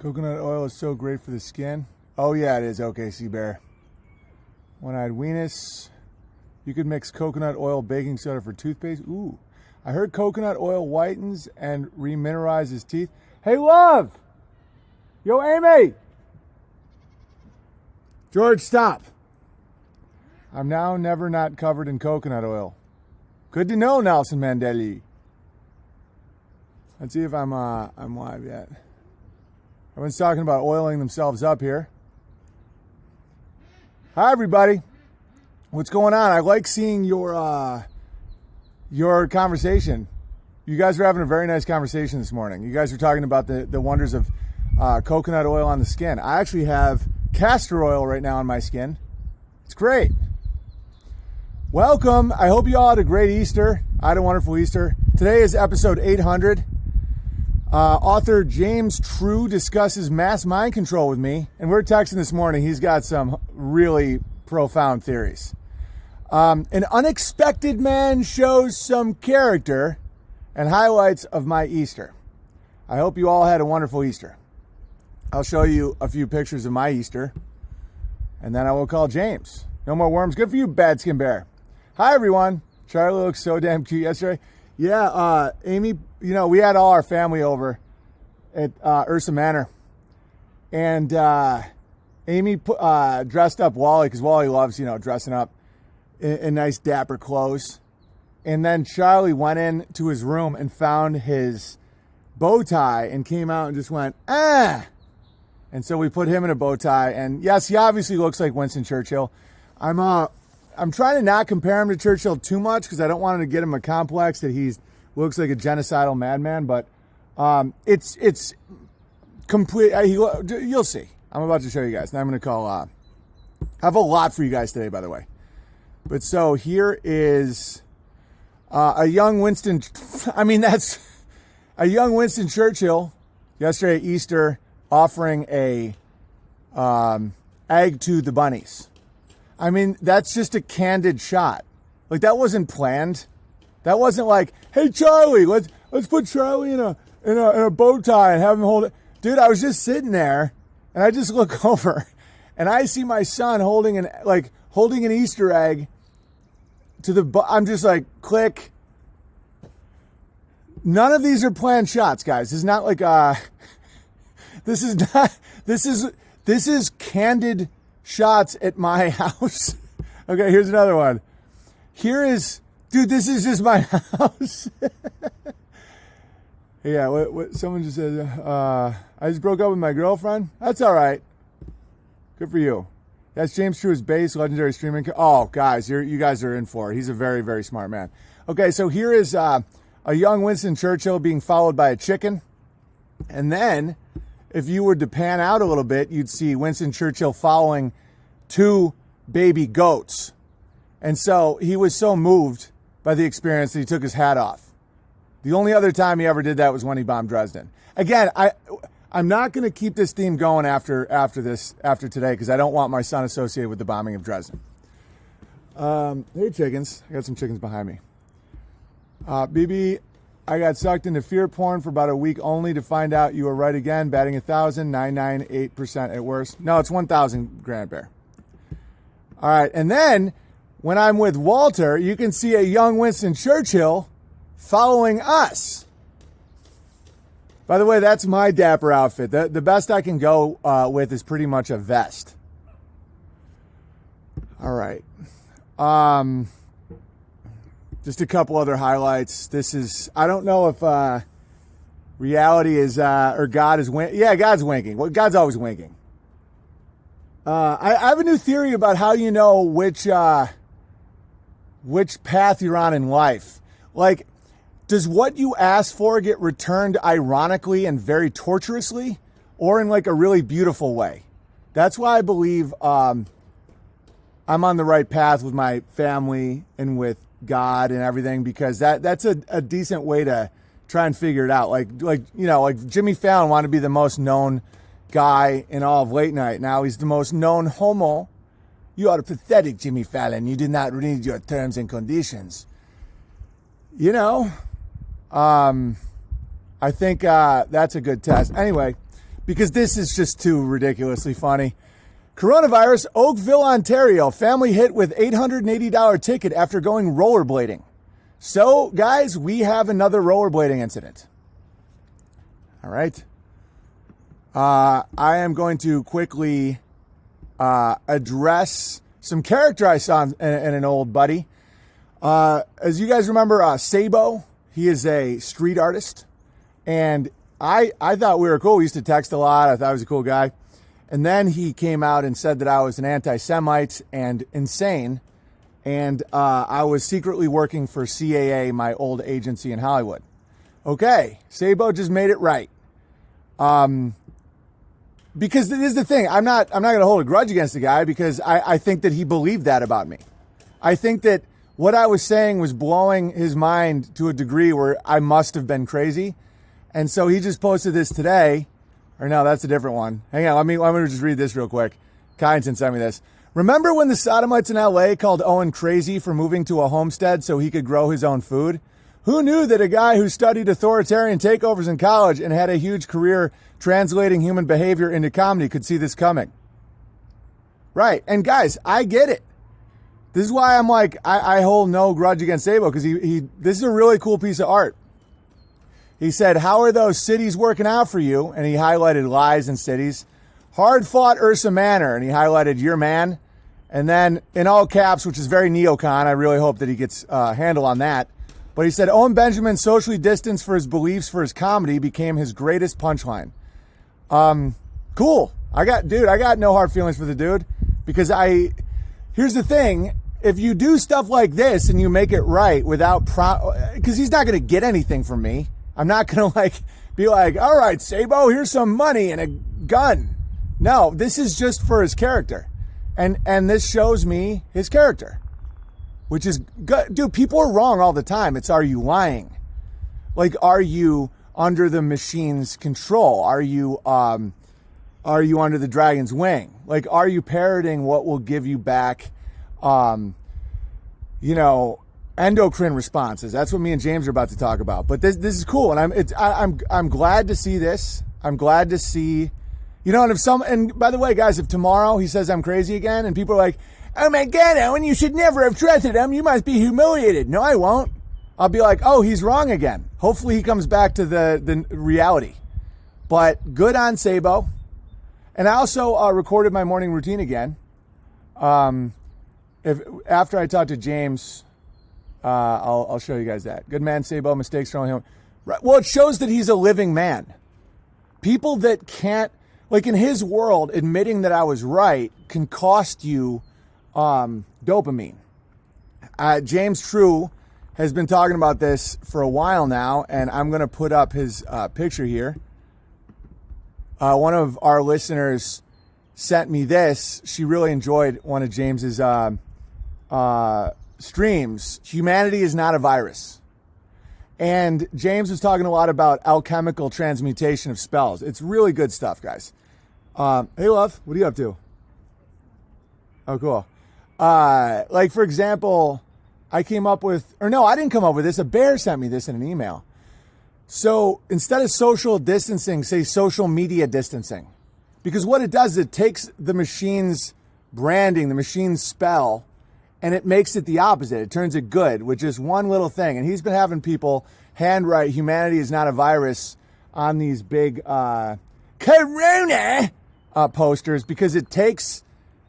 Coconut oil is so great for the skin. Oh yeah, it is, OKC Bear. One-eyed weenus. You could mix coconut oil, baking soda for toothpaste. Ooh. I heard coconut oil whitens and remineralizes teeth. Hey, love! Yo, Amy! George, stop. I'm now never not covered in coconut oil. Good to know, Nelson Mandeli. Let's see if I'm live yet. Everyone's talking about oiling themselves up here. Hi, everybody. What's going on? I like seeing your conversation. You guys are having a very nice conversation this morning. You guys are talking about the wonders of coconut oil on the skin. I actually have castor oil right now on my skin. It's great. Welcome. I hope you all had a great Easter. I had a wonderful Easter. Today is episode 800. Author James True discusses mass mind control with me, and we're texting this morning. He's got some really profound theories. An unexpected man shows some character and highlights of my Easter. I hope you all had a wonderful Easter. I'll show you a few pictures of my Easter, and then I will call James. No more worms. Good for you, Bad Skin Bear. Hi, everyone. Charlie looks so damn cute yesterday. Yeah, Amy, we had all our family over at Ursa Manor. And Amy dressed up Wally, because Wally loves, dressing up in nice dapper clothes. And then Charlie went into his room and found his bow tie and came out and just went, ah! And so we put him in a bow tie. And yes, he obviously looks like Winston Churchill. I'm trying to not compare him to Churchill too much because I don't want to get him a complex that he looks like a genocidal madman. But it's complete. You'll see. I'm about to show you guys. Now I'm going to call. I have a lot for you guys today, by the way. But so here is a young Winston. That's a young Winston Churchill yesterday at Easter offering a egg to the bunnies. That's just a candid shot. Like, that wasn't planned. That wasn't like, hey, Charlie, let's put Charlie in a bow tie and have him hold it. Dude, I was just sitting there, and I just look over, and I see my son holding an Easter egg to the. I'm just like, click. None of these are planned shots, guys. This is not like This is candid shots at my house. Okay, here's another one. Dude, this is just my house. Yeah, what someone just said, I just broke up with my girlfriend. That's all right. Good for you. That's James True's base, legendary streaming. Oh, guys, you guys are in for it. He's a very, very smart man. Okay, so here is a young Winston Churchill being followed by a chicken. And then, if you were to pan out a little bit, you'd see Winston Churchill following two baby goats. And so he was so moved by the experience that he took his hat off. The only other time he ever did that was when he bombed Dresden. Again, I'm not going to keep this theme going after today because I don't want my son associated with the bombing of Dresden. Hey, chickens. I got some chickens behind me. BB, I got sucked into fear porn for about a week only to find out you were right again, batting 1,000, 998% at worst. No, it's 1,000, Granite Bear. All right, and then when I'm with Walter, you can see a young Winston Churchill following us. By the way, that's my dapper outfit. The best I can go with is pretty much a vest. All right. Just a couple other highlights. I don't know if reality is, or God is winking. Yeah, God's winking. Well, God's always winking. I have a new theory about how you know which path you're on in life. Like, does what you ask for get returned ironically and very torturously, or in like a really beautiful way? That's why I believe I'm on the right path with my family and with God and everything, because that's a decent way to try and figure it out. Like Jimmy Fallon wanted to be the most known guy in all of late night. Now he's the most known homo. You are pathetic, Jimmy Fallon. You did not read your terms and conditions. I think that's a good test. Anyway, because this is just too ridiculously funny. Coronavirus, Oakville, Ontario. Family hit with $880 ticket after going rollerblading. So, guys, we have another rollerblading incident. All right. I am going to quickly address some character I saw in an old buddy. As you guys remember, Sabo, he is a street artist. And I thought we were cool. We used to text a lot. I thought he was a cool guy. And then he came out and said that I was an anti-Semite and insane. And I was secretly working for CAA, my old agency in Hollywood. Okay, Sabo just made it right. Because this is the thing. I'm not going to hold a grudge against the guy because I think that he believed that about me. I think that what I was saying was blowing his mind to a degree where I must have been crazy. And so he just posted this today. Or no, that's a different one. Hang on, I'm going to just read this real quick. Kyneton sent me this. Remember when the sodomites in LA called Owen crazy for moving to a homestead so he could grow his own food? Who knew that a guy who studied authoritarian takeovers in college and had a huge career translating human behavior into comedy could see this coming? Right. And guys, I get it. This is why I'm like, I hold no grudge against Sabo because this is a really cool piece of art. He said, how are those cities working out for you? And he highlighted lies in cities. Hard fought Ursa Manor. And he highlighted your man. And then in all caps, which is very neocon, I really hope that he gets a handle on that. But he said, Owen Benjamin socially distanced for his beliefs for his comedy became his greatest punchline. Cool. I got no hard feelings for the dude because here's the thing. If you do stuff like this and you make it right without because he's not going to get anything from me. I'm not going to be like, all right, Sabo, here's some money and a gun. No, this is just for his character. And this shows me his character, which is good. Dude, people are wrong all the time. It's, are you lying? Are you under the machine's control? Are you under the dragon's wing? Are you parroting what will give you back, endocrine responses? That's what me and James are about to talk about. But this is cool, and I'm glad to see this. I'm glad to see, and by the way, guys, if tomorrow he says I'm crazy again, and people are like, "Oh my God, Owen, you should never have trusted him. You must be humiliated." No, I won't. I'll be like, "Oh, he's wrong again." Hopefully, he comes back to the reality. But good on Sabo. And I also recorded my morning routine again. After I talked to James. I'll show you guys that. Good man, Sabo, mistakes are only him. Right. Well, it shows that he's a living man. People that can't, in his world, admitting that I was right can cost you dopamine. James True has been talking about this for a while now, and I'm going to put up his picture here. One of our listeners sent me this. She really enjoyed one of James's streams. Humanity is not a virus. And James was talking a lot about alchemical transmutation of spells. It's really good stuff, guys. Hey, love, what are you up to? Oh, cool. For example, I didn't come up with this. A bear sent me this in an email. So instead of social distancing, say social media distancing. Because what it does is it takes the machine's branding, the machine's spell, and it makes it the opposite. It turns it good with just one little thing. And he's been having people handwrite "humanity is not a virus" on these big Corona posters because it takes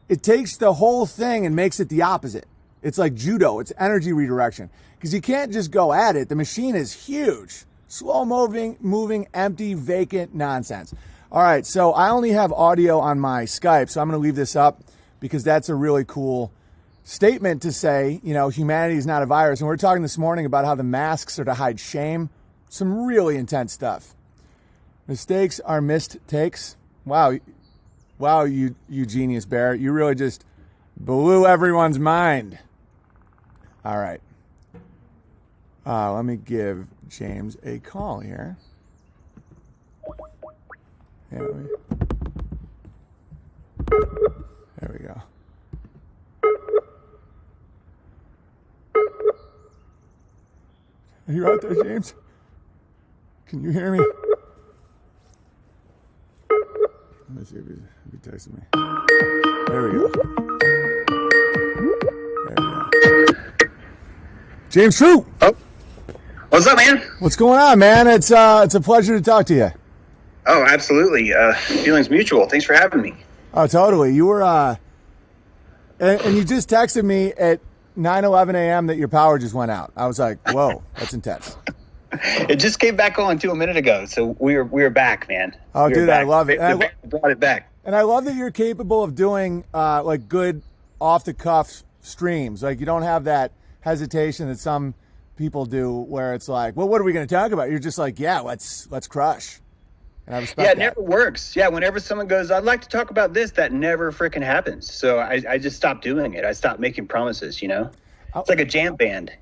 the whole thing and makes it the opposite. It's like judo. It's energy redirection because you can't just go at it. The machine is huge, slow moving, empty, vacant nonsense. All right, so I only have audio on my Skype, so I'm going to leave this up because that's a really cool statement to say, humanity is not a virus. And we're talking this morning about how the masks are to hide shame. Some really intense stuff. Mistakes are missed takes. Wow, you genius, Bear. You really just blew everyone's mind. All right. Let me give James a call here. There we go. Are you out there, James? Can you hear me? Let's see if he texted me. There we go. There we go. James True. Oh, what's up, man? What's going on, man? It's a pleasure to talk to you. Oh, absolutely. Feelings mutual. Thanks for having me. Oh, totally. You were, and you just texted me at 9:11 a.m. that your power just went out. I was like, whoa, that's intense. It just came back on a minute ago, so we're back, man. Oh, dude, I love it. They brought it back. And I love that you're capable of doing like good off the cuff streams. Like you don't have that hesitation that some people do, where it's like, well, what are we going to talk about? You're just like, yeah, let's crush. And I respect it that. Never works. Yeah, whenever someone goes, I'd like to talk about this, that never freaking happens. So I just stopped doing it. I stopped making promises. You know, it's like a jam band.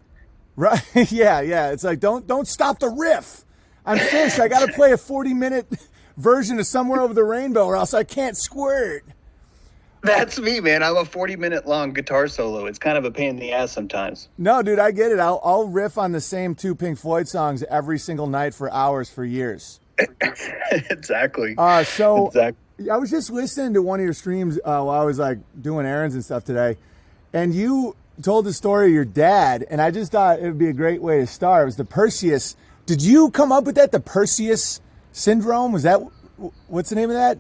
Right? Yeah. It's like don't stop the riff. I'm Fish. I got to play a 40-minute version of Somewhere Over the Rainbow, or else I can't squirt. That's me, man. I'm a 40-minute long guitar solo. It's kind of a pain in the ass sometimes. No, dude, I get it. I'll riff on the same 2 Pink Floyd songs every single night for hours for years. Exactly. Exactly. I was just listening to one of your streams while I was like doing errands and stuff today, and you told the story of your dad, and I just thought it would be a great way to start. It was the Perseus. Did you come up with that? The Perseus syndrome? Was that, what's the name of that?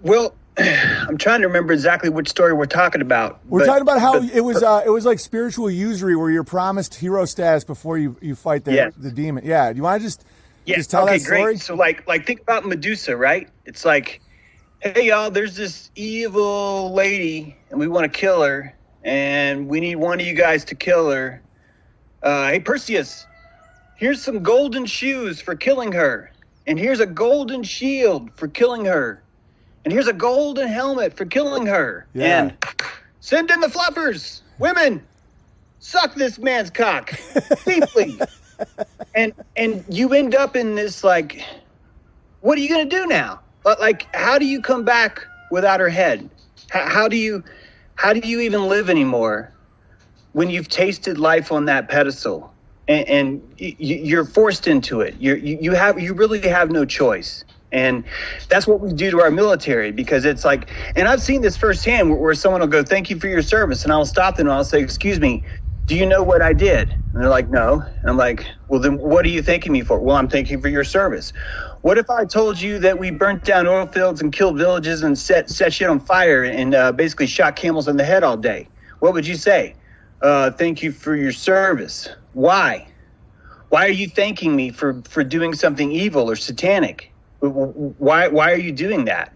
Well, I'm trying to remember exactly which story we're talking about. We're talking about how it was like spiritual usury, where you're promised hero status before you fight the demon. Yeah. Do you want to just tell that story? Great. So like think about Medusa, right? It's like, hey y'all, there's this evil lady and we want to kill her, and we need one of you guys to kill her. Hey Perseus, here's some golden shoes for killing her, and here's a golden shield for killing her, and here's a golden helmet for killing her. Yeah. And send in the fluffers. Women, suck this man's cock deeply. and you end up in this, like, what are you going to do now? Like, how do you come back without her head? How do you even live anymore when you've tasted life on that pedestal and you're forced into it? You really have no choice. And that's what we do to our military, because it's like, and I've seen this firsthand where someone will go, thank you for your service. And I'll stop them and I'll say, excuse me, do you know what I did? And they're like, no. And I'm like, well, then what are you thanking me for? Well, I'm thanking you for your service. What if I told you that we burnt down oil fields and killed villages and set shit on fire and basically shot camels in the head all day? What would you say? Thank you for your service. Why? Why are you thanking me for doing something evil or satanic? Why are you doing that?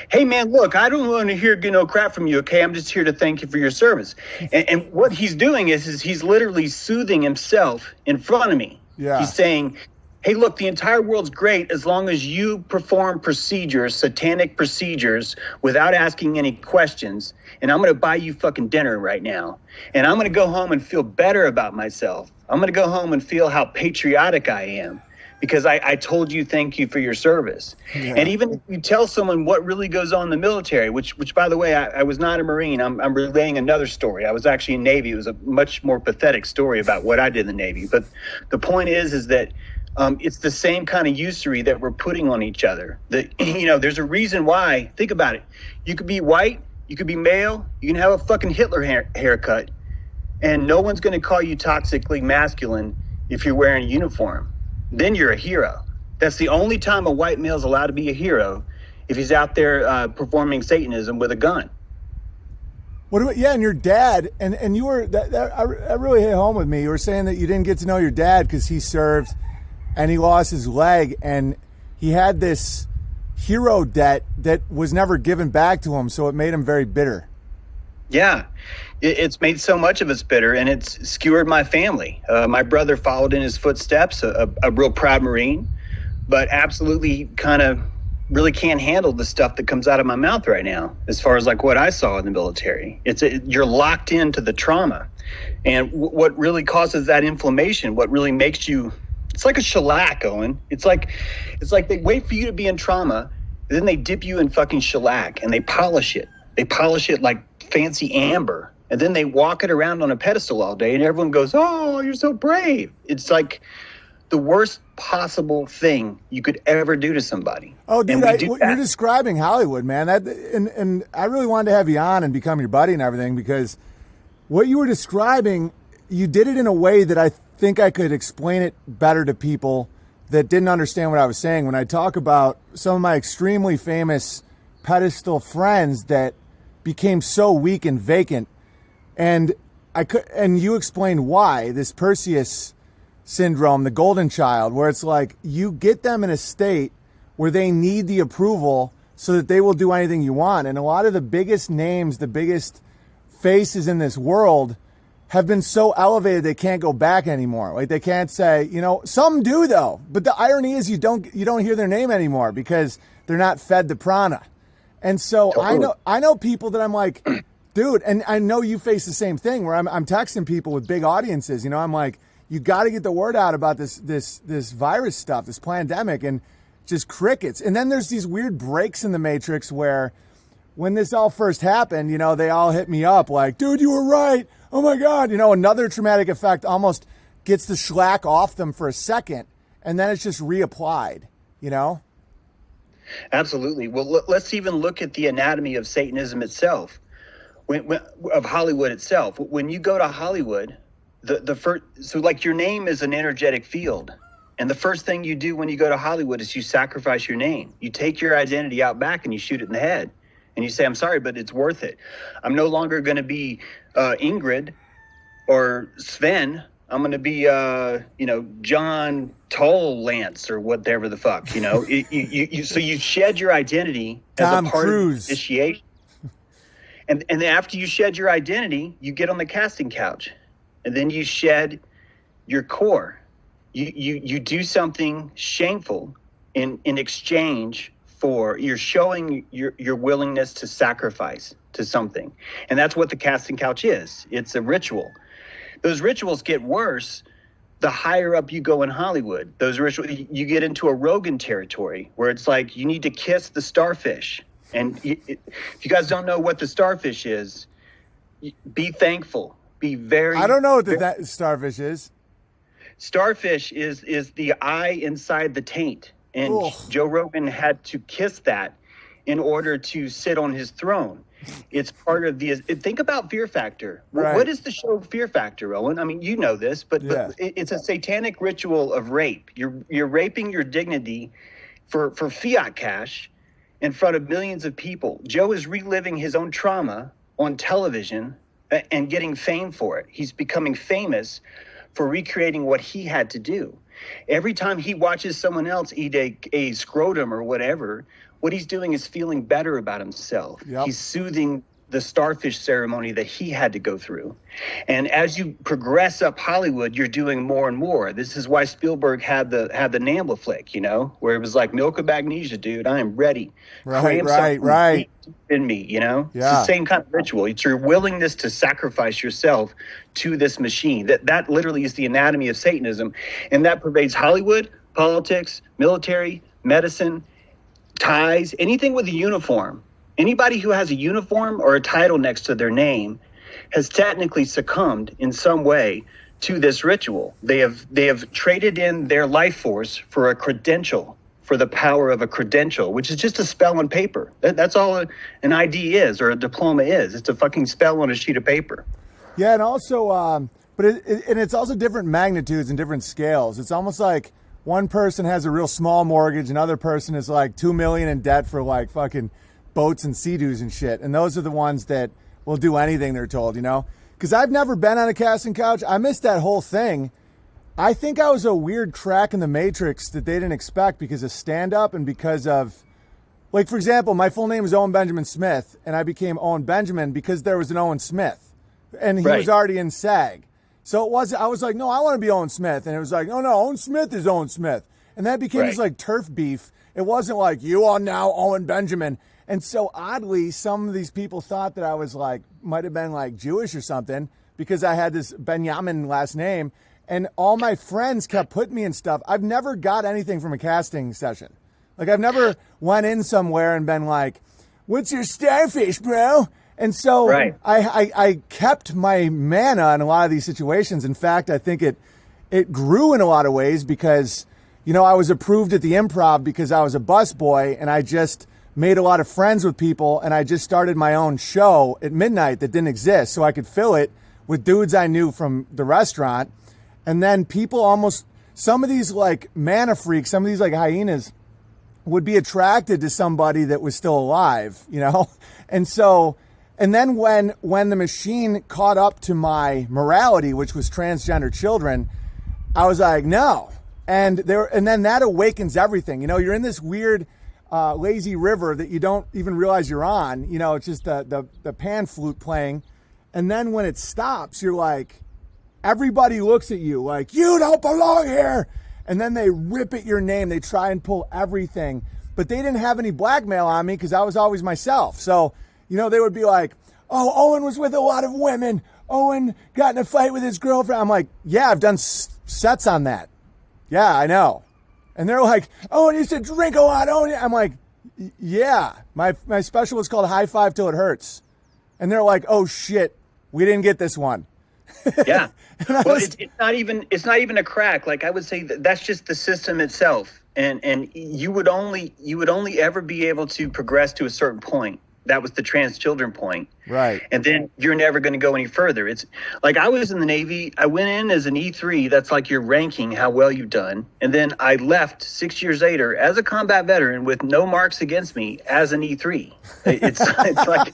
Hey, man, look, I don't want to hear no crap from you, okay? I'm just here to thank you for your service. And what he's doing is he's literally soothing himself in front of me. Yeah. He's saying, hey, look, the entire world's great as long as you perform procedures, satanic procedures, without asking any questions. And I'm going to buy you fucking dinner right now. And I'm going to go home and feel better about myself. I'm going to go home and feel how patriotic I am, because I told you thank you for your service. Yeah. And even if you tell someone what really goes on in the military, which by the way, I was not a Marine. I'm relaying another story. I was actually in Navy. It was a much more pathetic story about what I did in the Navy. But the point is that it's the same kind of usury that we're putting on each other. There's a reason why. Think about it. You could be white, you could be male, you can have a fucking Hitler haircut, and no one's going to call you toxically masculine if you're wearing a uniform. Then you're a hero. That's the only time a white male is allowed to be a hero, if he's out there performing Satanism with a gun. What about, and your dad, and you were, that really hit home with me. You were saying that you didn't get to know your dad because he served and he lost his leg, and he had this hero debt that was never given back to him, so it made him very bitter. Yeah, it's made so much of us bitter, and it's skewered my family. My brother followed in his footsteps, a real proud Marine, but absolutely kind of really can't handle the stuff that comes out of my mouth right now, as far as like what I saw in the military. You're locked into the trauma, and what really causes that inflammation, what really makes you, it's like a shellac, Owen. It's like they wait for you to be in trauma, then they dip you in fucking shellac and they polish it. They polish it like fancy amber, and then they walk it around on a pedestal all day, and everyone goes, oh, you're so brave. It's like the worst possible thing you could ever do to somebody. Oh, dude, And we do what that. you're describing Hollywood, man. And I really wanted to have you on and become your buddy and everything, because what you were describing, you did it in a way that I think I could explain it better to people that didn't understand what I was saying. When I talk about some of my extremely famous pedestal friends that became so weak and vacant, and you explained why, this Perseus syndrome, the golden child, where it's like you get them in a state where they need the approval so that they will do anything you want. And a lot of the biggest names, the biggest faces in this world have been so elevated they can't go back anymore. Like, they can't say, some do though. But the irony is you don't hear their name anymore because they're not fed the prana. And so I know people that I'm like, dude, and I know you face the same thing where I'm texting people with big audiences. I'm like, you got to get the word out about this virus stuff, this pandemic, and just crickets. And then there's these weird breaks in the matrix where when this all first happened, they all hit me up like, dude, you were right. Oh my God. Another traumatic effect almost gets the slack off them for a second, and then it's just reapplied, Absolutely. Well, let's even look at the anatomy of Satanism itself, of Hollywood itself. When you go to Hollywood, the first, so like your name is an energetic field. And the first thing you do when you go to Hollywood is you sacrifice your name. You take your identity out back and you shoot it in the head. And you say, I'm sorry, but it's worth it. I'm no longer going to be Ingrid or Sven. I'm going to be, John Toll Lance or whatever the fuck, So you shed your identity as Tom a part Cruise. of initiation. And then after you shed your identity, you get on the casting couch. And then you shed your core. You do something shameful in exchange for, you're showing your willingness to sacrifice to something. And that's what the casting couch is. It's a ritual. Those rituals get worse the higher up you go in Hollywood. Those rituals, you get into a Rogan territory where it's like you need to kiss the starfish. And if you guys don't know what the starfish is, be thankful. Be very. I don't know what that starfish is. Starfish is the eye inside the taint. And Ugh. Joe Rogan had to kiss that in order to sit on his throne. It's part of the. Think about Fear Factor. Right. What is the show Fear Factor, Owen? I mean, you know this, but Yeah. it's a satanic ritual of rape. You're raping your dignity for fiat cash in front of millions of people. Joe is reliving his own trauma on television and getting fame for it. He's becoming famous for recreating what he had to do. Every time he watches someone else eat a scrotum or whatever, what he's doing is feeling better about himself. Yep. He's soothing the starfish ceremony that he had to go through. And as you progress up Hollywood, you're doing more and more. This is why Spielberg had the NAMBLA flick, where it was like, milk of magnesia, dude, I am ready. Cram something deep in me, Yeah. It's the same kind of ritual. It's your willingness to sacrifice yourself to this machine. That literally is the anatomy of Satanism. And that pervades Hollywood, politics, military, medicine, ties, anything with a uniform. Anybody who has a uniform or a title next to their name has technically succumbed in some way to this ritual. They have traded in their life force for a credential, for the power of a credential, which is just a spell on paper. That's all an ID is, or a diploma is. It's a fucking spell on a sheet of paper. Yeah, and also, but it's also different magnitudes and different scales. It's almost like one person has a real small mortgage, another person is like $2 million in debt for like fucking boats and sea-doos and shit. And those are the ones that will do anything they're told, Because I've never been on a casting couch. I missed that whole thing. I think I was a weird crack in the matrix that they didn't expect because of stand-up and because of, like, for example, my full name is Owen Benjamin Smith, and I became Owen Benjamin because there was an Owen Smith. And he was already in SAG. So I was like, no, I want to be Owen Smith. And it was like, no, Owen Smith is Owen Smith. And that became this like turf beef. It wasn't like, you are now Owen Benjamin. And so oddly, some of these people thought that I was like, might have been like Jewish or something because I had this Benjamin last name. And all my friends kept putting me in stuff. I've never got anything from a casting session. Like, I've never went in somewhere and been like, what's your starfish, bro? And so I kept my mana in a lot of these situations. In fact, I think it it grew in a lot of ways because, you know, I was approved at the Improv because I was a busboy, and I just made a lot of friends with people, and I just started my own show at midnight that didn't exist, so I could fill it with dudes I knew from the restaurant. And then people almost, some of these like mana freaks, some of these like hyenas would be attracted to somebody that was still alive, you know? And so, and then when the machine caught up to my morality, which was transgender children, I was like, no. And then that awakens everything. You know, you're in this weird, lazy river that you don't even realize you're on. You know, it's just the pan flute playing. And then when it stops, you're like, everybody looks at you like, you don't belong here. And then they rip at your name. They try and pull everything. But they didn't have any blackmail on me because I was always myself. So, you know, they would be like, oh, Owen was with a lot of women. Owen got in a fight with his girlfriend. I'm like, yeah, I've done sets on that. Yeah, I know. And they're like, Owen used to drink a lot. Owen. I'm like, yeah, my special was called High Five Till It Hurts. And they're like, oh shit, we didn't get this one. Yeah. Well, it's not even a crack. Like, I would say that's just the system itself. And you would only ever be able to progress to a certain point. That was the trans children point. Right. And then you're never going to go any further. It's like, I was in the Navy. I went in as an E3. That's like your ranking, how well you've done. And then I left 6 years later as a combat veteran with no marks against me as an E3. It's like,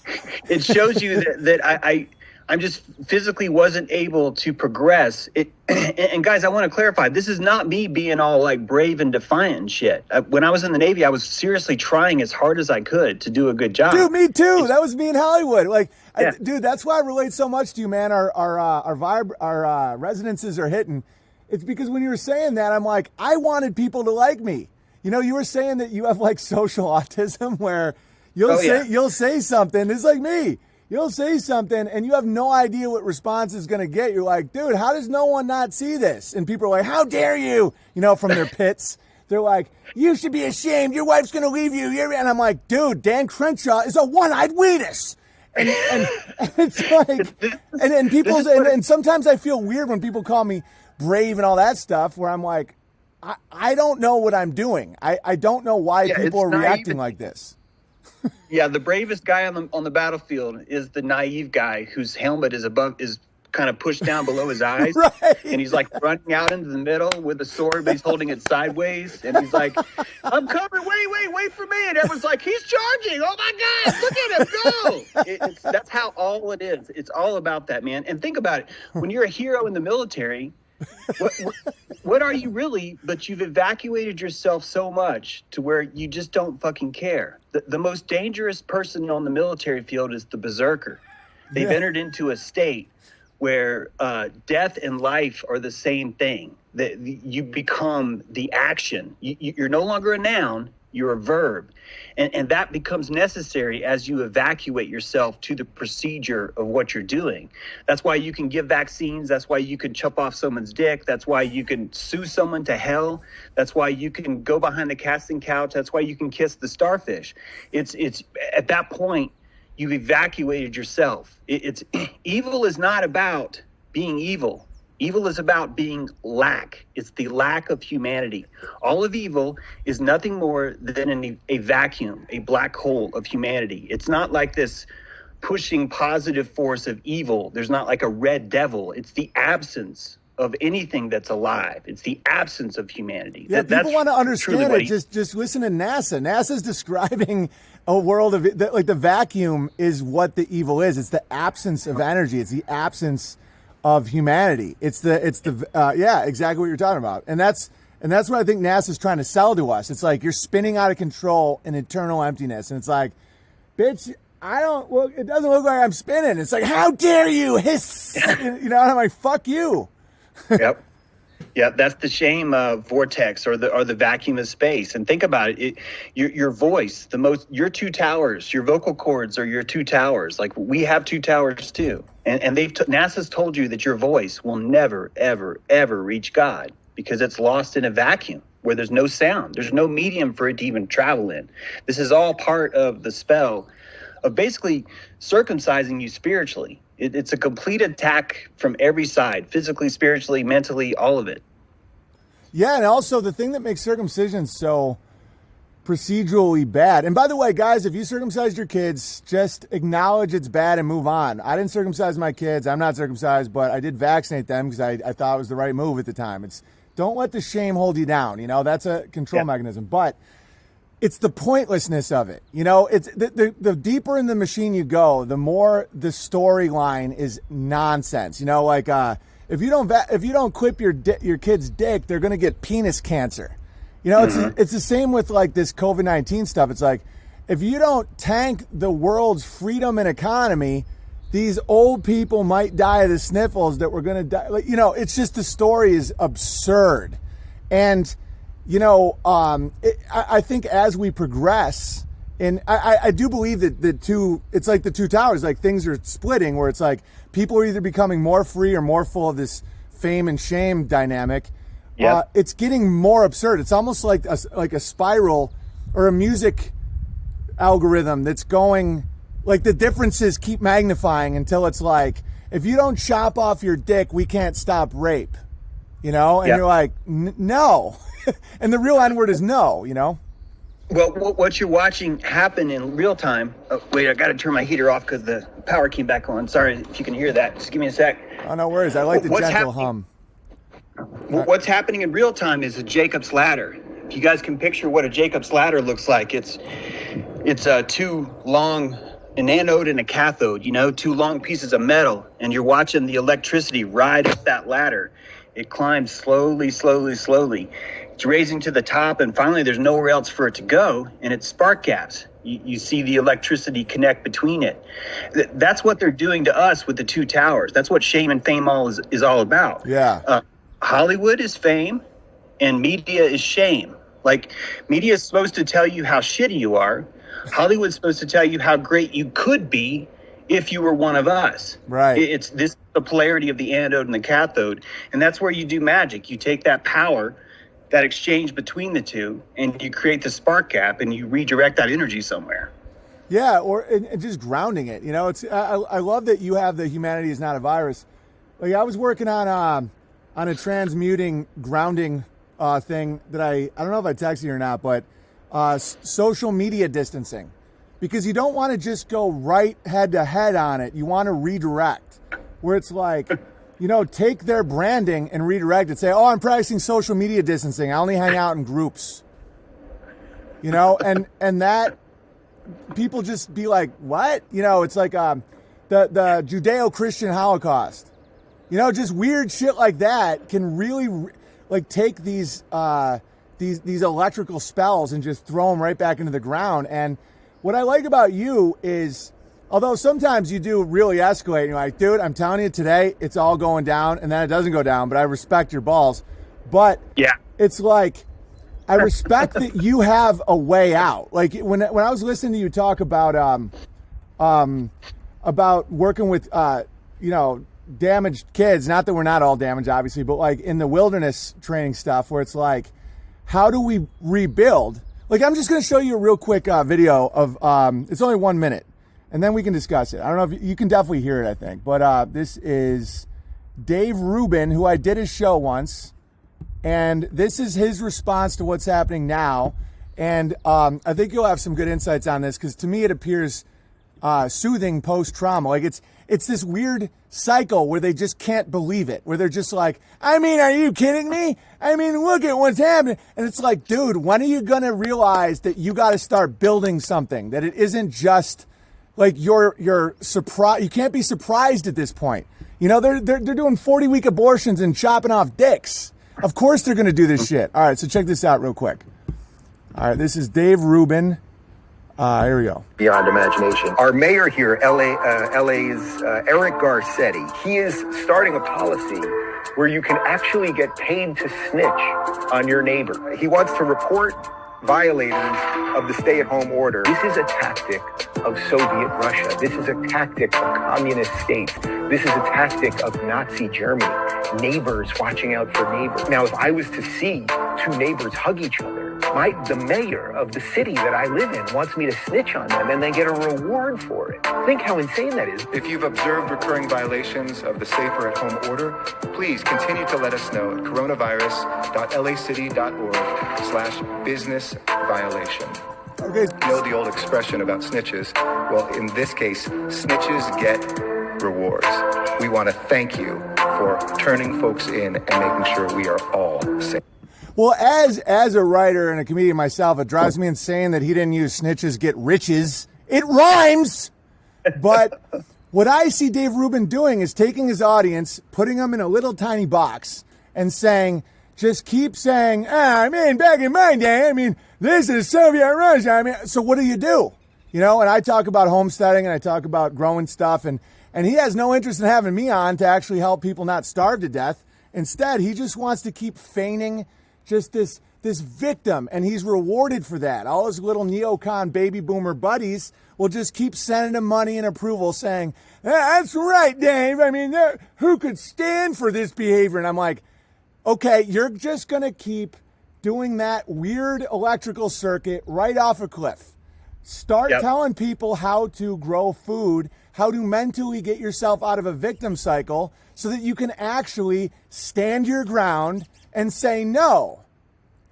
it shows you that I'm just physically wasn't able to progress. And guys, I want to clarify, this is not me being all like brave and defiant and shit. When I was in the Navy, I was seriously trying as hard as I could to do a good job. Dude, me too. That was me in Hollywood. Like, yeah. Dude, that's why I relate so much to you, man. Our resonances are hitting. It's because when you were saying that, I'm like, I wanted people to like me. You know, you were saying that you have like social autism where you'll say something. It's like me. You'll say something and you have no idea what response is going to get. You're like, dude, how does no one not see this? And people are like, how dare you? You know, from their pits. They're like, you should be ashamed. Your wife's going to leave you. And I'm like, dude, Dan Crenshaw is a one-eyed wheatus. And it's like, and people, and sometimes I feel weird when people call me brave and all that stuff where I'm like, I don't know what I'm doing. I don't know why people are reacting like this. Yeah, the bravest guy on the battlefield is the naive guy whose helmet is kind of pushed down below his eyes. Right. And he's like running out into the middle with a sword, but he's holding it sideways. And he's like, I'm coming, wait for me. And everyone's like, he's charging. Oh my God, look at him go. That's how all it is. It's all about that, man. And think about it. When you're a hero in the military, what are you really? But you've evacuated yourself so much to where you just don't fucking care. The most dangerous person on the military field is the berserker. They've entered into a state where death and life are the same thing. That you become the action. You're no longer a noun. You're a verb. And that becomes necessary as you evacuate yourself to the procedure of what you're doing. That's why you can give vaccines. That's why you can chop off someone's dick. That's why you can sue someone to hell. That's why you can go behind the casting couch. That's why you can kiss the starfish. It's at that point, you've evacuated yourself. It's evil is not about being evil. Evil is about being lack. It's the lack of humanity. All of evil is nothing more than a vacuum, a black hole of humanity. It's not like this pushing positive force of evil. There's not like a red devil. It's the absence of anything that's alive. It's the absence of humanity. Yeah, people want to understand it. Just listen to NASA. NASA's describing a world of like the vacuum is what the evil is. It's the absence of energy. It's the absence of humanity. It's the yeah, exactly what you're talking about. And that's what I think NASA's trying to sell to us. It's like you're spinning out of control in eternal emptiness. And it's like, bitch, it doesn't look like I'm spinning. It's like, how dare you hiss? You know, and I'm like, fuck you. Yep. Yeah, that's the shame vortex or the vacuum of space. And think about it. Your voice, your two towers, your vocal cords are your two towers. Like we have two towers too. And NASA's told you that your voice will never, ever, ever reach God because it's lost in a vacuum where there's no sound. There's no medium for it to even travel in. This is all part of the spell of basically circumcising you spiritually. It's a complete attack from every side, physically, spiritually, mentally, all of it. Yeah, and also the thing that makes circumcision so procedurally bad. And by the way, guys, if you circumcised your kids, just acknowledge it's bad and move on. I didn't circumcise my kids. I'm not circumcised, but I did vaccinate them because I thought it was the right move at the time. It's don't let the shame hold you down. You know, that's a control mechanism. But it's the pointlessness of it. You know, it's the deeper in the machine you go, the more the storyline is nonsense. You know, like if you don't clip your kid's dick, they're gonna get penis cancer. You know, it's the same with like this COVID-19 stuff. It's like if you don't tank the world's freedom and economy, these old people might die of the sniffles that we're gonna die. Like, you know, it's just the story is absurd, and you know, I think as we progress, and I do believe that it's like the two towers, like things are splitting where it's like people are either becoming more free or more full of this fame and shame dynamic. Yeah, it's getting more absurd. It's almost like a spiral or a music algorithm that's going, like the differences keep magnifying until it's like, if you don't chop off your dick, we can't stop rape, you know? And you're like, no. And the real N-word is no, you know? Well, what you're watching happen in real time. Oh, wait, I got to turn my heater off because the power came back on. Sorry if you can hear that. Just give me a sec. Oh, no worries. I like the gentle hum. What's happening in real time is a Jacob's ladder. If you guys can picture what a Jacob's ladder looks like, it's two long, an anode and a cathode, you know, two long pieces of metal, and you're watching the electricity ride up that ladder. It climbs slowly, slowly, slowly. It's raising to the top, and finally there's nowhere else for it to go, and it's spark gaps. You see the electricity connect between it. That's what they're doing to us with the two towers. That's what shame and fame is all about. Yeah. Hollywood is fame, and media is shame. Like, media is supposed to tell you how shitty you are. Hollywood's supposed to tell you how great you could be if you were one of us. Right. It's the polarity of the anode and the cathode, and that's where you do magic. You take that power, that exchange between the two, and you create the spark gap, and you redirect that energy somewhere. Yeah, and just grounding it. You know, it's I love that you have the humanity is not a virus. Like, I was working on a transmuting grounding thing that I don't know if I texted you or not, but social media distancing, because you don't want to just go right head to head on it. You want to redirect, where it's like, you know, take their branding and redirect it. Say, oh, I'm practicing social media distancing. I only hang out in groups. You know, and that people just be like, what? You know, it's like the Judeo-Christian Holocaust. You know, just weird shit like that can really like take these electrical spells and just throw them right back into the ground. And what I like about you is, although sometimes you do really escalate, and you're like, dude, I'm telling you today, it's all going down, and then it doesn't go down, but I respect your balls. But yeah, it's like, I respect that you have a way out. Like when I was listening to you talk about working with you know, damaged kids, not that we're not all damaged obviously, but like in the wilderness training stuff where it's like, how do we rebuild? Like, I'm just going to show you a real quick video of it's only 1 minute, and then we can discuss it. I don't know if you can definitely hear it, I think, but this is Dave Rubin, who I did his show once, and this is his response to what's happening now. And I think you'll have some good insights on this, because to me it appears soothing post-trauma. Like, it's this weird cycle where they just can't believe it, where they're just like, I mean, are you kidding me? I mean, look at what's happening. And it's like, dude, when are you going to realize that you got to start building something, that it isn't just like you're surprised. You can't be surprised at this point. You know, they're doing 40-week abortions and chopping off dicks. Of course they're going to do this shit. All right, so check this out real quick. All right, this is Dave Rubin. Here we go. Beyond imagination. Our mayor here, LA's Eric Garcetti, he is starting a policy where you can actually get paid to snitch on your neighbor. He wants to report violators of the stay-at-home order. This is a tactic of Soviet Russia. This is a tactic of communist states. This is a tactic of Nazi Germany. Neighbors watching out for neighbors. Now, if I was to see two neighbors hug each other, The mayor of the city that I live in wants me to snitch on them and then get a reward for it. Think how insane that is. If you've observed recurring violations of the Safer at Home order, please continue to let us know at coronavirus.lacity.org/business violation. Okay. You know the old expression about snitches? Well, in this case, snitches get rewards. We want to thank you for turning folks in and making sure we are all safe. Well, as a writer and a comedian myself, it drives me insane that he didn't use snitches get riches. It rhymes. But what I see Dave Rubin doing is taking his audience, putting them in a little tiny box and saying, just keep saying, back in my day, this is Soviet Russia. So what do? You know, and I talk about homesteading and I talk about growing stuff, and he has no interest in having me on to actually help people not starve to death. Instead, he just wants to keep feigning just this victim, and he's rewarded for that. All his little neocon baby boomer buddies will just keep sending him money and approval saying, that's right, Dave. Who could stand for this behavior? And I'm like, okay, you're just going to keep doing that weird electrical circuit right off a cliff. Start telling people how to grow food, how to mentally get yourself out of a victim cycle so that you can actually stand your ground and say no.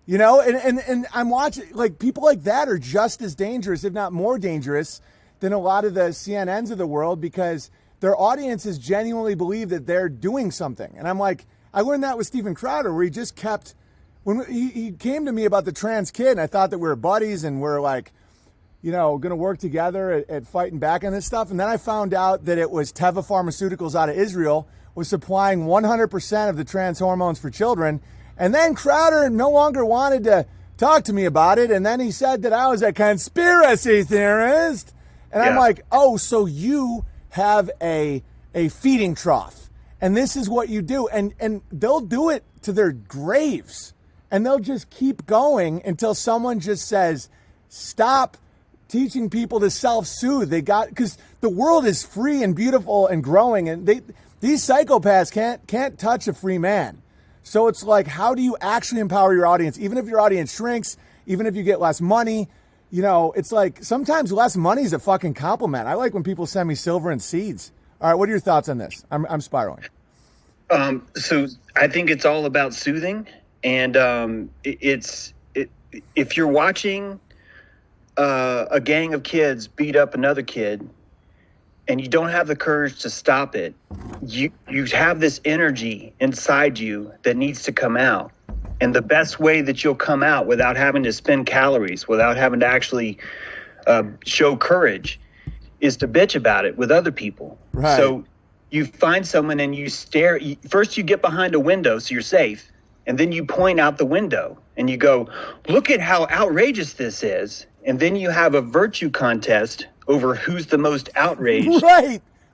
You know, and I'm watching, like, people like that are just as dangerous, if not more dangerous, than a lot of the CNNs of the world, because their audiences genuinely believe that they're doing something. And I'm like, I learned that with Steven Crowder, where he just kept, when he came to me about the trans kid, and I thought that we were buddies and we're like, you know, going to work together at fighting back on this stuff. And then I found out that it was Teva Pharmaceuticals out of Israel was supplying 100% of the trans hormones for children. And then Crowder no longer wanted to talk to me about it. And then he said that I was a conspiracy theorist. And I'm like, oh, so you have a feeding trough. And this is what you do. And they'll do it to their graves. And they'll just keep going until someone just says, stop teaching people to self-soothe. Because the world is free and beautiful and growing. And these psychopaths can't touch a free man. So it's like, how do you actually empower your audience? Even if your audience shrinks, even if you get less money, you know, it's like sometimes less money is a fucking compliment. I like when people send me silver and seeds. All right, what are your thoughts on this? I'm spiraling. So I think it's all about soothing. And if you're watching a gang of kids beat up another kid and you don't have the courage to stop it, you have this energy inside you that needs to come out. And the best way that you'll come out without having to spend calories, without having to actually show courage, is to bitch about it with other people. Right. So you find someone and you stare. First you get behind a window so you're safe. And then you point out the window and you go, look at how outrageous this is. And then you have a virtue contest over who's the most outraged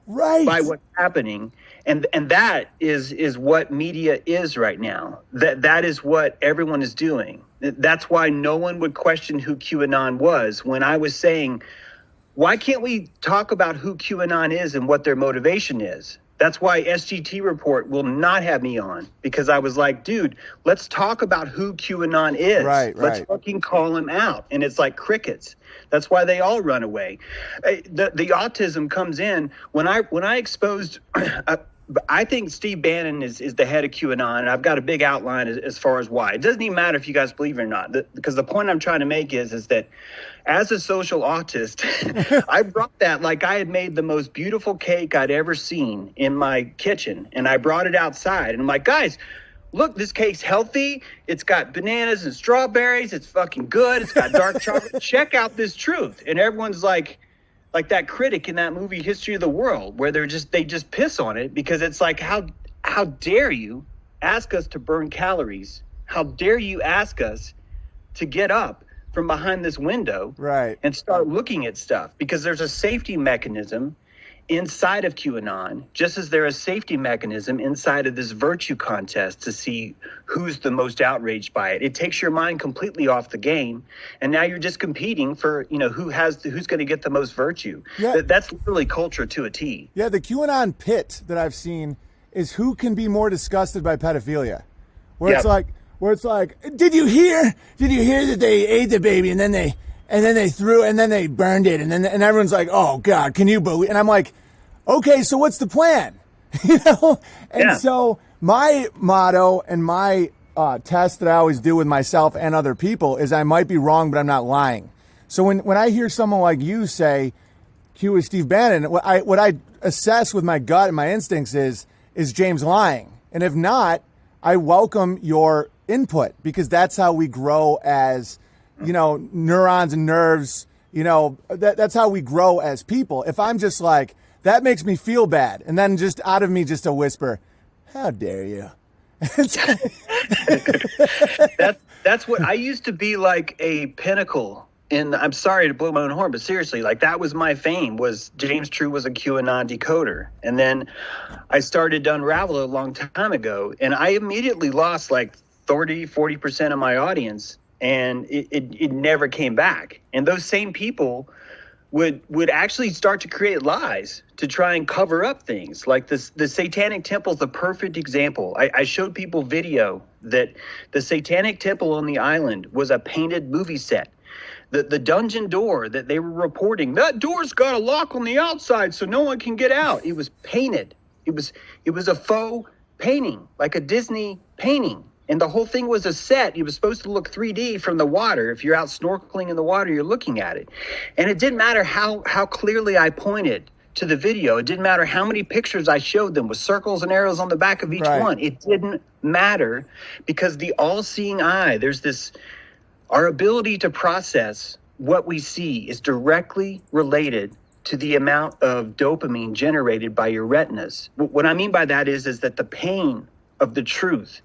right by what's happening. And that is what media is right now. That is what everyone is doing. That's why no one would question who QAnon was when I was saying, why can't we talk about who QAnon is and what their motivation is? That's why SGT Report will not have me on, because I was like, dude, let's talk about who QAnon is. Right. Let's fucking call him out. And it's like crickets. That's why they all run away. The autism comes in when I exposed. I think Steve Bannon is the head of QAnon, and I've got a big outline as far as why. It doesn't even matter if you guys believe it or not, because the point I'm trying to make is that as a social autist, I brought that like I had made the most beautiful cake I'd ever seen in my kitchen, and I brought it outside, and I'm like, guys, look, this cake's healthy. It's got bananas and strawberries. It's fucking good. It's got dark chocolate. Check out this truth. And everyone's like that critic in that movie History of the World, where they just piss on it, because it's like, how dare you ask us to burn calories? How dare you ask us to get up from behind this window and start looking at stuff? Because there's a safety mechanism inside of QAnon, just as there is a safety mechanism inside of this virtue contest to see who's the most outraged by it. It takes your mind completely off the game, and now you're just competing for, who's going to get the most virtue. Yeah. That's literally culture to a T. Yeah, the QAnon pit that I've seen is who can be more disgusted by pedophilia. Where it's like, where it's like, did you hear that they ate the baby and then they threw and then they burned it and everyone's like, oh God, can you believe? And I'm like, okay, so what's the plan? And so my motto and my test that I always do with myself and other people is I might be wrong, but I'm not lying. So when I hear someone like you say, Q is Steve Bannon, what I assess with my gut and my instincts is James lying? And if not, I welcome your input, because that's how we grow as, neurons and nerves, that's how we grow as people. If I'm just like, that makes me feel bad, and then just out of me just a whisper, how dare you? That's what I used to be, like a pinnacle. And I'm sorry to blow my own horn, but seriously, like that was my fame, was James True was a QAnon decoder. And then I started to unravel a long time ago, and I immediately lost like 40% of my audience, and it never came back. And those same people would actually start to create lies to try and cover up things. Like the Satanic Temple is the perfect example. I showed people video that the Satanic Temple on the island was a painted movie set. The dungeon door that they were reporting, that door's got a lock on the outside so no one can get out. It was painted. It was a faux painting, like a Disney painting. And the whole thing was a set. It was supposed to look 3D from the water. If you're out snorkeling in the water, you're looking at it. And it didn't matter how clearly I pointed to the video. It didn't matter how many pictures I showed them with circles and arrows on the back of each one. It didn't matter, because the all-seeing eye, our ability to process what we see is directly related to the amount of dopamine generated by your retinas. What I mean by that is that the pain of the truth,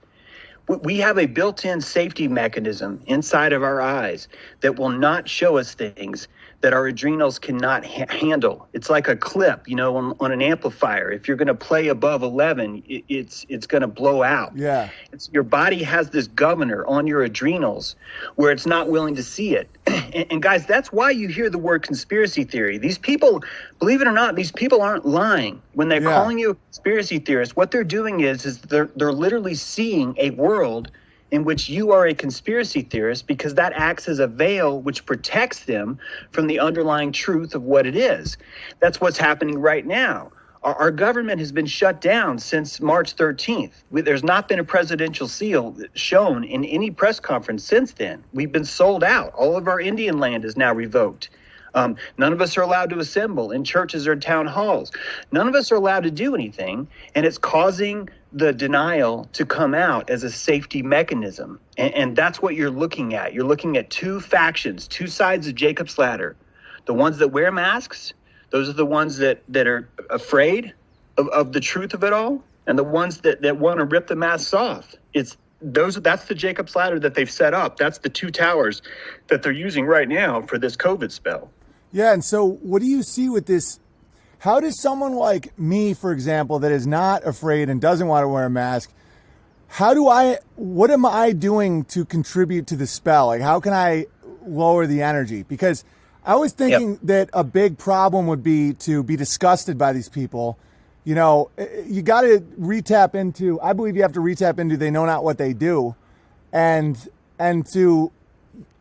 we have a built-in safety mechanism inside of our eyes that will not show us things that our adrenals cannot handle. It's like a clip, on an amplifier. If you're going to play above 11, it's going to blow out. Yeah. Your body has this governor on your adrenals where it's not willing to see it. And guys, that's why you hear the word conspiracy theory. These people, believe it or not, these people aren't lying. When they're calling you a conspiracy theorist, what they're doing is they're literally seeing a world in which you are a conspiracy theorist, because that acts as a veil which protects them from the underlying truth of what it is. That's what's happening right now. Our government has been shut down since March 13th. There's not been a presidential seal shown in any press conference since then. We've been sold out. All of our Indian land is now revoked. None of us are allowed to assemble in churches or town halls. None of us are allowed to do anything, and it's causing the denial to come out as a safety mechanism. And that's what you're looking at. You're looking at two factions, two sides of Jacob's ladder. The ones that wear masks, those are the ones that are afraid of the truth of it all, and the ones that want to rip the masks off. That's the Jacob's ladder that they've set up. That's the two towers that they're using right now for this COVID spell. Yeah, and so what do you see with this? How does someone like me, for example, that is not afraid and doesn't want to wear a mask, what am I doing to contribute to the spell? Like, how can I lower the energy? Because I was thinking that a big problem would be to be disgusted by these people. You got to I believe you have to retap into they know not what they do, and to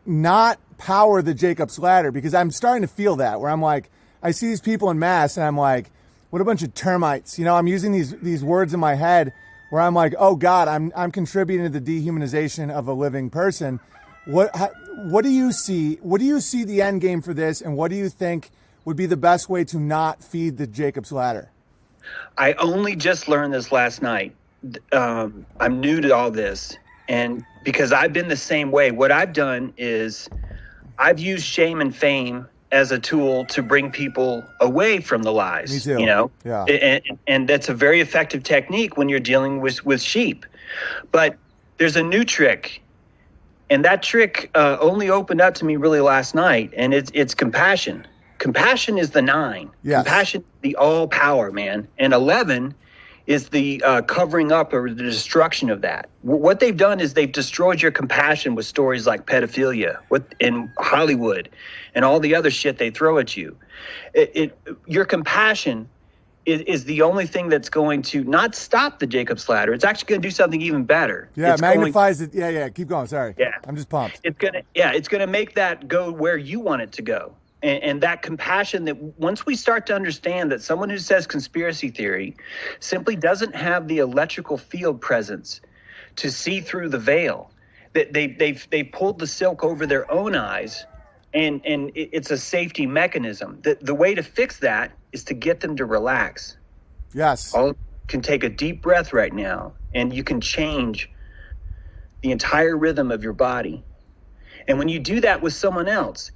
not power the Jacob's ladder, because I'm starting to feel that, where I'm like, I see these people in mass and I'm like, what a bunch of termites. I'm using these words in my head where I'm like, oh God, I'm contributing to the dehumanization of a living person. What do you see? What do you see the end game for this, and what do you think would be the best way to not feed the Jacob's ladder? I only just learned this last night. I'm new to all this, and because I've been the same way, what I've done is I've used shame and fame as a tool to bring people away from the lies. Me too. Yeah. And that's a very effective technique when you're dealing with sheep. But there's a new trick, and that trick only opened up to me really last night, and it's compassion. Compassion is the 9. Yes. Compassion, the all power, man. And 11 is the covering up or the destruction of that. What they've done is they've destroyed your compassion with stories like pedophilia in Hollywood and all the other shit they throw at you. Your compassion is the only thing that's going to not stop the Jacob's ladder. It's actually going to do something even better. Yeah, it's it magnifies it. Yeah. Keep going. Sorry. Yeah. I'm just pumped. It's going to make that go where you want it to go. And that compassion, that once we start to understand that someone who says conspiracy theory simply doesn't have the electrical field presence to see through the veil, that they pulled the silk over their own eyes, and it's a safety mechanism. The way to fix that is to get them to relax. Yes. All can take a deep breath right now, and you can change the entire rhythm of your body. And when you do that with someone else,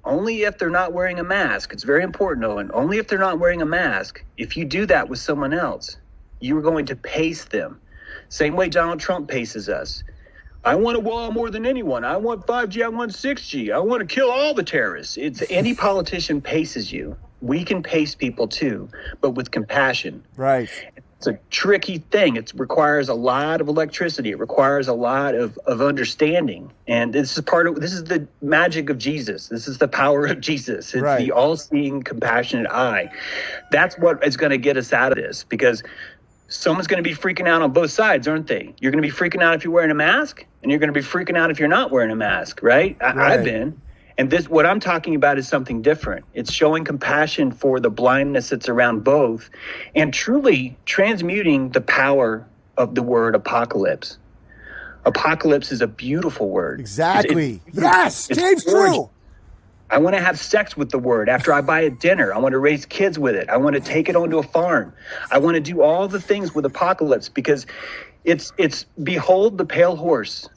only if they're not wearing a mask, it's very important, Owen, only if they're not wearing a mask, if you do that with someone else, you're going to pace them. Same way Donald Trump paces us. I want a wall more than anyone. I want 5G, I want 6G. I want to kill all the terrorists. It's any politician paces you. We can pace people too, but with compassion. Right. It's a tricky thing. It requires a lot of electricity. It requires a lot of understanding. And this is the magic of Jesus. This is the power of Jesus. It's right. The all-seeing, compassionate eye. That's what is going to get us out of this, because someone's going to be freaking out on both sides, aren't they? You're going to be freaking out if you're wearing a mask, and you're going to be freaking out if you're not wearing a mask, right? I've been. And what I'm talking about is something different. It's showing compassion for the blindness that's around both, and truly transmuting the power of the word apocalypse. Apocalypse is a beautiful word. Exactly. Yes, James True. I want to have sex with the word after I buy a dinner. I want to raise kids with it. I want to take it onto a farm. I want to do all the things with apocalypse, because it's behold the pale horse,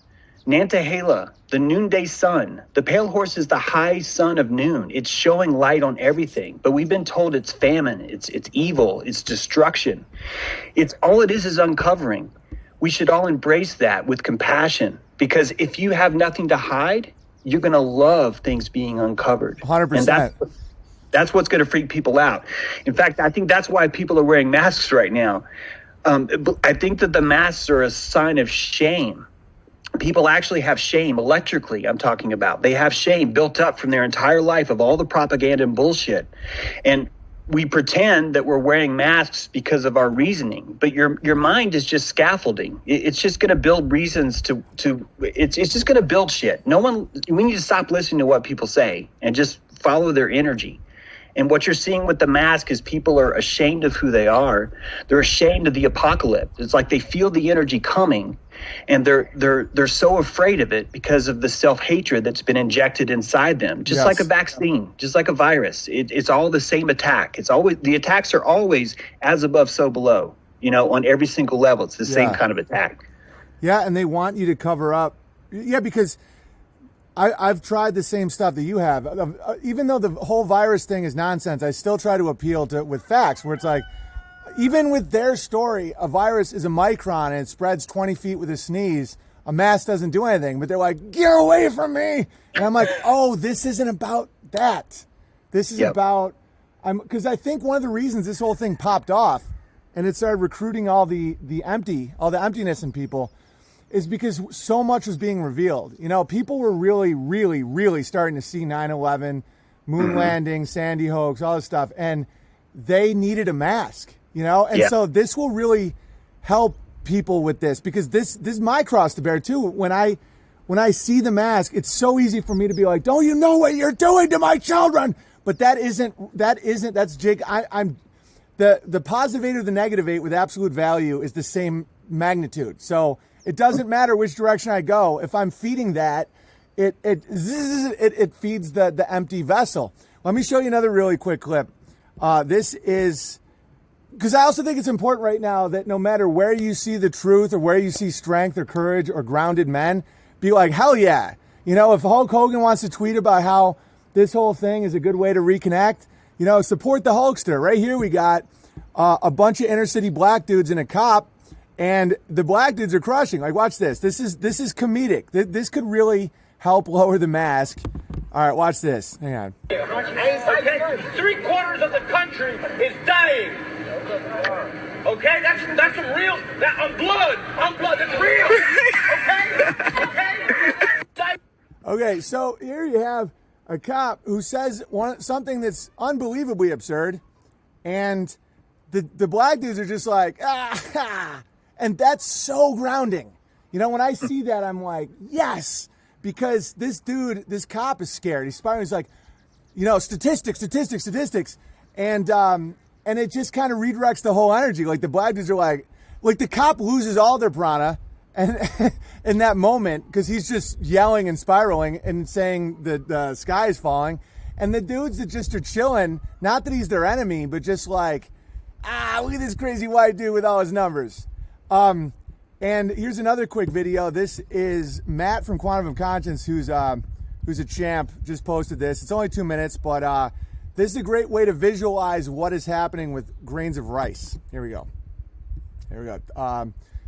Nantahala, the noonday sun. The pale horse is the high sun of noon. It's showing light on everything, but we've been told it's famine, it's evil, it's destruction. It's all it is uncovering. We should all embrace that with compassion, because if you have nothing to hide, you're going to love things being uncovered. 100%. And that's what's going to freak people out. In fact, I think that's why people are wearing masks right now. I think that the masks are a sign of shame. People actually have shame electrically, I'm talking about. They have shame built up from their entire life of all the propaganda and bullshit. And we pretend that we're wearing masks because of our reasoning, but your mind is just scaffolding. It's just going to build reasons it's just going to build shit. We need to stop listening to what people say and just follow their energy. And what you're seeing with the mask is people are ashamed of who they are. They're ashamed of the apocalypse. It's like they feel the energy coming, and they're so afraid of it because of the self-hatred that's been injected inside them, just like a vaccine, just like a virus. It's all the same attack. The attacks are always as above, so below, on every single level. It's the same kind of attack. Yeah, and they want you to cover up. Yeah, because I've tried the same stuff that you have. Even though the whole virus thing is nonsense, I still try to appeal with facts, where it's like, even with their story, a virus is a micron and it spreads 20 feet with a sneeze. A mask doesn't do anything, but they're like, get away from me. And I'm like, oh, this isn't about that. This is about, because I think one of the reasons this whole thing popped off and it started recruiting all the emptiness in people is because so much was being revealed. People were really, really, really starting to see 9/11, moon landing, Sandy hoax, all this stuff, and they needed a mask, And so this will really help people with this, because this is my cross to bear too. When I see the mask, it's so easy for me to be like, don't you know what you're doing to my children? But that's Jake. I'm the positive 8 or the negative 8 with absolute value is the same magnitude. So it doesn't matter which direction I go. If I'm feeding that, it feeds the empty vessel. Let me show you another really quick clip. This is because I also think it's important right now that no matter where you see the truth or where you see strength or courage or grounded men, be like, hell yeah. If Hulk Hogan wants to tweet about how this whole thing is a good way to reconnect, support the Hulkster. Right here we got a bunch of inner city black dudes and a cop, and the black dudes are crushing. Like, watch this. This is comedic. This could really help lower the mask. All right, watch this. Hang on. Okay, 3/4 of the country is dying. Okay, that's some real. I'm blood. That's real. Okay. Okay, so here you have a cop who says something that's unbelievably absurd, and the black dudes are just like, ah, and that's so grounding. You know, when I see that, I'm like, yes, because this dude, this cop is scared. He's spiraling. He's like, you know, statistics, and it just kind of redirects the whole energy. Like the black dudes are like the cop loses all their prana, and in that moment, because he's just yelling and spiraling and saying that the sky is falling, and the dudes that just are chilling, not that he's their enemy, but just like, look at this crazy white dude with all his numbers. And here's another quick video. This is Matt from Quantum of Conscience, who's a champ, just posted this. It's only 2 minutes, but this is a great way to visualize what is happening with grains of rice. Here we go.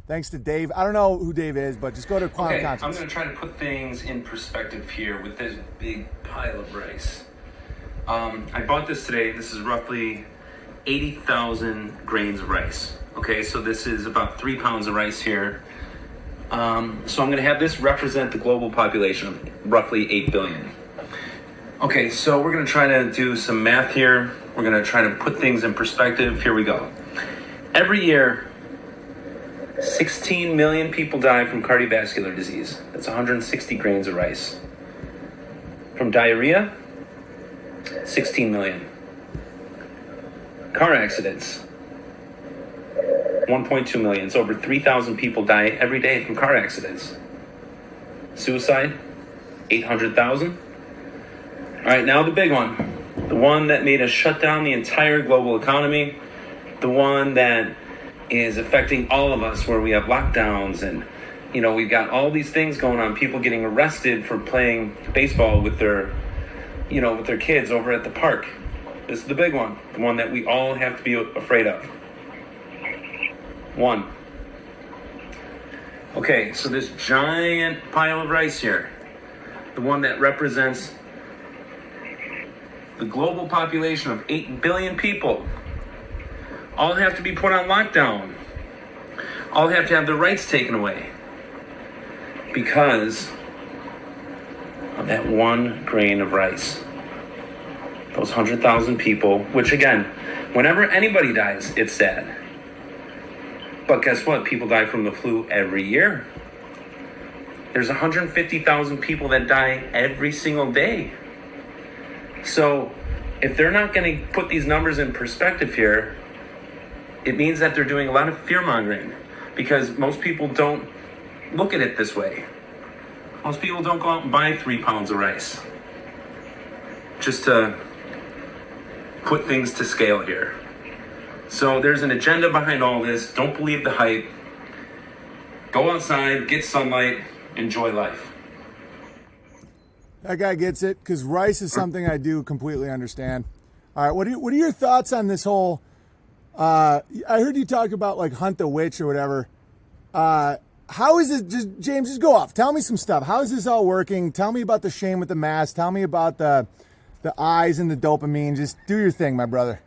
Thanks to Dave. I don't know who Dave is, but just go to Quantum of Conscience. I'm going to try to put things in perspective here with this big pile of rice. I bought this today. This is roughly 80,000 grains of rice. Okay, so this is about 3 pounds of rice here. So I'm going to have this represent the global population of roughly 8 billion. Okay, so we're going to try to do some math here. We're going to try to put things in perspective. Here we go. Every year, 16 million people die from cardiovascular disease. That's 160 grains of rice. From diarrhea, 16 million. Car accidents, 1.2 million. It's over 3,000 people die every day from car accidents. Suicide, 800,000. All right, now the big one. The one that made us shut down the entire global economy. The one that is affecting all of us, where we have lockdowns and, you know, we've got all these things going on. People getting arrested for playing baseball with their kids over at the park. This is the big one. The one that we all have to be afraid of. 1. Okay, so this giant pile of rice here, the one that represents the global population of 8 billion people, all have to be put on lockdown. All have to have their rights taken away because of that 1 grain of rice. Those 100,000 people, which again, whenever anybody dies, it's sad. But guess what? People die from the flu every year. There's 150,000 people that die every single day. So if they're not going to put these numbers in perspective here, it means that they're doing a lot of fear-mongering, because most people don't look at it this way. Most people don't go out and buy 3 pounds of rice. Just to put things to scale here. So there's an agenda behind all this. Don't believe the hype. Go outside, get sunlight, enjoy life. That guy gets it, because rice is something I do completely understand. All right, what are your thoughts on this whole? I heard you talk about like hunt the witch or whatever. How is it? James, just go off. Tell me some stuff. How is this all working? Tell me about the shame with the mask. Tell me about the eyes and the dopamine. Just do your thing, my brother.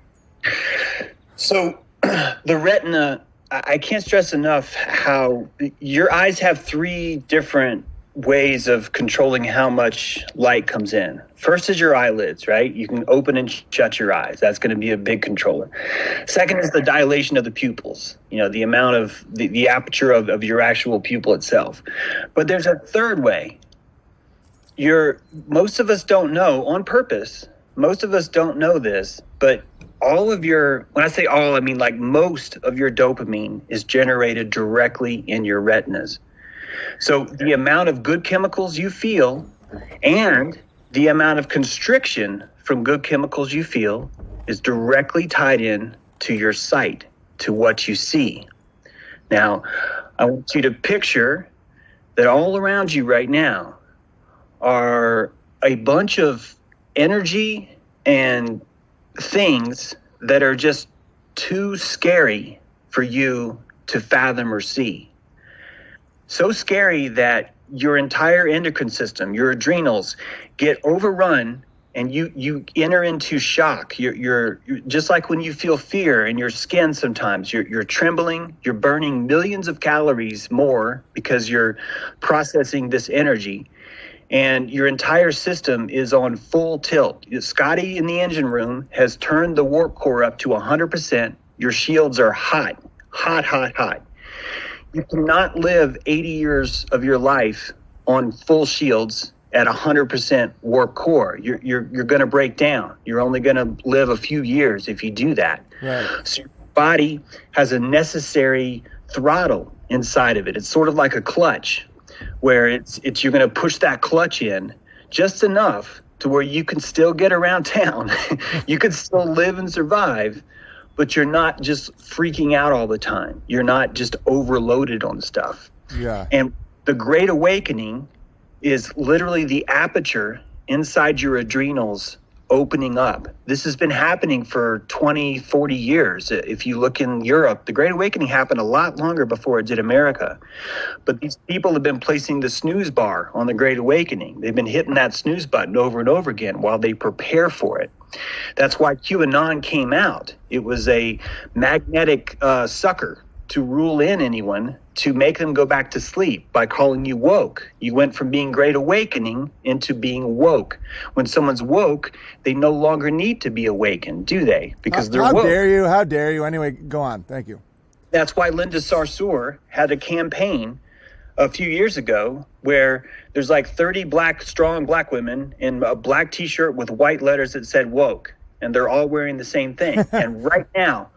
So the retina, I can't stress enough how your eyes have 3 different ways of controlling how much light comes in. First is your eyelids, right? You can open and shut your eyes. That's going to be a big controller. Second is the dilation of the pupils, you know, the amount of the aperture of your actual pupil itself. But there's a third way. Most of us don't know on purpose. Most of us don't know this, but all of your, when I say all, I mean like most of your dopamine is generated directly in your retinas. So the amount of good chemicals you feel and the amount of constriction from good chemicals you feel is directly tied in to your sight, to what you see. Now, I want you to picture that all around you right now are a bunch of energy and things that are just too scary for you to fathom or see. So scary that your entire endocrine system, your adrenals, get overrun and you enter into shock. You're just like when you feel fear in your skin sometimes. You're trembling, you're burning millions of calories more because you're processing this energy. And your entire system is on full tilt. Scotty in the engine room has turned the warp core up to 100%. Your shields are hot, hot, hot, hot. You cannot live 80 years of your life on full shields at 100% warp core. You're going to break down. You're only going to live a few years if you do that. Right. So your body has a necessary throttle inside of it. It's sort of like a clutch, where it's you're going to push that clutch in just enough to where you can still get around town. You can still live and survive, but you're not just freaking out all the time. You're not just overloaded on stuff. Yeah. And the Great Awakening is literally the aperture inside your adrenals opening up. This has been happening for 20, 40 years. If you look in Europe, the Great Awakening happened a lot longer before it did America. But these people have been placing the snooze bar on the Great Awakening. They've been hitting that snooze button over and over again while they prepare for it. That's why QAnon came out. It was a magnetic sucker to rule in anyone, to make them go back to sleep by calling you woke. You went from being Great Awakening into being woke. When someone's woke, they no longer need to be awakened, do they? Because they're how woke. dare you? How dare you? Anyway, go on. Thank you. That's why Linda Sarsour had a campaign a few years ago where there's like 30 strong black women in a black t-shirt with white letters that said woke, and they're all wearing the same thing. And right now,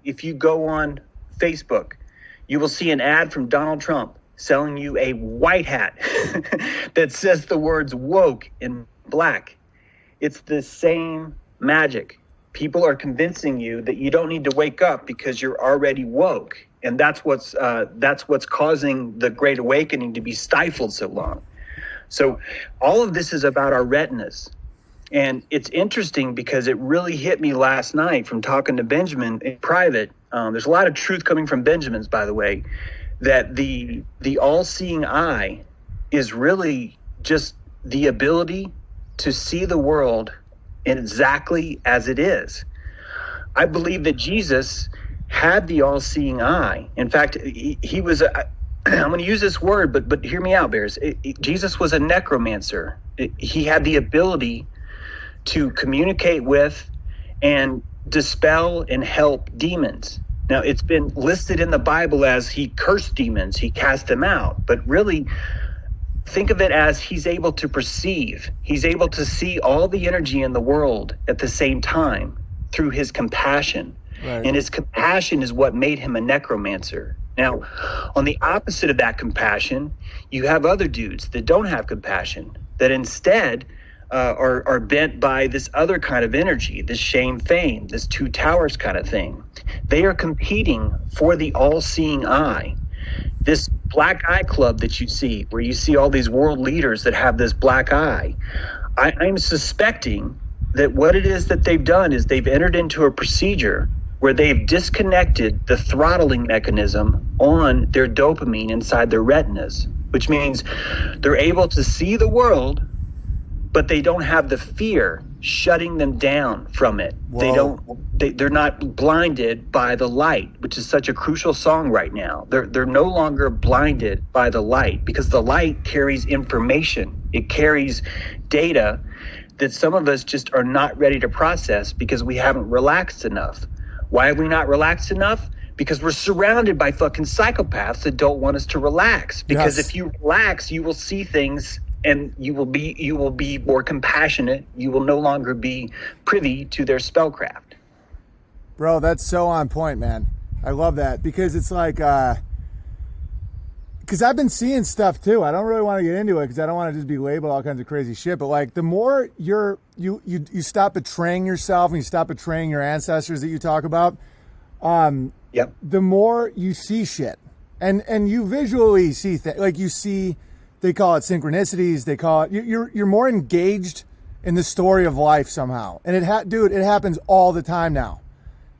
if you go on Facebook, you will see an ad from Donald Trump selling you a white hat that says the words woke in black. It's the same magic. People are convincing you that you don't need to wake up because you're already woke. And that's what's causing the Great Awakening to be stifled so long. So all of this is about our retinas. And it's interesting because it really hit me last night from talking to Benjamin in private. There's a lot of truth coming from Benjamin's, by the way, that the all-seeing eye is really just the ability to see the world exactly as it is. I believe that Jesus had the all-seeing eye. In fact, he was I'm going to use this word, but hear me out, Bears. Jesus was a necromancer. He had the ability to communicate with and dispel and help demons. Now, it's been listed in the Bible as he cursed demons, he cast them out, but really think of it as he's able to perceive. He's able to see all the energy in the world at the same time through his compassion. Right. And his compassion is what made him a necromancer. Now, on the opposite of that compassion, you have other dudes that don't have compassion, that instead are bent by this other kind of energy, this shame, fame, this two towers kind of thing. They are competing for the all-seeing eye. This black eye club that you see, where you see all these world leaders that have this black eye, I'm suspecting that what it is that they've done is they've entered into a procedure where they've disconnected the throttling mechanism on their dopamine inside their retinas, which means they're able to see the world, but they don't have the fear shutting them down from it. Whoa. They're not blinded by the light, which is such a crucial song right now. They're no longer blinded by the light, because the light carries information. It carries data that some of us just are not ready to process because we haven't relaxed enough. Why have we not relaxed enough? Because we're surrounded by fucking psychopaths that don't want us to relax. Because if you relax, you will see things and you will be more compassionate. You will no longer be privy to their spellcraft. Bro, that's so on point, man. I love that, because it's like, because I've been seeing stuff too. I don't really want to get into it because I don't want to just be labeled all kinds of crazy shit. But like, the more you stop betraying yourself and you stop betraying your ancestors that you talk about, the more you see shit, and you visually see things. Like, you see, they call it synchronicities. They call it, you're more engaged in the story of life somehow. And it happens all the time now,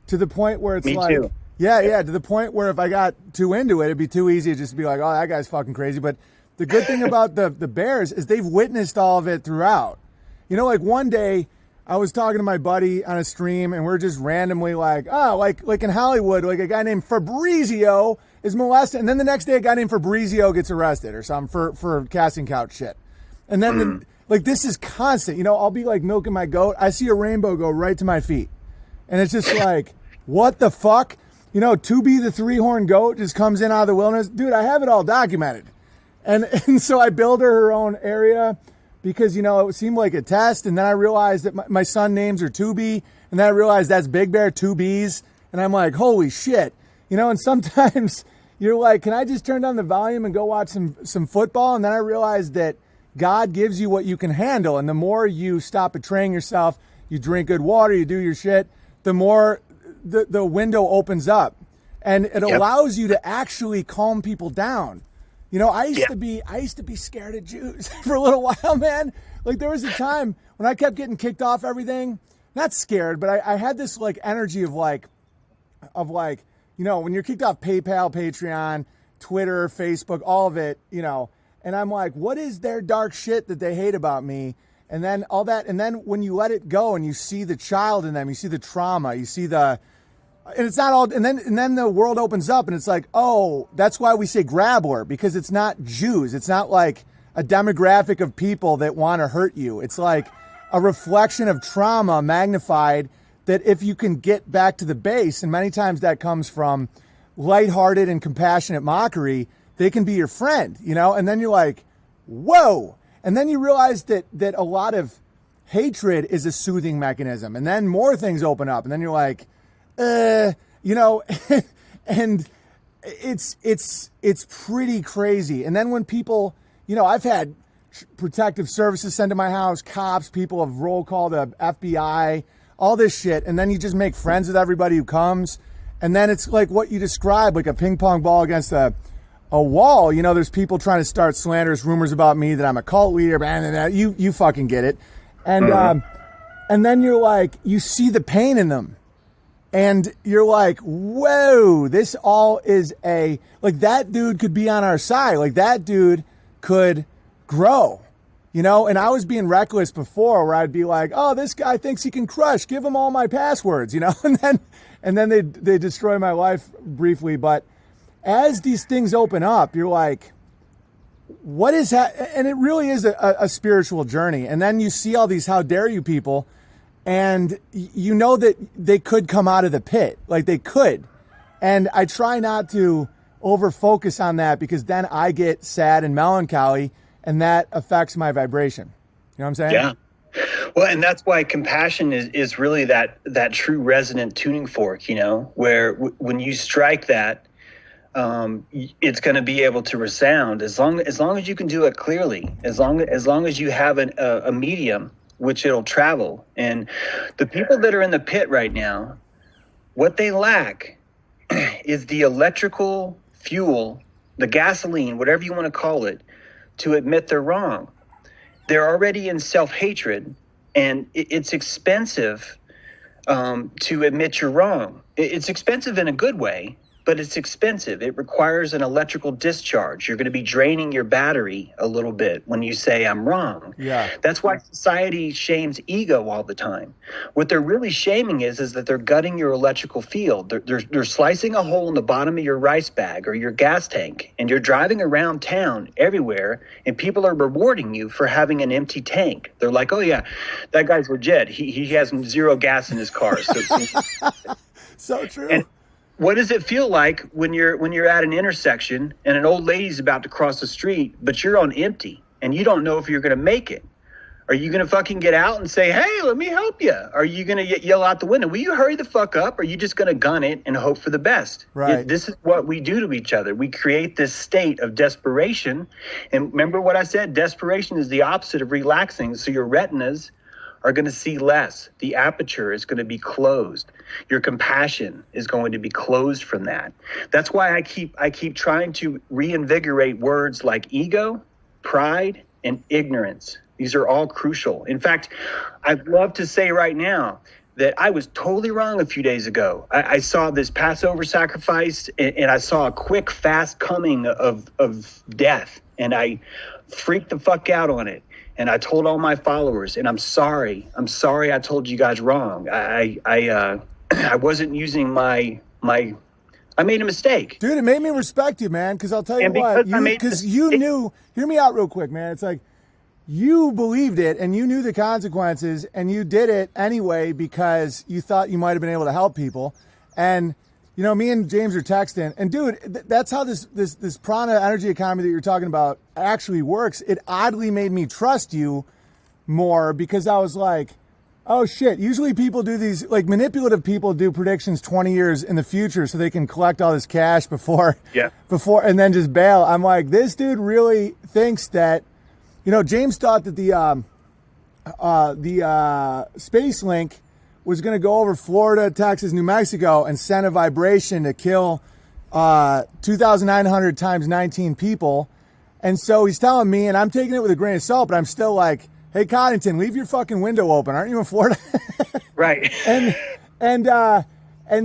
to the point where it's Me like, too. Yeah, to the point where if I got too into it, it'd be too easy to just be like, oh, that guy's fucking crazy. But the good thing about the Bears is they've witnessed all of it throughout. You know, like one day I was talking to my buddy on a stream, and we're just randomly like, oh, like in Hollywood, like a guy named Fabrizio is molested. And then the next day a guy named Fabrizio gets arrested or something for casting couch shit. And then like, this is constant. You know, I'll be like milking my goat. I see a rainbow go right to my feet. And it's just like, what the fuck? You know, 2B the three-horned goat just comes in out of the wilderness. Dude, I have it all documented. And so I build her own area because, you know, it seemed like a test. And then I realized that my son names are 2B. And then I realized that's Big Bear, 2Bs. And I'm like, holy shit. You know, and sometimes you're like, can I just turn down the volume and go watch some football? And then I realized that God gives you what you can handle. And the more you stop betraying yourself, you drink good water, you do your shit, the more the window opens up. And it allows you to actually calm people down. You know, I used to be scared of Jews for a little while, man. Like there was a time when I kept getting kicked off everything. Not scared, but I had this like energy of like, you know, when you're kicked off PayPal, Patreon, Twitter, Facebook, all of it, you know, and I'm like, what is their dark shit that they hate about me? And then all that, and then when you let it go and you see the child in them, you see the trauma, you see and it's not all, and then the world opens up and it's like, oh, that's why we say grabbler, because it's not Jews. It's not like a demographic of people that want to hurt you. It's like a reflection of trauma magnified, that if you can get back to the base, and many times that comes from lighthearted and compassionate mockery, they can be your friend, you know? And then you're like, whoa. And then you realize that a lot of hatred is a soothing mechanism. And then more things open up. And then you're like, you know, and it's pretty crazy. And then when people, you know, I've had protective services sent to my house, cops, people have roll called the FBI, all this shit. And then you just make friends with everybody who comes. And then it's like what you described, like a ping pong ball against a wall. You know, there's people trying to start slanderous rumors about me that I'm a cult leader, and you fucking get it. And, and then you're like, you see the pain in them and you're like, whoa, this all is like that dude could be on our side. Like that dude could grow, you know? And I was being reckless before where I'd be like, oh, this guy thinks he can crush, give him all my passwords, you know? And then they destroy my life briefly. But as these things open up, you're like, what is that? And it really is a spiritual journey. And then you see all these how dare you people, and you know that they could come out of the pit. Like they could. And I try not to over focus on that, because then I get sad and melancholy, and that affects my vibration. You know what I'm saying? Yeah. Well, and that's why compassion is really that true resonant tuning fork, you know, where when you strike that, it's going to be able to resound as long as you can do it clearly, as long as you have a medium which it'll travel. And the people that are in the pit right now, what they lack is the electrical fuel, the gasoline, whatever you want to call it, to admit they're wrong. They're already in self-hatred, and it's expensive to admit you're wrong. It's expensive in a good way, but it's expensive. It requires an electrical discharge. You're going to be draining your battery a little bit when you say I'm wrong. Yeah. That's why society shames ego all the time. What they're really shaming is that they're gutting your electrical field. They're slicing a hole in the bottom of your rice bag or your gas tank, and you're driving around town everywhere, and people are rewarding you for having an empty tank. They're like, oh yeah, that guy's legit. He has zero gas in his car. So true. And what does it feel like when you're at an intersection and an old lady's about to cross the street, but you're on empty and you don't know if you're going to make it? Are you going to fucking get out and say, hey, let me help you? Are you going to yell out the window, will you hurry the fuck up? Or are you just going to gun it and hope for the best? Right. This is what we do to each other. We create this state of desperation. And remember what I said, desperation is the opposite of relaxing. So your retinas are going to see less. The aperture is going to be closed. Your compassion is going to be closed from that. That's why I keep trying to reinvigorate words like ego, pride, and ignorance. These are all crucial. In fact, I'd love to say right now that I was totally wrong a few days ago. I saw this Passover sacrifice, and I saw a quick, fast coming of death, and I freaked the fuck out on it. And I told all my followers, and I'm sorry I told you guys wrong. I wasn't using I made a mistake. Dude, it made me respect you, man, because I'll tell you what, because you knew, hear me out real quick, man. It's like, you believed it, and you knew the consequences, and you did it anyway because you thought you might have been able to help people. And, you know, me and James are texting, and dude, that's how this prana energy economy that you're talking about actually works. It oddly made me trust you more because I was like, oh shit, usually people do these, like manipulative people do predictions 20 years in the future so they can collect all this cash before, and then just bail. I'm like, this dude really thinks that, you know, James thought that the Space Link was going to go over Florida, Texas, New Mexico and send a vibration to kill 2,900 times 19 people. And so he's telling me, and I'm taking it with a grain of salt, but I'm still like, hey, Coddington, leave your fucking window open. Aren't you in Florida? Right. And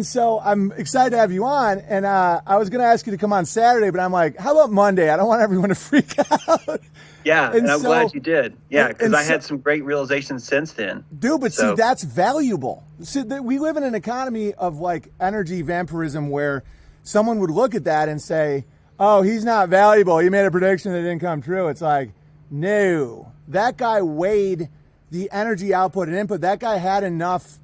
so I'm excited to have you on. And I was going to ask you to come on Saturday, but I'm like, how about Monday? I don't want everyone to freak out. Yeah, and I'm glad you did. Yeah, because I had so, some great realizations since then. Dude, but see, that's valuable. See, we live in an economy of like energy vampirism where someone would look at that and say, oh, he's not valuable. He made a prediction that didn't come true. It's like, no. That guy weighed the energy output and input. That guy had enough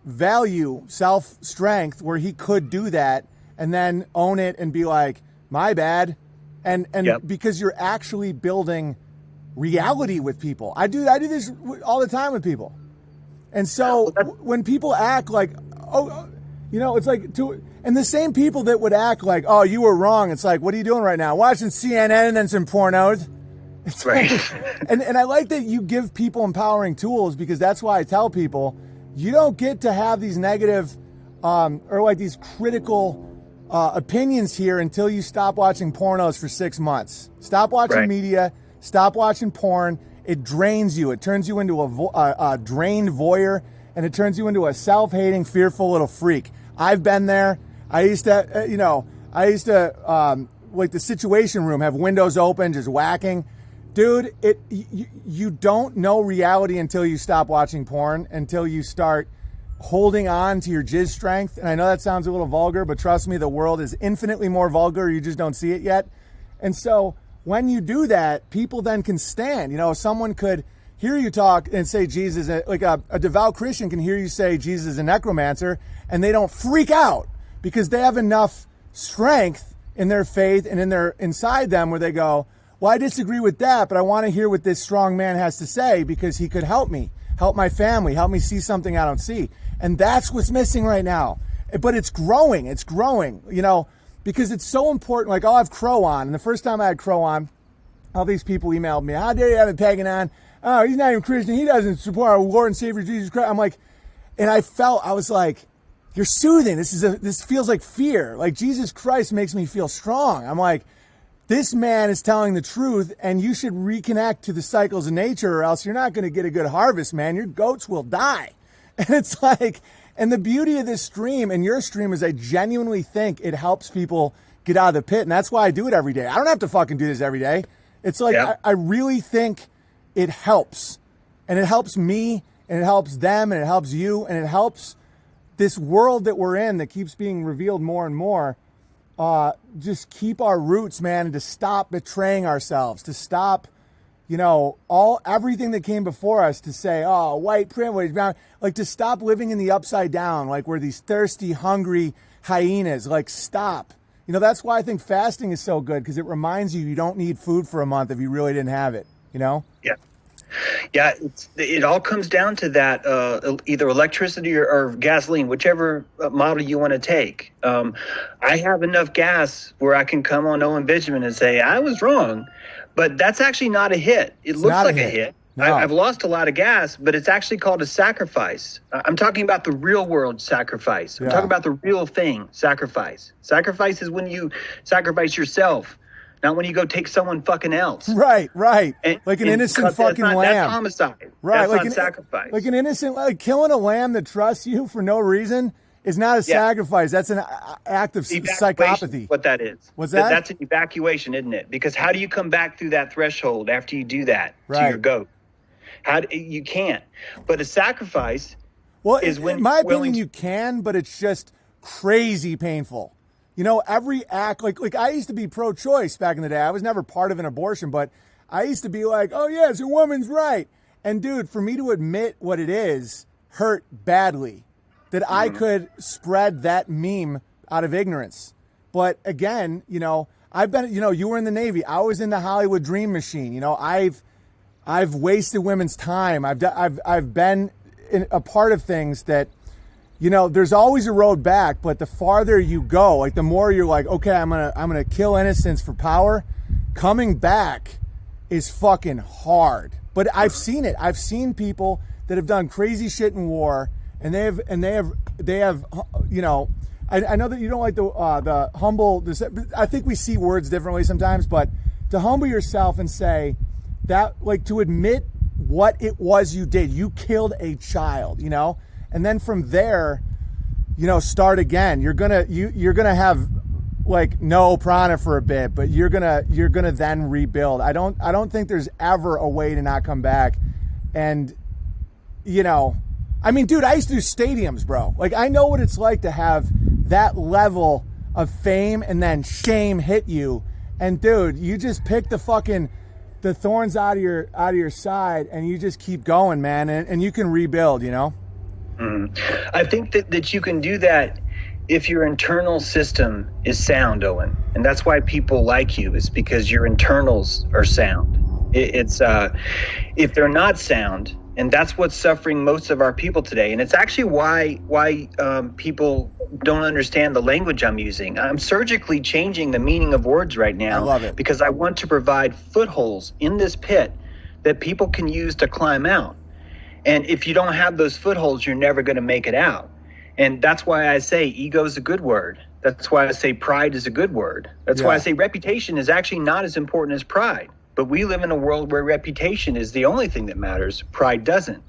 value, self-strength, where he could do that and then own it and be like, my bad. And because you're actually building reality with people. I do this all the time with people. And so when people act like, oh, you know, it's like, and the same people that would act like, oh, you were wrong. It's like, what are you doing right now? Watching CNN and then some pornos. It's right. and I like that you give people empowering tools because that's why I tell people you don't get to have these negative or like these critical opinions here until you stop watching pornos for 6 months. Stop watching media. Stop watching porn. It drains you. It turns you into a drained voyeur, and it turns you into a self-hating, fearful little freak. I've been there. I used to, like the Situation Room, have windows open, just whacking. Dude, you don't know reality until you stop watching porn, until you start holding on to your jizz strength. And I know that sounds a little vulgar, but trust me, the world is infinitely more vulgar. You just don't see it yet. And so when you do that, people then can stand. You know, someone could hear you talk and say Jesus, like a devout Christian can hear you say Jesus is a necromancer, and they don't freak out because they have enough strength in their faith and inside them where they go, well, I disagree with that, but I want to hear what this strong man has to say because he could help me, help my family, help me see something I don't see. And that's what's missing right now. But it's growing, you know, because it's so important. Like, I'll have Crow on. And the first time I had Crow on, all these people emailed me, how dare you have a pagan on? Oh, he's not even Christian. He doesn't support our Lord and Savior Jesus Christ. I'm like, and I was like, you're soothing. This feels like fear. Like, Jesus Christ makes me feel strong. I'm like, this man is telling the truth, and you should reconnect to the cycles of nature, or else you're not going to get a good harvest, man. Your goats will die. And it's like, and the beauty of this stream and your stream is I genuinely think it helps people get out of the pit. And that's why I do it every day. I don't have to fucking do this every day. It's like, I really think it helps. And it helps me, and it helps them, and it helps you, and it helps this world that we're in that keeps being revealed more and more. Just keep our roots, man, and to stop betraying ourselves, to stop, you know, everything that came before us, to say, oh, white privilege, like to stop living in the upside down, like we're these thirsty, hungry hyenas, like stop. You know, that's why I think fasting is so good, because it reminds you don't need food for a month if you really didn't have it, you know? Yeah. Yeah, it all comes down to that, either electricity or gasoline, whichever model you want to take. I have enough gas where I can come on Owen Benjamin and say, I was wrong. But that's actually not a hit. It looks like a hit. No. I've lost a lot of gas, but it's actually called a sacrifice. I'm talking about the real world sacrifice. I'm talking about the real thing, sacrifice. Sacrifice is when you sacrifice yourself. Not when you go take someone fucking else. Right. Like an innocent fucking lamb. That's homicide. Right. That's like not sacrifice. Like an innocent, like killing a lamb that trusts you for no reason is not a sacrifice. That's an act of psychopathy. What that is. What's that? That's an evacuation, isn't it? Because how do you come back through that threshold after you do that to your goat? You can't. But a sacrifice is when, in my opinion, you can, but it's just crazy painful. You know, every act, like I used to be pro-choice back in the day. I was never part of an abortion, but I used to be like, oh yeah, it's a woman's right. And dude, for me to admit what it is hurt badly. that I could spread that meme out of ignorance. But again, you know, I've been, you know, you were in the Navy. I was in the Hollywood Dream Machine. You know, I've wasted women's time. I've been a part of things that, you know, there's always a road back, but the farther you go, like the more you're like, okay, I'm gonna kill innocents for power. Coming back is fucking hard. But I've seen it. I've seen people that have done crazy shit in war, and they have, you know, I know that you don't like the humble. I think we see words differently sometimes, but to humble yourself and say that, like, to admit what it was you did. You killed a child, you know, and then from there, you know, start again. You're gonna have like no prana for a bit, but you're gonna then rebuild. I don't think there's ever a way to not come back. And you know, I mean, dude, I used to do stadiums, bro. Like, I know what it's like to have that level of fame and then shame hit you. And dude, you just pick the thorns out of your side and you just keep going, man, and you can rebuild, you know? I think that you can do that if your internal system is sound, Owen. And that's why people like you, is because your internals are sound. It's if they're not sound, and that's what's suffering most of our people today. And it's actually why people don't understand the language I'm using. I'm surgically changing the meaning of words right now. I love it. Because I want to provide footholds in this pit that people can use to climb out. And if you don't have those footholds, you're never going to make it out. And that's why I say ego is a good word. That's why I say pride is a good word. That's why I say reputation is actually not as important as pride. But we live in a world where reputation is the only thing that matters. Pride doesn't.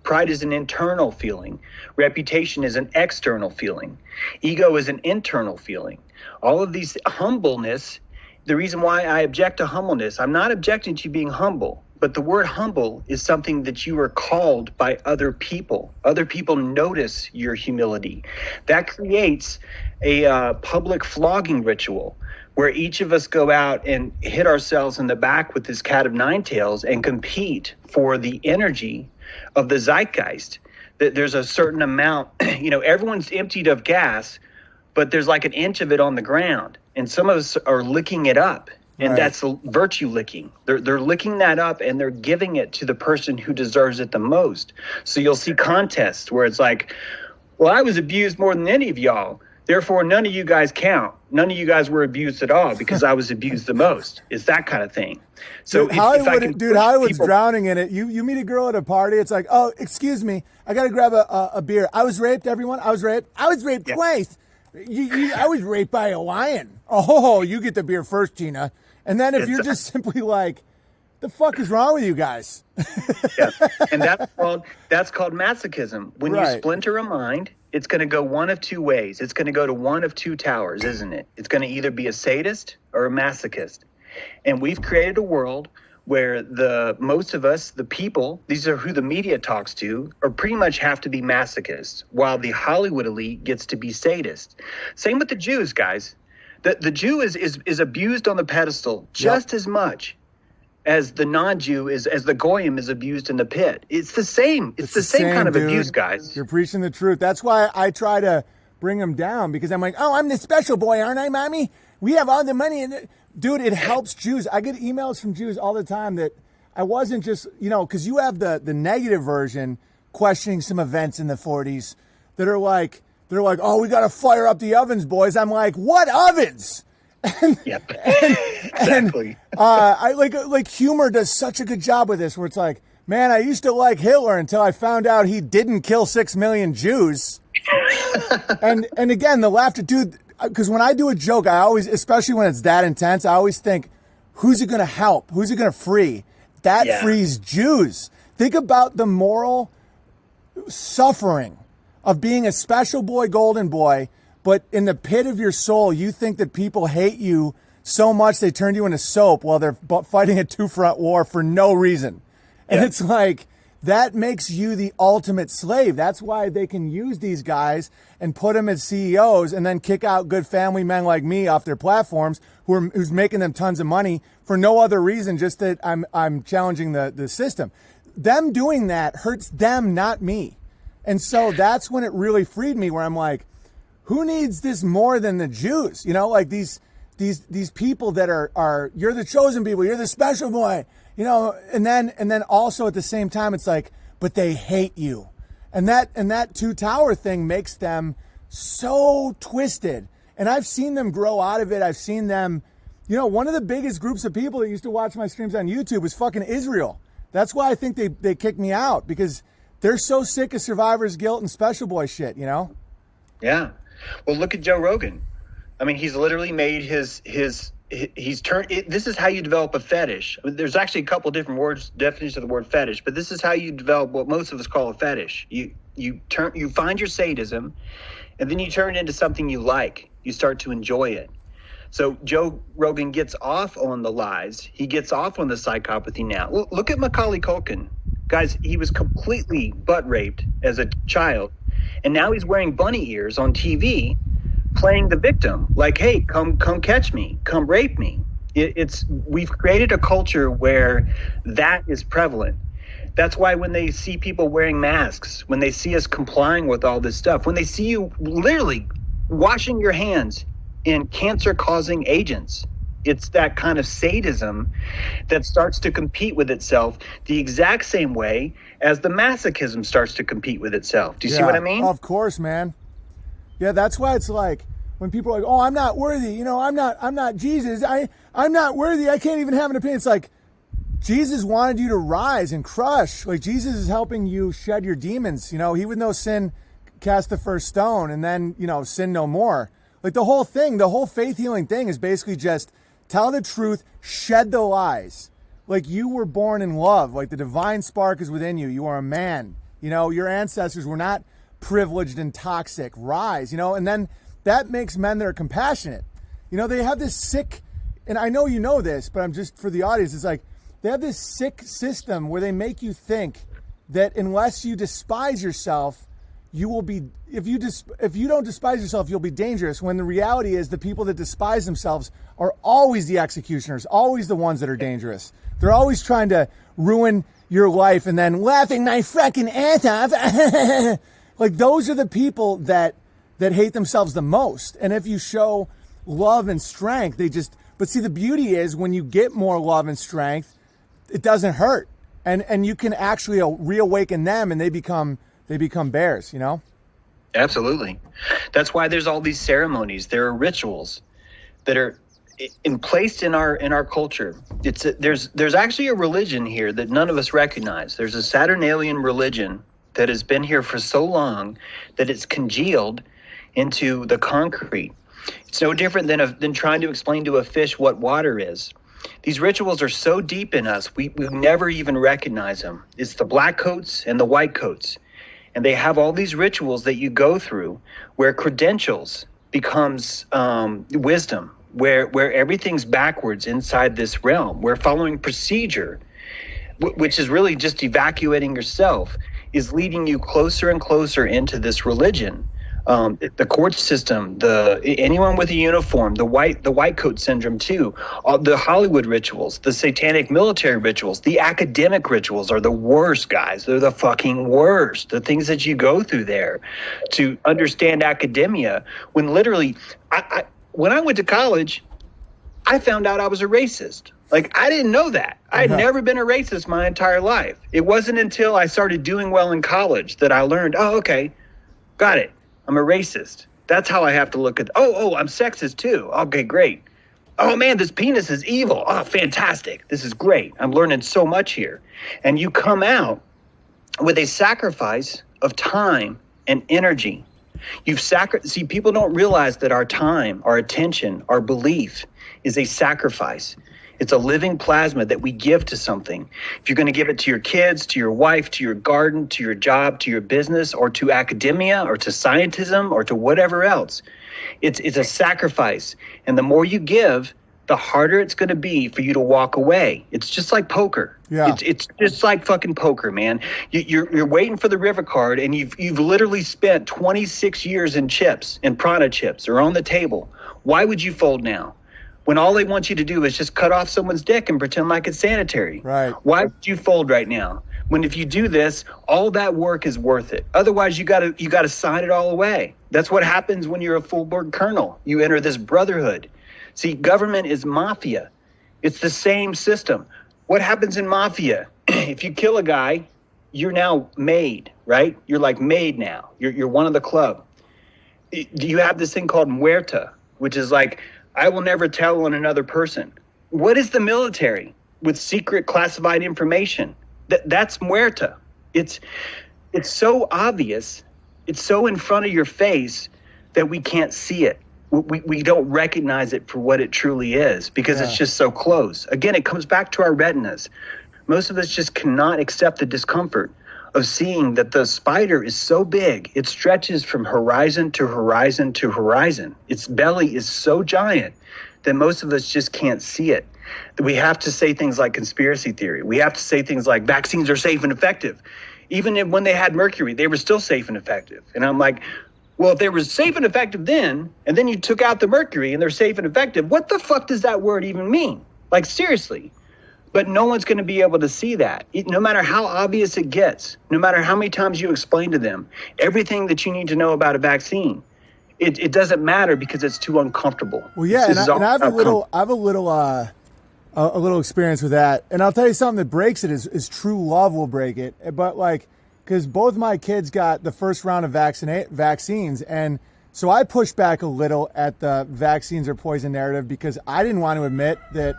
Pride is an internal feeling. Reputation is an external feeling. Ego is an internal feeling. All of these, humbleness, the reason why I object to humbleness, I'm not objecting to you being humble, but the word humble is something that you are called by other people. Other people notice your humility. That creates a public flogging ritual, where each of us go out and hit ourselves in the back with this cat of nine tails and compete for the energy of the zeitgeist. That there's a certain amount, you know, everyone's emptied of gas, but there's like an inch of it on the ground. And some of us are licking it up. And that's virtue licking. They're licking that up and they're giving it to the person who deserves it the most. So you'll see contests where it's like, well, I was abused more than any of y'all. Therefore, none of you guys count. None of you guys were abused at all because I was abused the most. It's that kind of thing. So dude, Hollywood's drowning in it. You meet a girl at a party. It's like, oh, excuse me, I got to grab a beer. I was raped, everyone. I was raped twice. I was raped by a lion. Oh, you get the beer first, Tina. And then if you're just simply like, the fuck is wrong with you guys? And that's called masochism. When you splinter a mind, it's going to go one of two ways. It's going to go to one of two towers, isn't it? It's going to either be a sadist or a masochist. And we've created a world where most of us, the people, these are who the media talks to, or pretty much have to be masochists, while the Hollywood elite gets to be sadist. Same with the Jews, guys. The Jew is abused on the pedestal just as much as the non-Jew as the goyim is abused in the pit. It's the same. It's the same kind of abuse, guys. You're preaching the truth. That's why I try to bring them down, because I'm like, oh, I'm the special boy, aren't I, mommy? We have all the money. Dude, it helps Jews. I get emails from Jews all the time that I wasn't just, you know, because you have the negative version questioning some events in the 40s that are like, they're like, oh, we got to fire up the ovens, boys. I'm like, what ovens? Exactly. I like humor does such a good job with this, where it's like, man, I used to like Hitler until I found out he didn't kill 6 million Jews. and again, the laughter, dude, because when I do a joke, I always, especially when it's that intense, I always think, who's it going to help? Who's it going to free? That frees Jews. Think about the moral suffering of being a special boy, golden boy, but in the pit of your soul, you think that people hate you so much they turned you into soap while they're fighting a two-front war for no reason. And it's like, that makes you the ultimate slave. That's why they can use these guys and put them as CEOs and then kick out good family men like me off their platforms who's making them tons of money for no other reason, just that I'm challenging the system. Them doing that hurts them, not me. And so that's when it really freed me, where I'm like, who needs this more than the Jews? You know, like these people that are you're the chosen people, you're the special boy, you know, and then also at the same time it's like, but they hate you. And that two tower thing makes them so twisted. And I've seen them grow out of it. I've seen them, you know, one of the biggest groups of people that used to watch my streams on YouTube was fucking Israel. That's why I think they kicked me out, because they're so sick of survivor's guilt and special boy shit, you know? Yeah. Well, look at Joe Rogan. I mean, he's literally made he's turned it. This is how you develop a fetish. I mean, there's actually a couple different definitions of the word fetish, but this is how you develop what most of us call a fetish. You find your sadism, and then you turn it into something you like. You start to enjoy it. So Joe Rogan gets off on the lies. He gets off on the psychopathy now. Look at Macaulay Culkin. Guys, he was completely butt raped as a child, and now he's wearing bunny ears on TV, playing the victim. Like, hey, come catch me, come rape me. We've created a culture where that is prevalent. That's why when they see people wearing masks, when they see us complying with all this stuff, when they see you literally washing your hands in cancer-causing agents, it's that kind of sadism that starts to compete with itself the exact same way as the masochism starts to compete with itself. Do you see what I mean? Of course, man. Yeah, that's why it's like when people are like, "Oh, I'm not worthy," you know, I'm not Jesus. I'm not worthy. I can't even have an opinion. It's like Jesus wanted you to rise and crush. Like Jesus is helping you shed your demons. You know, he with no sin cast the first stone, and then, you know, sin no more. Like the whole thing, the whole faith healing thing is basically just tell the truth, shed the lies. Like you were born in love, like the divine spark is within you. You are a man. You know, your ancestors were not privileged and toxic. Rise, you know, and then that makes men that are compassionate. You know, they have this sick, and I know you know this, but I'm just for the audience, it's like they have this sick system where they make you think that unless you despise yourself, you will be, if you don't despise yourself, you'll be dangerous, when the reality is the people that despise themselves are always the executioners, always the ones that are dangerous. They're always trying to ruin your life and then laughing my fucking ass off. Like those are the people that hate themselves the most. And if you show love and strength, but see, the beauty is when you get more love and strength, it doesn't hurt. And you can actually reawaken them, and they become bears, you know? Absolutely. That's why there's all these ceremonies. There are rituals that are placed in our culture. There's actually a religion here that none of us recognize. There's a Saturnalian religion that has been here for so long that it's congealed into the concrete. It's no different than trying to explain to a fish what water is. These rituals are so deep in us, we never even recognize them. It's the black coats and the white coats. And they have all these rituals that you go through where credentials becomes wisdom, where everything's backwards inside this realm, where following procedure, which is really just evacuating yourself, is leading you closer and closer into this religion. The court system, anyone with a uniform, the white coat syndrome too, the Hollywood rituals, the satanic military rituals, the academic rituals are the worst, guys. They're the fucking worst. The things that you go through there to understand academia, when literally, when I went to college, I found out I was a racist. Like, I didn't know that. I had never been a racist my entire life. It wasn't until I started doing well in college that I learned, oh, okay, got it. I'm a racist. That's how I have to look at, I'm sexist too. Okay, great. Oh man, this penis is evil. Oh, fantastic. This is great. I'm learning so much here. And you come out with a sacrifice of time and energy. See, people don't realize that our time, our attention, our belief is a sacrifice. It's a living plasma that we give to something. If you're going to give it to your kids, to your wife, to your garden, to your job, to your business, or to academia, or to scientism, or to whatever else, it's a sacrifice. And the more you give, the harder it's going to be for you to walk away. It's just like poker. Yeah. It's just like fucking poker, man. You're waiting for the river card, and you've literally spent 26 years in chips, in Prada chips, or on the table. Why would you fold now? When all they want you to do is just cut off someone's dick and pretend like it's sanitary. Right. Why would you fold right now? When if you do this, all that work is worth it. Otherwise, you gotta sign it all away. That's what happens when you're a full-board colonel. You enter this brotherhood. See, government is mafia. It's the same system. What happens in mafia? If you kill a guy, you're now made, right? You're like made now. You're one of the club. You have this thing called muerta, which is like, I will never tell on another person. What is the military with secret classified information? That's muerta. It's so obvious. It's so in front of your face that we can't see it. We don't recognize it for what it truly is because it's just so close. Again, it comes back to our retinas. Most of us just cannot accept the discomfort of seeing that the spider is so big, it stretches from horizon to horizon to horizon. Its belly is so giant that most of us just can't see it. We have to say things like conspiracy theory. We have to say things like vaccines are safe and effective. Even when they had mercury, they were still safe and effective. And I'm like, well, if they were safe and effective then, and then you took out the mercury and they're safe and effective, what the fuck does that word even mean? Like, seriously. But no one's going to be able to see that. No matter how obvious it gets, no matter how many times you explain to them everything that you need to know about a vaccine, it doesn't matter because it's too uncomfortable. Well, yeah, and I have a little experience with that. And I'll tell you something that breaks it is true love will break it. But like, because both my kids got the first round of vaccines, and so I pushed back a little at the vaccines are poison narrative because I didn't want to admit that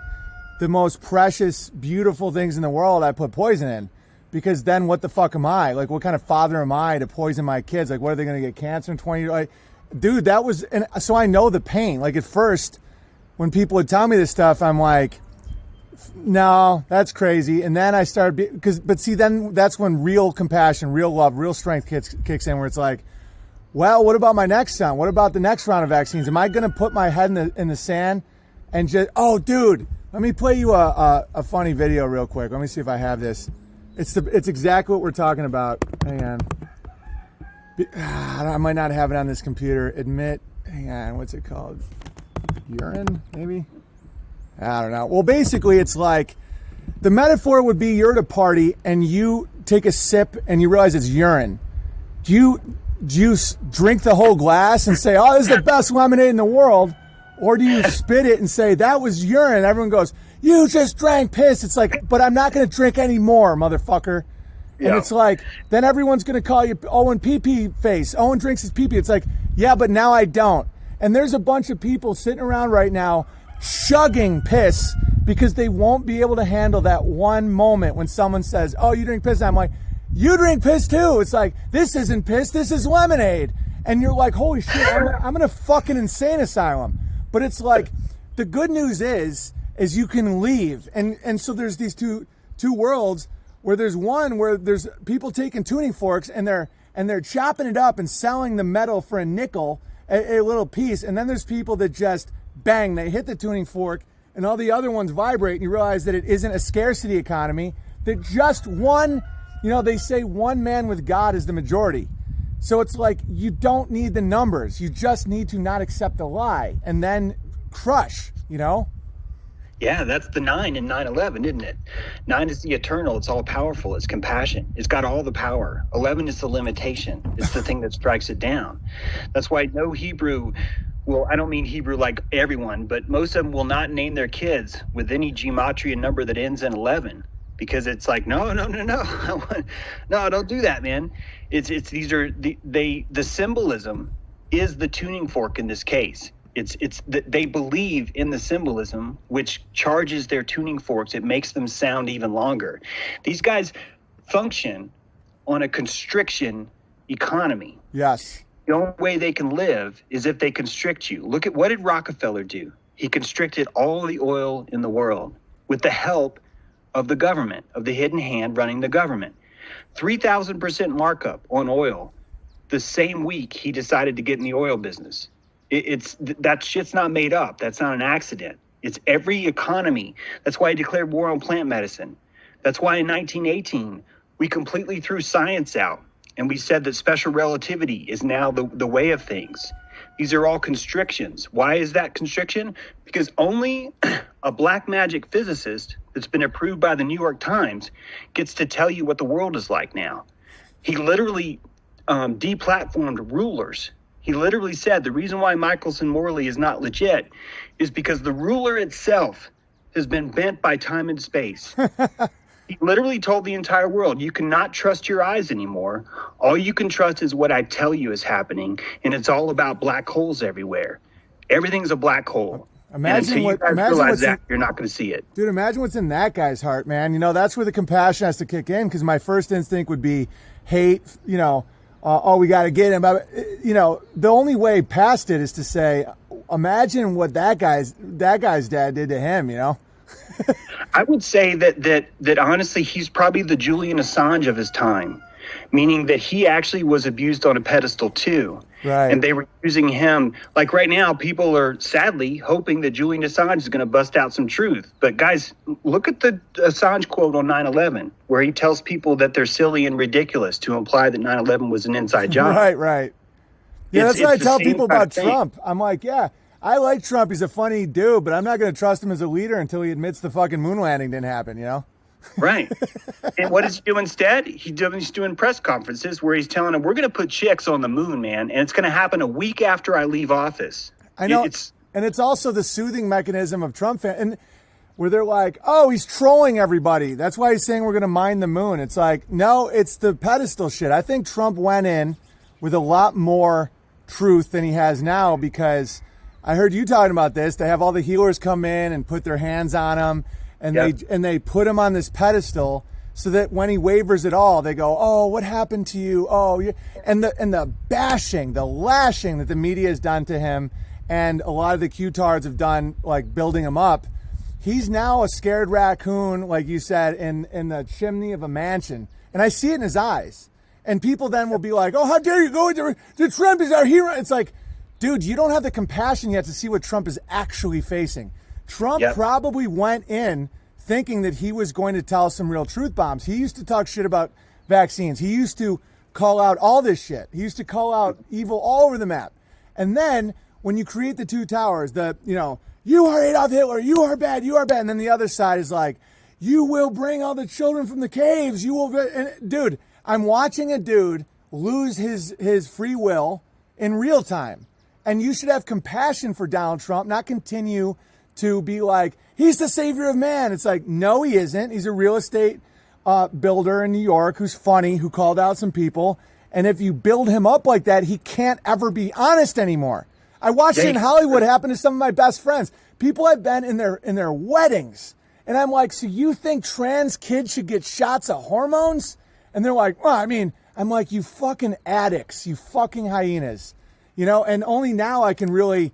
the most precious, beautiful things in the world I put poison in. Because then what the fuck am I? Like, what kind of father am I to poison my kids? Like, what, are they going to get cancer in 20 years? Like, dude, that was, and so I know the pain. Like, at first, when people would tell me this stuff, I'm like, no, that's crazy. And then I started, but see, then that's when real compassion, real love, real strength kicks in, where it's like, well, what about my next son? What about the next round of vaccines? Am I going to put my head in the sand and just, oh, dude, let me play you a funny video real quick. Let me see if I have this. It's exactly what we're talking about. Hang on. I might not have it on this computer. Hang on, what's it called? Urine, maybe? I don't know. Well, basically, it's like the metaphor would be you're at a party and you take a sip and you realize it's urine. Do you drink the whole glass and say, oh, this is the best lemonade in the world? Or do you spit it and say, that was urine? Everyone goes, you just drank piss. It's like, but I'm not going to drink any more, motherfucker. And it's like, then everyone's going to call you Owen pee-pee face. Owen drinks his pee-pee. It's like, yeah, but now I don't. And there's a bunch of people sitting around right now chugging piss because they won't be able to handle that one moment when someone says, oh, you drink piss. And I'm like, you drink piss too. It's like, this isn't piss, this is lemonade. And you're like, holy shit, I'm in a fucking insane asylum. But it's like, the good news is you can leave. And so there's these two worlds where there's one where there's people taking tuning forks and they're chopping it up and selling the metal for a nickel, a little piece. And then there's people that just bang, they hit the tuning fork and all the other ones vibrate, and you realize that it isn't a scarcity economy, that just one, they say one man with God is the majority. So it's like, you don't need the numbers. You just need to not accept the lie and then crush, Yeah, that's the 9 in 9/11, isn't it? 9 is the eternal. It's all powerful. It's compassion. It's got all the power. 11 is the limitation. It's the thing that strikes it down. That's why no Hebrew, well, I don't mean Hebrew like everyone, but most of them will not name their kids with any gematria number that ends in 11, because it's like, no, don't do that, man. The symbolism is the tuning fork in this case. They believe in the symbolism, which charges their tuning forks. It makes them sound even longer. These guys function on a constriction economy. Yes. The only way they can live is if they constrict you. Look at, what did Rockefeller do? He constricted all the oil in the world with the help of the government, of the hidden hand running the government. 3,000% markup on oil the same week he decided to get in the oil business. That shit's not made up. That's not an accident. It's every economy. That's why he declared war on plant medicine. That's why in 1918, we completely threw science out and we said that special relativity is now the way of things, These are all constrictions. Why is that constriction? Because only a black magic physicist that's been approved by the New York Times gets to tell you what the world is like now. He literally deplatformed rulers. He literally said the reason why Michelson Morley is not legit is because the ruler itself has been bent by time and space. He literally told the entire world, you cannot trust your eyes anymore. All you can trust is what I tell you is happening, and it's all about black holes everywhere. Everything's a black hole. Imagine and until you guys realize that, you're not going to see it. Dude, imagine what's in that guy's heart, man. You know, that's where the compassion has to kick in, because my first instinct would be hate, you know, oh, we got to get him. But, you know, the only way past it is to say, imagine what that guy's dad did to him, you know? I would say that honestly, he's probably the Julian Assange of his time, meaning that he actually was abused on a pedestal too. Right. And they were using him. Like right now, people are sadly hoping that Julian Assange is going to bust out some truth. But guys, look at the Assange quote on 9/11, where he tells people that they're silly and ridiculous to imply that 9/11 was an inside job. Right. Yeah, that's what I tell people about Trump. I'm like, yeah, I like Trump. He's a funny dude, but I'm not going to trust him as a leader until he admits the fucking moon landing didn't happen, you know? Right. And what does he do instead? He's doing press conferences where he's telling them, we're going to put chicks on the moon, man, and it's going to happen a week after I leave office. I know. And it's also the soothing mechanism of Trump and where they're like, oh, he's trolling everybody. That's why he's saying we're going to mine the moon. It's like, no, it's the pedestal shit. I think Trump went in with a lot more truth than he has now, because I heard you talking about this. They have all the healers come in and put their hands on him. And they put him on this pedestal so that when he wavers at all, they go, oh, what happened to you? Oh, yeah. And the bashing, the lashing that the media has done to him, and a lot of the Q-tards have done, like building him up. He's now a scared raccoon, like you said, in the chimney of a mansion. And I see it in his eyes. And people then will be like, oh, how dare you go into Trump is our hero. It's like, dude, you don't have the compassion yet to see what Trump is actually facing. Trump probably went in thinking that he was going to tell some real truth bombs. He used to talk shit about vaccines. He used to call out all this shit. He used to call out evil all over the map. And then when you create the two towers, you are Adolf Hitler, you are bad. And then the other side is like, you will bring all the children from the caves. You will. And dude, I'm watching a dude lose his free will in real time. And you should have compassion for Donald Trump, not continue to be like, he's the savior of man. It's like, no, he isn't. He's a real estate builder in New York who's funny, who called out some people. And if you build him up like that, he can't ever be honest anymore. I watched it in Hollywood happen to some of my best friends. People have been in their weddings. And I'm like, so you think trans kids should get shots of hormones? And they're like, well, I mean, I'm like, you fucking addicts, you fucking hyenas. You know, and only now I can really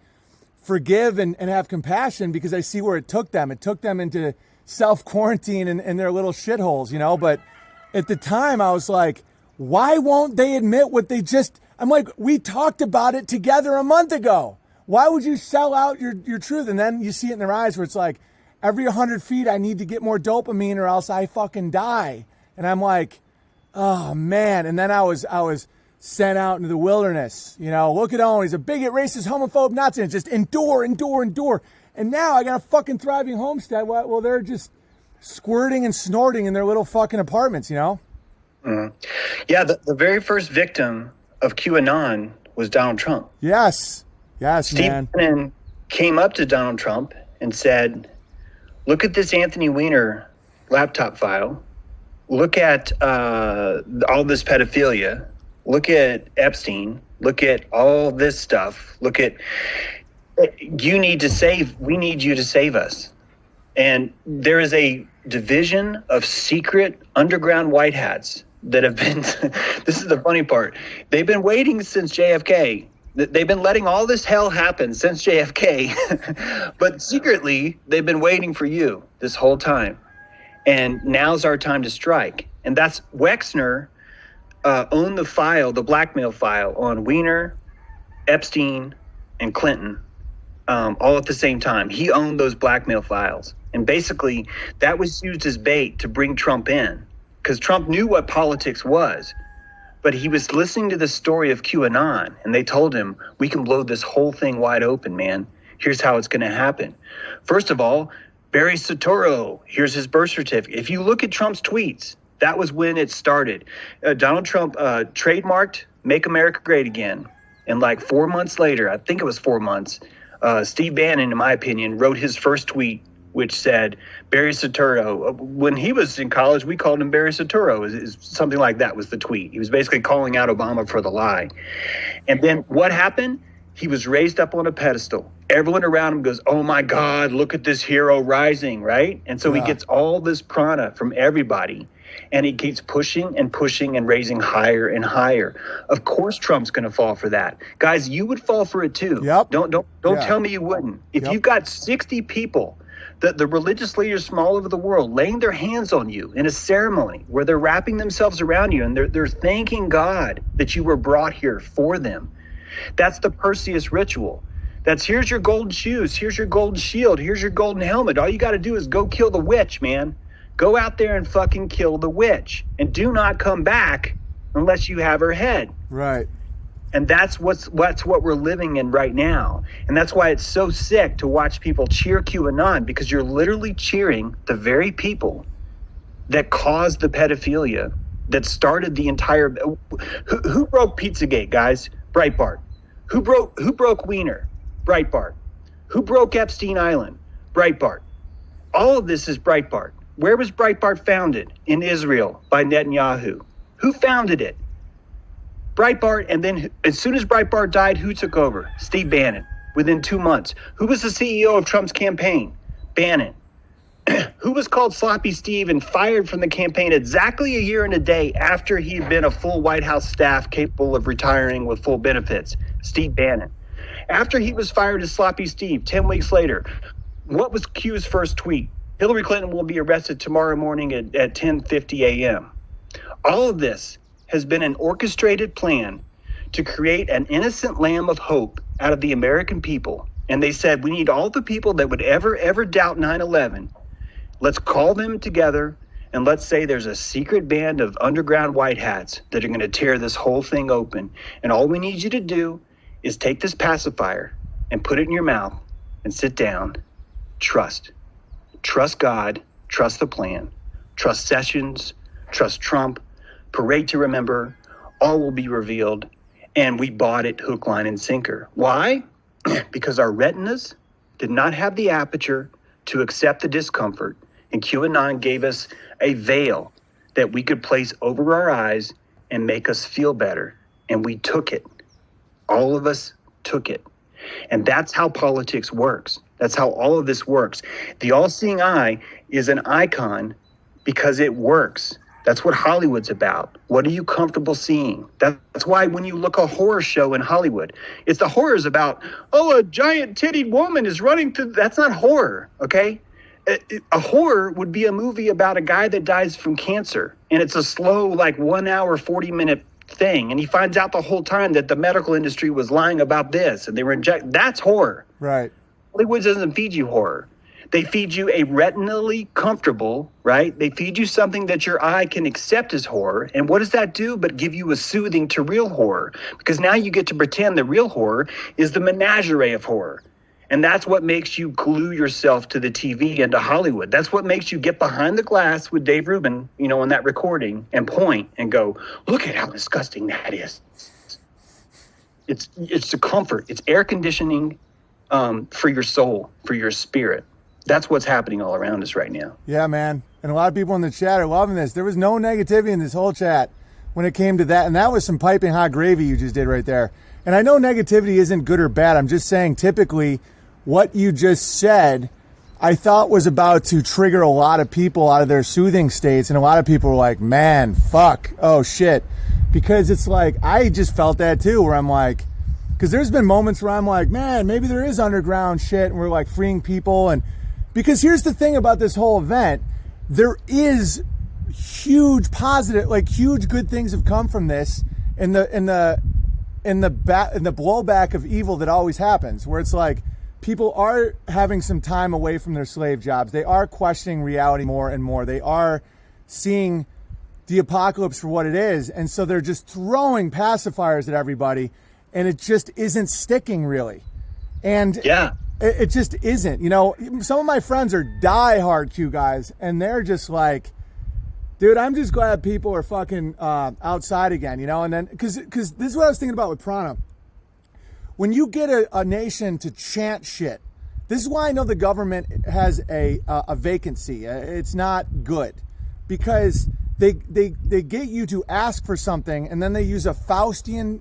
forgive and have compassion, because I see where it took them. It took them into self-quarantine and their little shitholes, you know. But at the time, I was like, why won't they admit what they just... I'm like, we talked about it together a month ago. Why would you sell out your truth? And then you see it in their eyes where it's like, every 100 feet, I need to get more dopamine or else I fucking die. And I'm like, oh, man. And then I was sent out into the wilderness. You know, look at Owen. He's a bigot, racist, homophobe, Nazi. And just endure. And now I got a fucking thriving homestead. Well, they're just squirting and snorting in their little fucking apartments, you know? Mm-hmm. Yeah, the very first victim of QAnon was Donald Trump. Yes, Steve man. Bannon came up to Donald Trump and said, look at this Anthony Weiner laptop file. Look at all this pedophilia. Look at Epstein. Look at all this stuff. Look at, we need you to save us. And there is a division of secret underground white hats that have been, this is the funny part. They've been waiting since JFK. They've been letting all this hell happen since JFK, but secretly they've been waiting for you this whole time. And now's our time to strike. And that's Wexner owned the file, the blackmail file on Weiner, Epstein, and Clinton, all at the same time. He owned those blackmail files. And basically that was used as bait to bring Trump in, because Trump knew what politics was. but he was listening to the story of QAnon, and they told him, we can blow this whole thing wide open, man. Here's how it's going to happen. First of all, Barry Soetoro, here's his birth certificate. If you look at Trump's tweets, that was when it started. Donald Trump trademarked Make America Great Again. And like 4 months later, I think it was 4 months, Steve Bannon, in my opinion, wrote his first tweet, which said, Barry Soetoro. When he was in college, we called him Barry Soetoro. Something like that was the tweet. He was basically calling out Obama for the lie. And then what happened? He was raised up on a pedestal. Everyone around him goes, oh my God, look at this hero rising, right? And so he gets all this prana from everybody. And he keeps pushing and pushing and raising higher and higher. Of course, Trump's going to fall for that. Guys, you would fall for it too. Yep. Don't tell me you wouldn't. If you've got 60 people, the religious leaders from all over the world laying their hands on you in a ceremony where they're wrapping themselves around you and they're thanking God that you were brought here for them. That's the Perseus ritual. That's here's your golden shoes, here's your golden shield, here's your golden helmet. All you got to do is go kill the witch, man. Go out there and fucking kill the witch. And do not come back unless you have her head. Right. And that's what we're living in right now. And that's why it's so sick to watch people cheer QAnon, because you're literally cheering the very people that caused the pedophilia, that started the entire... Who broke Pizzagate, guys? Breitbart. Who broke Wiener? Breitbart. Who broke Epstein Island? Breitbart. All of this is Breitbart. Where was Breitbart founded? In Israel by Netanyahu. Who founded it? Breitbart. And then as soon as Breitbart died, who took over? Steve Bannon. Within 2 months. Who was the CEO of Trump's campaign? Bannon. Who was called Sloppy Steve and fired from the campaign exactly a year and a day after he'd been a full White House staff capable of retiring with full benefits? Steve Bannon. After he was fired as Sloppy Steve, 10 weeks later, what was Q's first tweet? Hillary Clinton will be arrested tomorrow morning at 10:50 a.m. All of this has been an orchestrated plan to create an innocent lamb of hope out of the American people. And they said, we need all the people that would ever doubt 9/11. Let's call them together and let's say there's a secret band of underground white hats that are going to tear this whole thing open. And all we need you to do is take this pacifier and put it in your mouth and sit down. Trust. Trust God. Trust the plan. Trust Sessions. Trust Trump. Parade to remember. All will be revealed. And we bought it hook, line, and sinker. Why? Because our retinas did not have the aperture to accept the discomfort. And QAnon gave us a veil that we could place over our eyes and make us feel better. And we took it. All of us took it. And that's how politics works. That's how all of this works. The all-seeing eye is an icon because it works. That's what Hollywood's about. What are you comfortable seeing? That's why when you look a horror show in Hollywood, it's the horror is about, oh, a giant tittied woman is running through. That's not horror, okay? A horror would be a movie about a guy that dies from cancer, and it's a slow, like 1 hour, 40-minute thing, and he finds out the whole time that the medical industry was lying about this, and they were that's horror. Right. Hollywood doesn't feed you horror. They feed you a retinally comfortable, right? They feed you something that your eye can accept as horror. And what does that do but give you a soothing to real horror? Because now you get to pretend the real horror is the menagerie of horror. And that's what makes you glue yourself to the TV and to Hollywood. That's what makes you get behind the glass with Dave Rubin, you know, in that recording and point and go, look at how disgusting that is. It's the comfort. It's air conditioning for your soul, for your spirit. That's what's happening all around us right now. Yeah, man. And a lot of people in the chat are loving this. There was no negativity in this whole chat when it came to that. And that was some piping hot gravy you just did right there. And I know negativity isn't good or bad. I'm just saying typically what you just said, I thought was about to trigger a lot of people out of their soothing states. And a lot of people were like, man, fuck, oh shit. Because it's like, I just felt that too, where I'm like, because there's been moments where I'm like, man, maybe there is underground shit and we're like freeing people. And because here's the thing about this whole event, there is huge positive, like huge good things have come from this in the blowback of evil that always happens, where it's like people are having some time away from their slave jobs. They are questioning reality more and more. They are seeing the apocalypse for what it is. And so they're just throwing pacifiers at everybody, and it just isn't sticking really. And Yeah. it just isn't. You know, some of my friends are diehard Q guys, and they're just like, dude, I'm just glad people are fucking outside again, you know? And then, because this is what I was thinking about with Prana. When you get a nation to chant shit, this is why I know the government has a vacancy. It's not good, because they get you to ask for something, and then they use a Faustian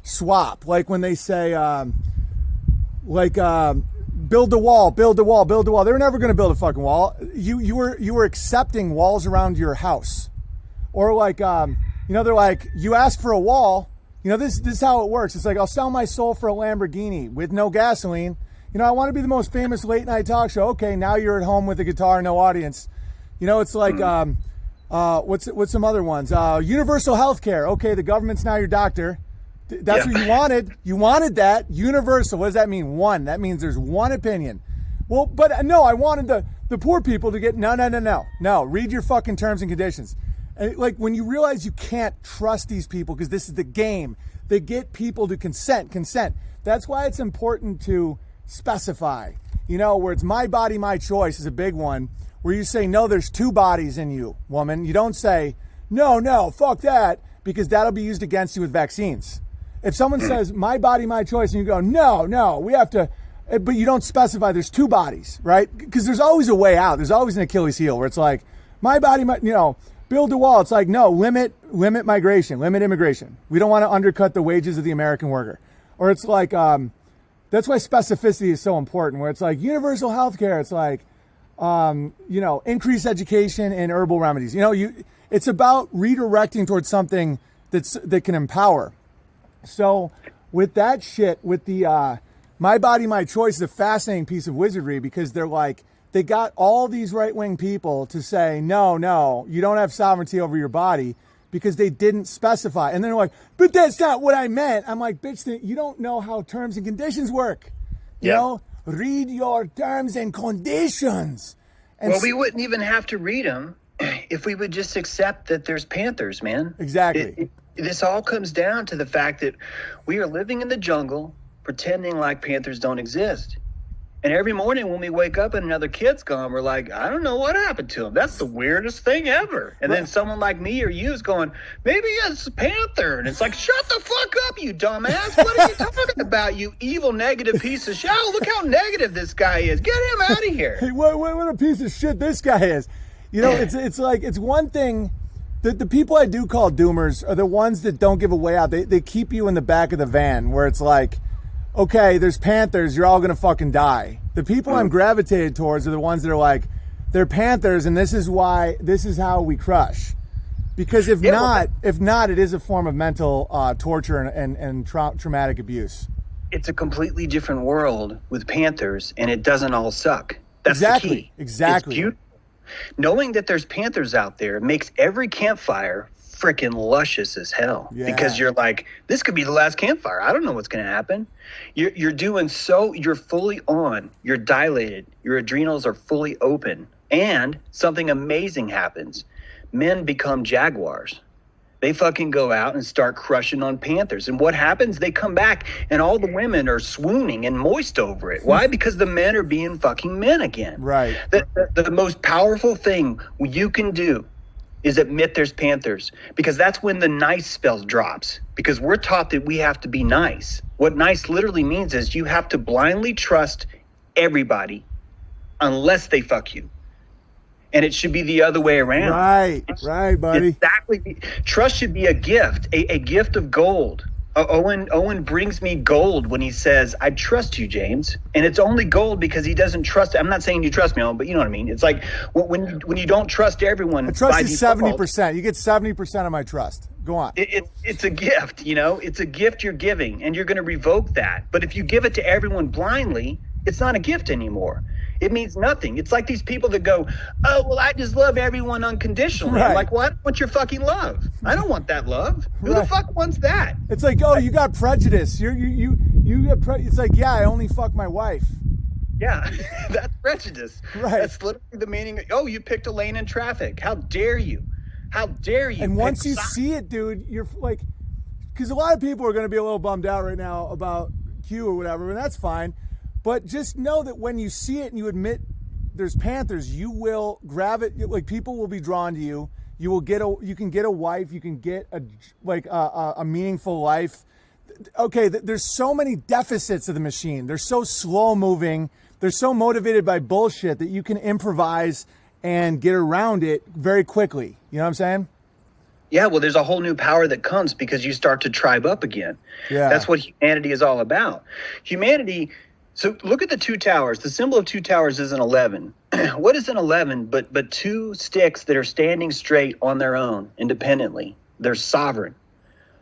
swap, like when they say build the wall, build the wall, build the wall. They're never going to build a fucking wall. You were accepting walls around your house, or like they're like, you ask for a wall. You know, this is how it works. It's like, I'll sell my soul for a Lamborghini with no gasoline. You know, I want to be the most famous late night talk show. Okay, now you're at home with a guitar, no audience. You know, it's like what's some other ones? Universal health care. Okay, the government's now your doctor. That's what you wanted. You wanted that. Universal. What does that mean? One. That means there's one opinion. Well, but no, I wanted the poor people to get no. Read your fucking terms and conditions. And like, when you realize you can't trust these people because this is the game, they get people to consent. That's why it's important to specify, you know, where it's my body, my choice is a big one, where you say, no, there's two bodies in you, woman. You don't say, no, fuck that, because that'll be used against you with vaccines. If someone says, my body, my choice, and you go, no, we have to, but you don't specify there's two bodies, right? Because there's always a way out. There's always an Achilles heel where it's like, my body, build a wall. It's like, no, limit migration, limit immigration. We don't want to undercut the wages of the American worker. Or it's like, that's why specificity is so important, where it's like universal health care. It's like, increased education and herbal remedies. You know, it's about redirecting towards something that can empower. So with that shit, with the my body, my choice is a fascinating piece of wizardry, because they're like, they got all these right-wing people to say, no, you don't have sovereignty over your body, because they didn't specify. And then they're like, but that's not what I meant. I'm like, bitch, you don't know how terms and conditions work. You know, read your terms and conditions. And well, we wouldn't even have to read them if we would just accept that there's panthers, man. Exactly. This all comes down to the fact that we are living in the jungle, pretending like panthers don't exist. And every morning when we wake up and another kid's gone, we're like, I don't know what happened to him. That's the weirdest thing ever. And then someone like me or you is going, maybe it's a panther. And it's like, shut the fuck up, you dumbass. What are you talking about, you evil, negative piece of shit? Oh, look how negative this guy is. Get him out of here. Hey, what a piece of shit this guy is. You know, it's like, it's one thing. The people I do call doomers are the ones that don't give a way out. They keep you in the back of the van, where it's like, okay, there's panthers, you're all gonna fucking die. The people I'm gravitated towards are the ones that are like, they're panthers, and this is how we crush. Because if not, it is a form of mental torture and traumatic abuse. It's a completely different world with panthers, and it doesn't all suck. That's exactly. the key. Exactly. It's beautiful. Knowing that there's panthers out there makes every campfire freaking luscious as hell. Yeah. Because you're like, this could be the last campfire. I don't know what's going to happen. You're doing so, you're fully on, you're dilated, your adrenals are fully open, and something amazing happens. Men become jaguars. They fucking go out and start crushing on panthers. And what happens? They come back and all the women are swooning and moist over it. Why? Because the men are being fucking men again. Right. The most powerful thing you can do is admit there's panthers, because that's when the nice spell drops, because we're taught that we have to be nice. What nice literally means is you have to blindly trust everybody unless they fuck you. And it should be the other way around. Right, buddy. Exactly. Trust should be a gift, a gift of gold. Owen brings me gold when he says, I trust you, James. And it's only gold because he doesn't trust. I'm not saying you trust me, Owen, but you know what I mean. It's like when you don't trust everyone. I trust you 70%. You get 70% of my trust. Go on. It's a gift, you know. It's a gift you're giving, and you're going to revoke that. But if you give it to everyone blindly, it's not a gift anymore. It means nothing. It's like these people that go, oh, well, I just love everyone unconditionally. Right. I'm like, well, I don't want your fucking love. I don't want that love. Who the fuck wants that? It's like, oh, you got prejudice. You have it's like, yeah, I only fuck my wife. Yeah, that's prejudice. Right. That's literally the meaning. Oh, you picked a lane in traffic. How dare you? How dare you? And once pick you sides? see it, dude, you're like, because a lot of people are going to be a little bummed out right now about Q or whatever, and that's fine. But just know that when you see it and you admit there's Panthers, you will gravitate. Like, people will be drawn to you. You can get a wife. You can get a meaningful life. Okay, there's so many deficits of the machine. They're so slow moving. They're so motivated by bullshit that you can improvise and get around it very quickly. You know what I'm saying? Yeah, well, there's a whole new power that comes because you start to tribe up again. Yeah. That's what humanity is all about. Humanity, so look at the two towers. The symbol of two towers is an 11. What is an 11 but two sticks that are standing straight on their own independently? They're sovereign.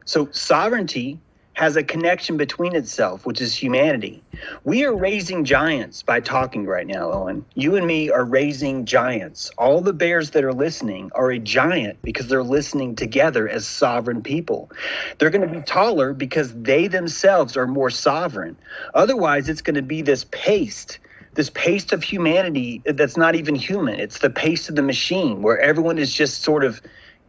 So sovereignty has a connection between itself, which is humanity. We are raising giants by talking right now, Owen. You and me are raising giants. All the bears that are listening are a giant because they're listening together as sovereign people. They're going to be taller because they themselves are more sovereign. Otherwise, it's going to be this paste of humanity that's not even human. It's the paste of the machine where everyone is just sort of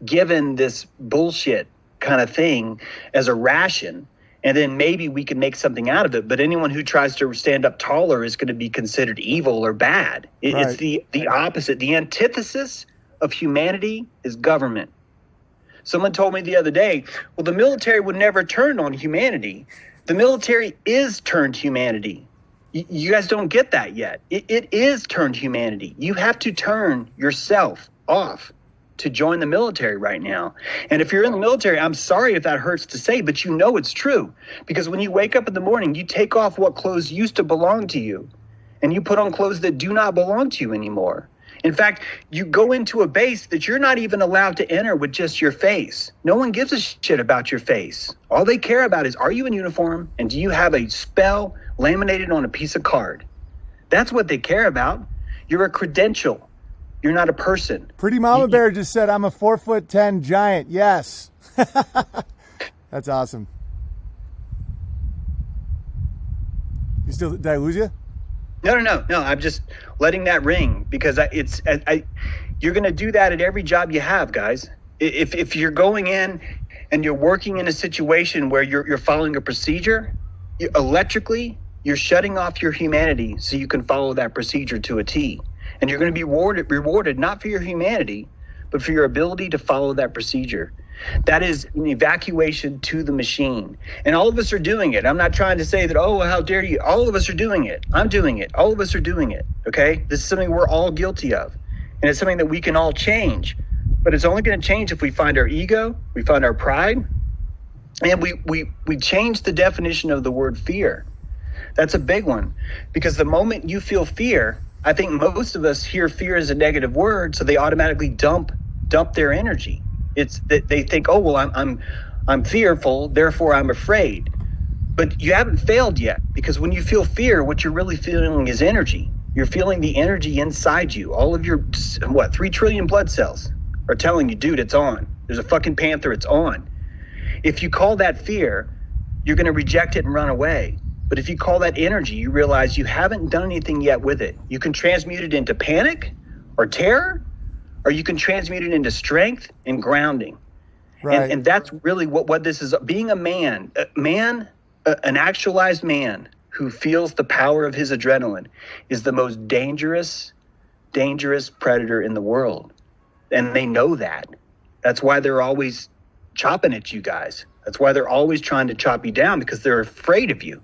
given this bullshit kind of thing as a ration. And then maybe we can make something out of it. But anyone who tries to stand up taller is going to be considered evil or bad. Right. It's the opposite. The antithesis of humanity is government. Someone told me the other day, well, the military would never turn on humanity. The military is turned humanity. You guys don't get that yet. It is turned humanity. You have to turn yourself off to join the military right now. And if you're in the military, I'm sorry if that hurts to say, but you know it's true. Because when you wake up in the morning, you take off what clothes used to belong to you, and you put on clothes that do not belong to you anymore. In fact, you go into a base that you're not even allowed to enter with just your face. No one gives a shit about your face. All they care about is, are you in uniform, and do you have a spell laminated on a piece of card? That's what they care about. You're a credential. You're not a person. Pretty Mama Bear just said, I'm a 4'10" giant. Yes. That's awesome. Did I lose you? No. I'm just letting that ring because you're going to do that at every job you have, guys. If you're going in and you're working in a situation where you're following a procedure, electrically, you're shutting off your humanity so you can follow that procedure to a T. And you're going to be rewarded not for your humanity, but for your ability to follow that procedure. That is an evacuation to the machine. And all of us are doing it. I'm not trying to say that, oh, how dare you. All of us are doing it. I'm doing it. All of us are doing it. Okay? This is something we're all guilty of. And it's something that we can all change. But it's only going to change if we find our ego, we find our pride, and we change the definition of the word fear. That's a big one. Because the moment you feel fear, I think most of us hear fear as a negative word, so they automatically dump their energy. It's that they think, oh well, I'm fearful, therefore I'm afraid. But you haven't failed yet, because when you feel fear, what you're really feeling is energy. You're feeling the energy inside you. All of your 3 trillion blood cells are telling you, dude, it's on. There's a fucking panther, it's on. If you call that fear, you're going to reject it and run away. But if you call that energy, you realize you haven't done anything yet with it. You can transmute it into panic or terror, or you can transmute it into strength and grounding. Right. And that's really what this is. Being a man, an actualized man who feels the power of his adrenaline is the most dangerous predator in the world. And they know that. That's why they're always chopping at you guys. That's why they're always trying to chop you down, because they're afraid of you.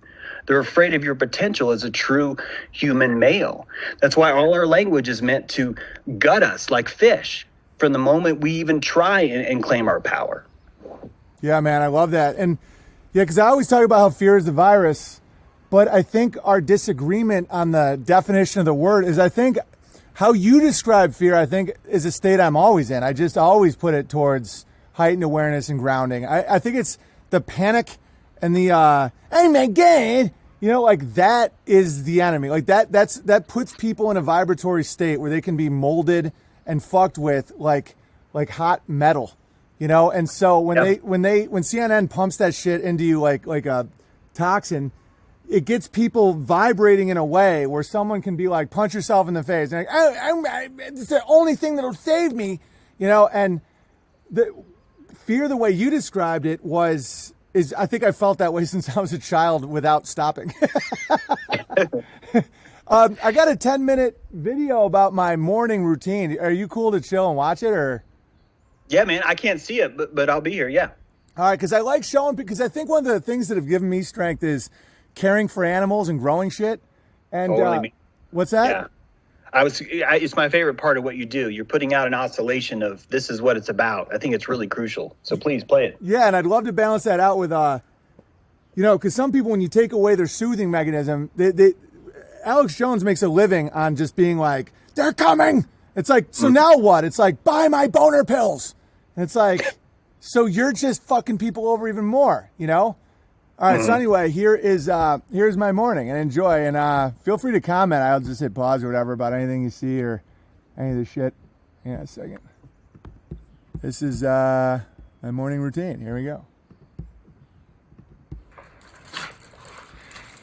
They're afraid of your potential as a true human male. That's why all our language is meant to gut us like fish from the moment we even try and claim our power. Yeah, man, I love that. And yeah, because I always talk about how fear is the virus, but I think our disagreement on the definition of the word is, I think how you describe fear, I think, is a state I'm always in. I just always put it towards heightened awareness and grounding. I think it's the panic and the, oh my God, like that is the enemy. Like that puts people in a vibratory state where they can be molded and fucked with like hot metal, And so when CNN pumps that shit into you like a toxin, it gets people vibrating in a way where someone can be like, punch yourself in the face. And like, it's the only thing that'll save me, you know? And the fear, the way you described it is I think I felt that way since I was a child without stopping. I got a 10-minute video about my morning routine. Are you cool to chill and watch it, or? Yeah, man, I can't see it, but I'll be here. Yeah. All right, because I like showing, because I think one of the things that have given me strength is caring for animals and growing shit. And Totally. What's that? Yeah. It's my favorite part of what you do. You're putting out an oscillation of this is what it's about. I think it's really crucial. So please play it. Yeah, and I'd love to balance that out with, you know, because some people, when you take away their soothing mechanism, Alex Jones makes a living on just being like, they're coming. It's like, so now what? It's like, buy my boner pills. And it's like, so you're just fucking people over even more, you know? All right, so anyway, here's my morning, and enjoy, and feel free to comment. I'll just hit pause or whatever about anything you see or any of this shit. Hang on a second. This is my morning routine. Here we go.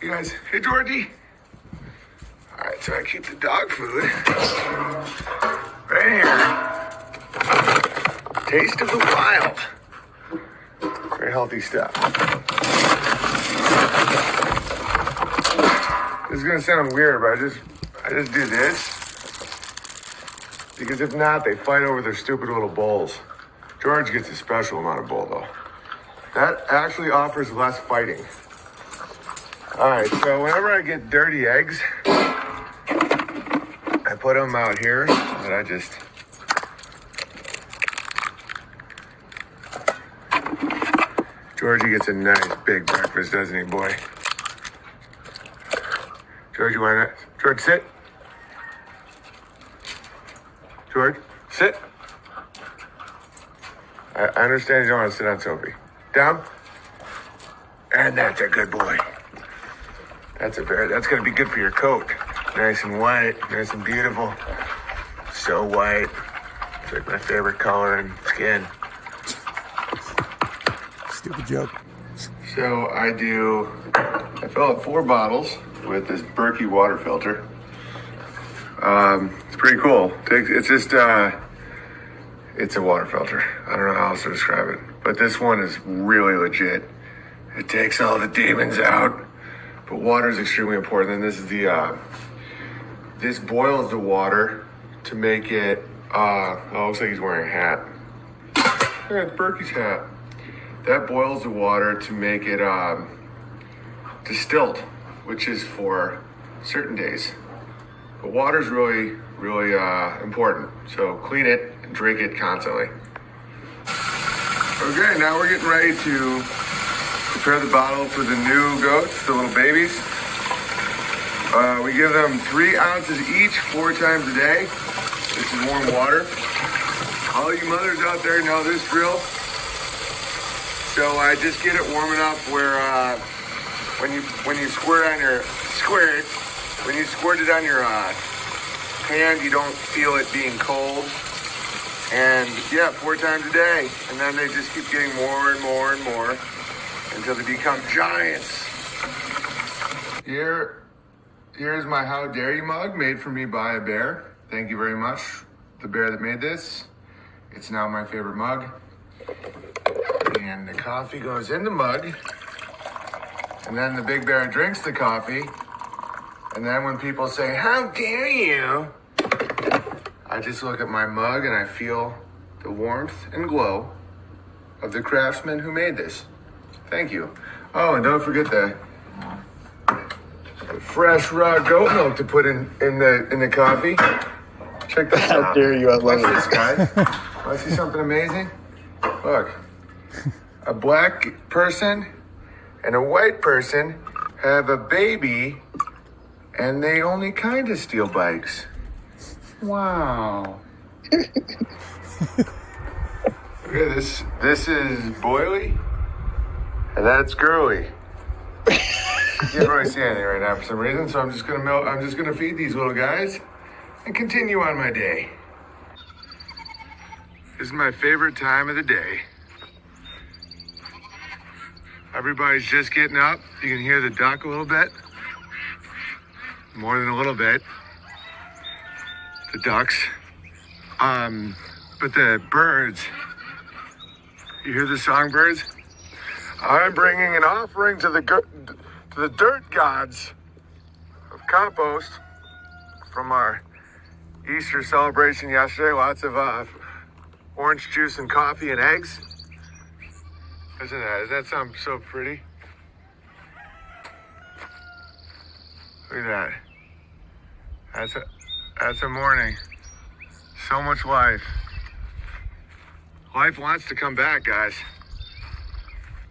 You guys, hey Georgie. All right, so I keep the dog food right here. Taste of the Wild. Very healthy stuff. This is gonna sound weird, but I just do this because if not, they fight over their stupid little bowls. George gets a special amount of bowl though. That actually offers less fighting. All right, so whenever I get dirty eggs, I put them out here, and I just Georgie gets a nice big breakfast, doesn't he, boy? George, you want to? George, sit. George, sit. I understand you don't want to sit on Sophie. Down. And that's a good boy. That's going to be good for your coat. Nice and white, nice and beautiful. So white. It's like my favorite color and skin. Stupid joke. So I fill up 4 bottles with this Berkey water filter. It's pretty cool. It's just, it's a water filter. I don't know how else to describe it. But this one is really legit. It takes all the demons out. But water is extremely important. And this is this boils the water to make it, looks like he's wearing a hat. Yeah, it's Berkey's hat. That boils the water to make it distilled, which is for certain days. But water is really, really important. So clean it and drink it constantly. Okay, now we're getting ready to prepare the bottle for the new goats, the little babies. We give them 3 ounces each 4 times a day. This is warm water. All you mothers out there know this drill. So I just get it warm enough where when you squirt it on your hand, you don't feel it being cold. And yeah, 4 times a day. And then they just keep getting more and more and more until they become giants. Here's my How Dare You mug made for me by a bear. Thank you very much, the bear that made this. It's now my favorite mug. And the coffee goes in the mug. And then the big bear drinks the coffee. And then when people say, "How dare you?" I just look at my mug and I feel the warmth and glow of the craftsman who made this. Thank you. Oh, and don't forget the fresh raw goat milk to put in the coffee. Check this out. How dare you? I love Watch it. this, guys. Want to see something amazing? Look. A black person and a white person have a baby, and they only kind of steal bikes. Wow. Look at this. This is Boily, and that's Girly. You can't really see anything right now for some reason, so I'm just gonna feed these little guys and continue on my day. This is my favorite time of the day. Everybody's just getting up. You can hear the duck a little bit. More than a little bit. The ducks. But the birds, you hear the songbirds? I'm bringing an offering to the dirt gods of compost from our Easter celebration yesterday. Lots of orange juice and coffee and eggs. Doesn't that sound so pretty? Look at that. That's a morning. So much life. Life wants to come back, guys.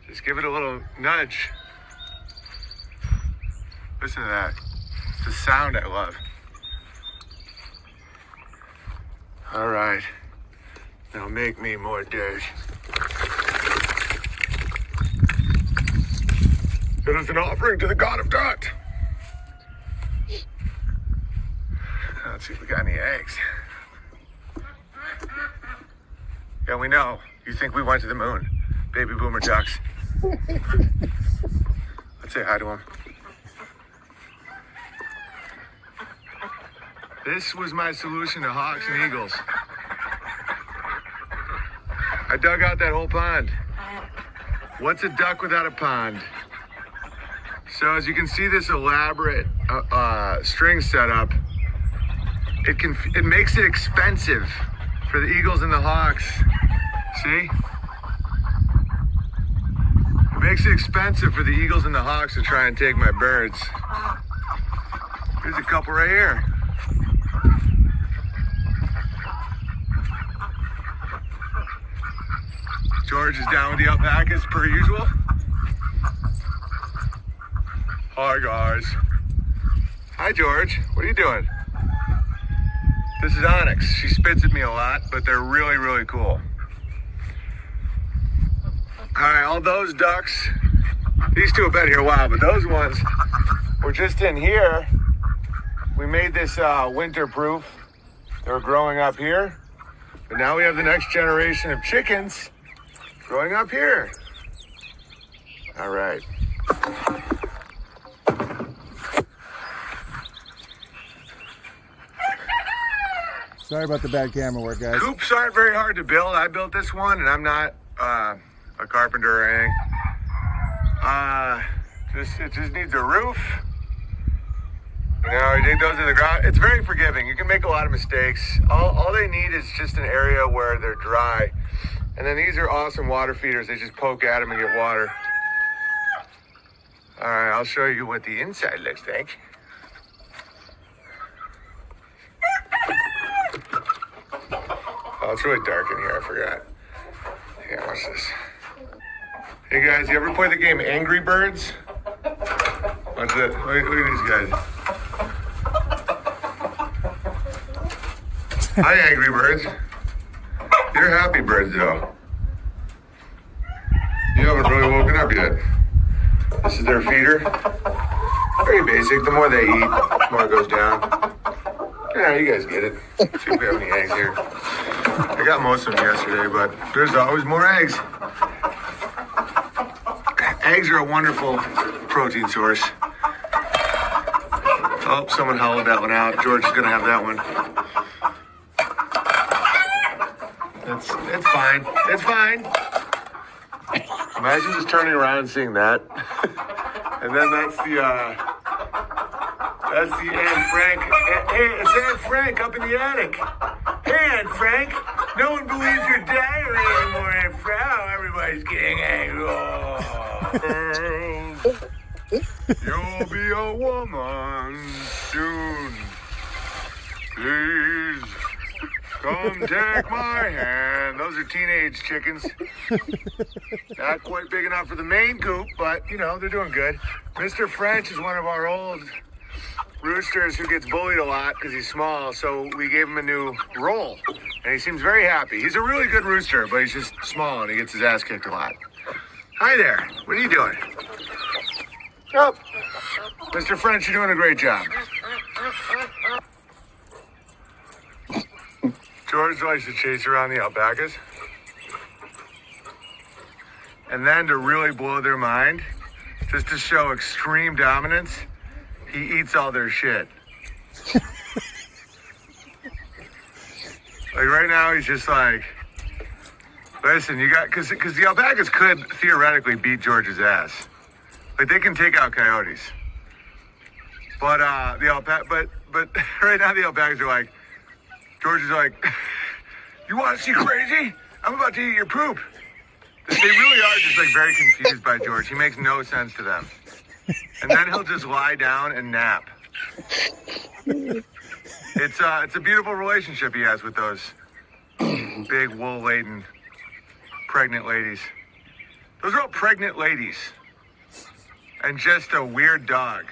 Just give it a little nudge. Listen to that. It's the sound I love. All right. Now make me more dirt. It is an offering to the god of dirt. Let's see if we got any eggs. Yeah, we know. You think we went to the moon. Baby boomer ducks. Let's say hi to them. This was my solution to hawks and eagles. I dug out that whole pond. What's a duck without a pond? So as you can see this elaborate string setup, it makes it expensive for the eagles and the hawks. See? It makes it expensive for the eagles and the hawks to try and take my birds. Here's a couple right here. George is down with the alpacas per usual. Hi guys. Hi George, what are you doing? This is Onyx. She spits at me a lot, but they're really, really cool. All right, all those ducks, these two have been here a while, but those ones were just in here. We made this winter proof. They were growing up here, but now we have the next generation of chickens growing up here. All right. Sorry about the bad camera work, guys. Coops aren't very hard to build. I built this one, and I'm not a carpenter or anything. It just needs a roof. You know, you dig those in the ground. It's very forgiving. You can make a lot of mistakes. All they need is just an area where they're dry. And then these are awesome water feeders. They just poke at them and get water. All right, I'll show you what the inside looks like. Oh, it's really dark in here. I forgot. Yeah, watch this. Hey guys, you ever play the game Angry Birds? Watch that. Look at these guys. Hi, Angry Birds. You're happy birds, though. You haven't really woken up yet. This is their feeder. Very basic. The more they eat, the more it goes down. Yeah, you guys get it. See if we have any eggs here. I got most of them yesterday, but there's always more eggs. Eggs are a wonderful protein source. Oh, someone hollowed that one out. George is going to have that one. It's fine. It's fine. Imagine just turning around and seeing that. And then that's the Anne Frank. Hey, it's Anne Frank up in the attic. Hey, Anne Frank. No one believes your diary anymore, Anne Frank. Oh, everybody's getting angry. Oh. You'll be a woman soon. Please come take my hand. Those are teenage chickens. Not quite big enough for the main coop, but, you know, they're doing good. Mr. French is one of our old roosters who gets bullied a lot because he's small, so we gave him a new role, and he seems very happy. He's a really good rooster, but he's just small, and he gets his ass kicked a lot. Hi there. What are you doing? Oh, Mr. French, you're doing a great job. George likes to chase around the alpacas. And then to really blow their mind, just to show extreme dominance, he eats all their shit. Like right now, he's just like, listen, you got, because the alpacas could theoretically beat George's ass. Like they can take out coyotes. But but right now the alpacas are like, George is like, you want to see crazy? I'm about to eat your poop. They really are just like very confused by George. He makes no sense to them. And then he'll just lie down and nap. It's a beautiful relationship he has with those big wool-laden pregnant ladies. Those are all pregnant ladies. And just a weird dog.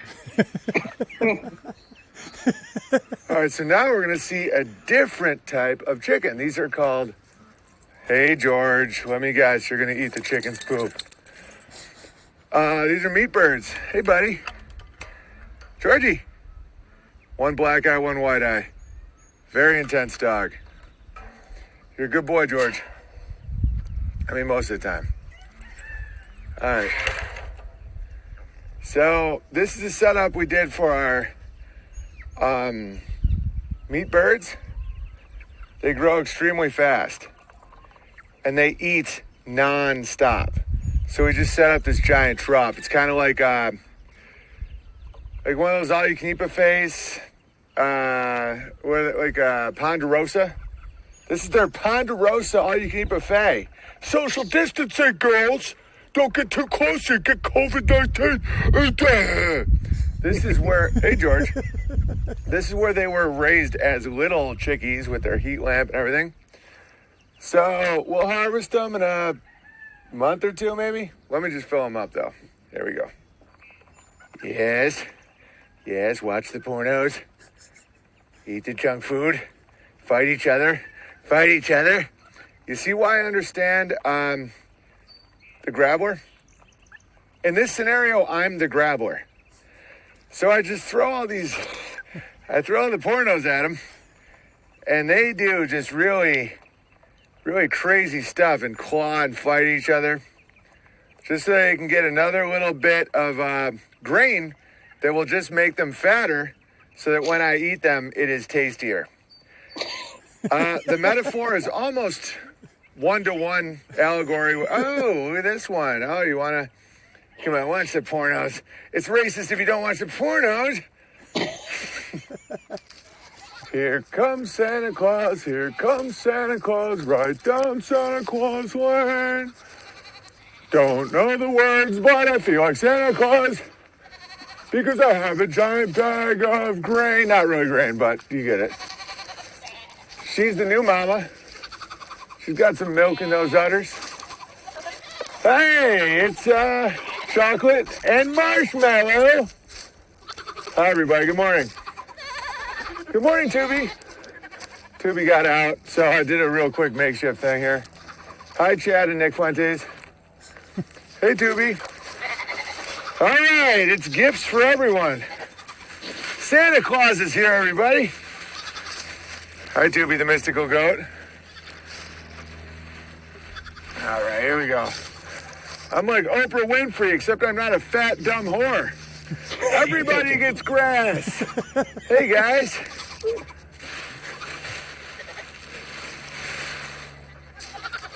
All right, so now we're going to see a different type of chicken. These are called, hey, George, let me guess, you're going to eat the chicken's poop. These are meat birds. Hey, buddy. Georgie. One black eye, one white eye. Very intense dog. You're a good boy, George. I mean, most of the time. All right. So this is the setup we did for our meat birds. They grow extremely fast and they eat non-stop. So we just set up this giant trough. It's kind of like one of those all-you-can-eat buffets, like Ponderosa. This is their Ponderosa all-you-can-eat buffet. Social distancing, girls. Don't get too close, you get COVID-19. This is where, hey, George. This is where they were raised as little chickies with their heat lamp and everything. So we'll harvest them in a month or two, maybe. Let me just fill them up, though. There we go. Yes. Yes, watch the pornos. Eat the junk food. Fight each other. Fight each other. You see why I understand the grabbler? In this scenario, I'm the grabbler. So I just throw all the pornos at them, and they do just really, really crazy stuff and claw and fight each other, just so they can get another little bit of grain that will just make them fatter, so that when I eat them, it is tastier. The metaphor is almost one-to-one allegory. Oh, look at this one. Oh, you want to come on, watch the pornos. It's racist if you don't watch the pornos. Here comes Santa Claus. Here comes Santa Claus. Right down Santa Claus Lane. Don't know the words, but I feel like Santa Claus because I have a giant bag of grain. Not really grain, but you get it. She's the new mama. She's got some milk in those udders. Hey, it's chocolate and marshmallow. Hi, everybody. Good morning. Good morning, Tubi. Tubi got out, so I did a real quick makeshift thing here. Hi, Chad and Nick Fuentes. Hey, Tubi. All right, it's gifts for everyone. Santa Claus is here, everybody. Hi, Tubi, the mystical goat. All right, here we go. I'm like Oprah Winfrey, except I'm not a fat, dumb whore. Everybody gets grass. Hey, guys.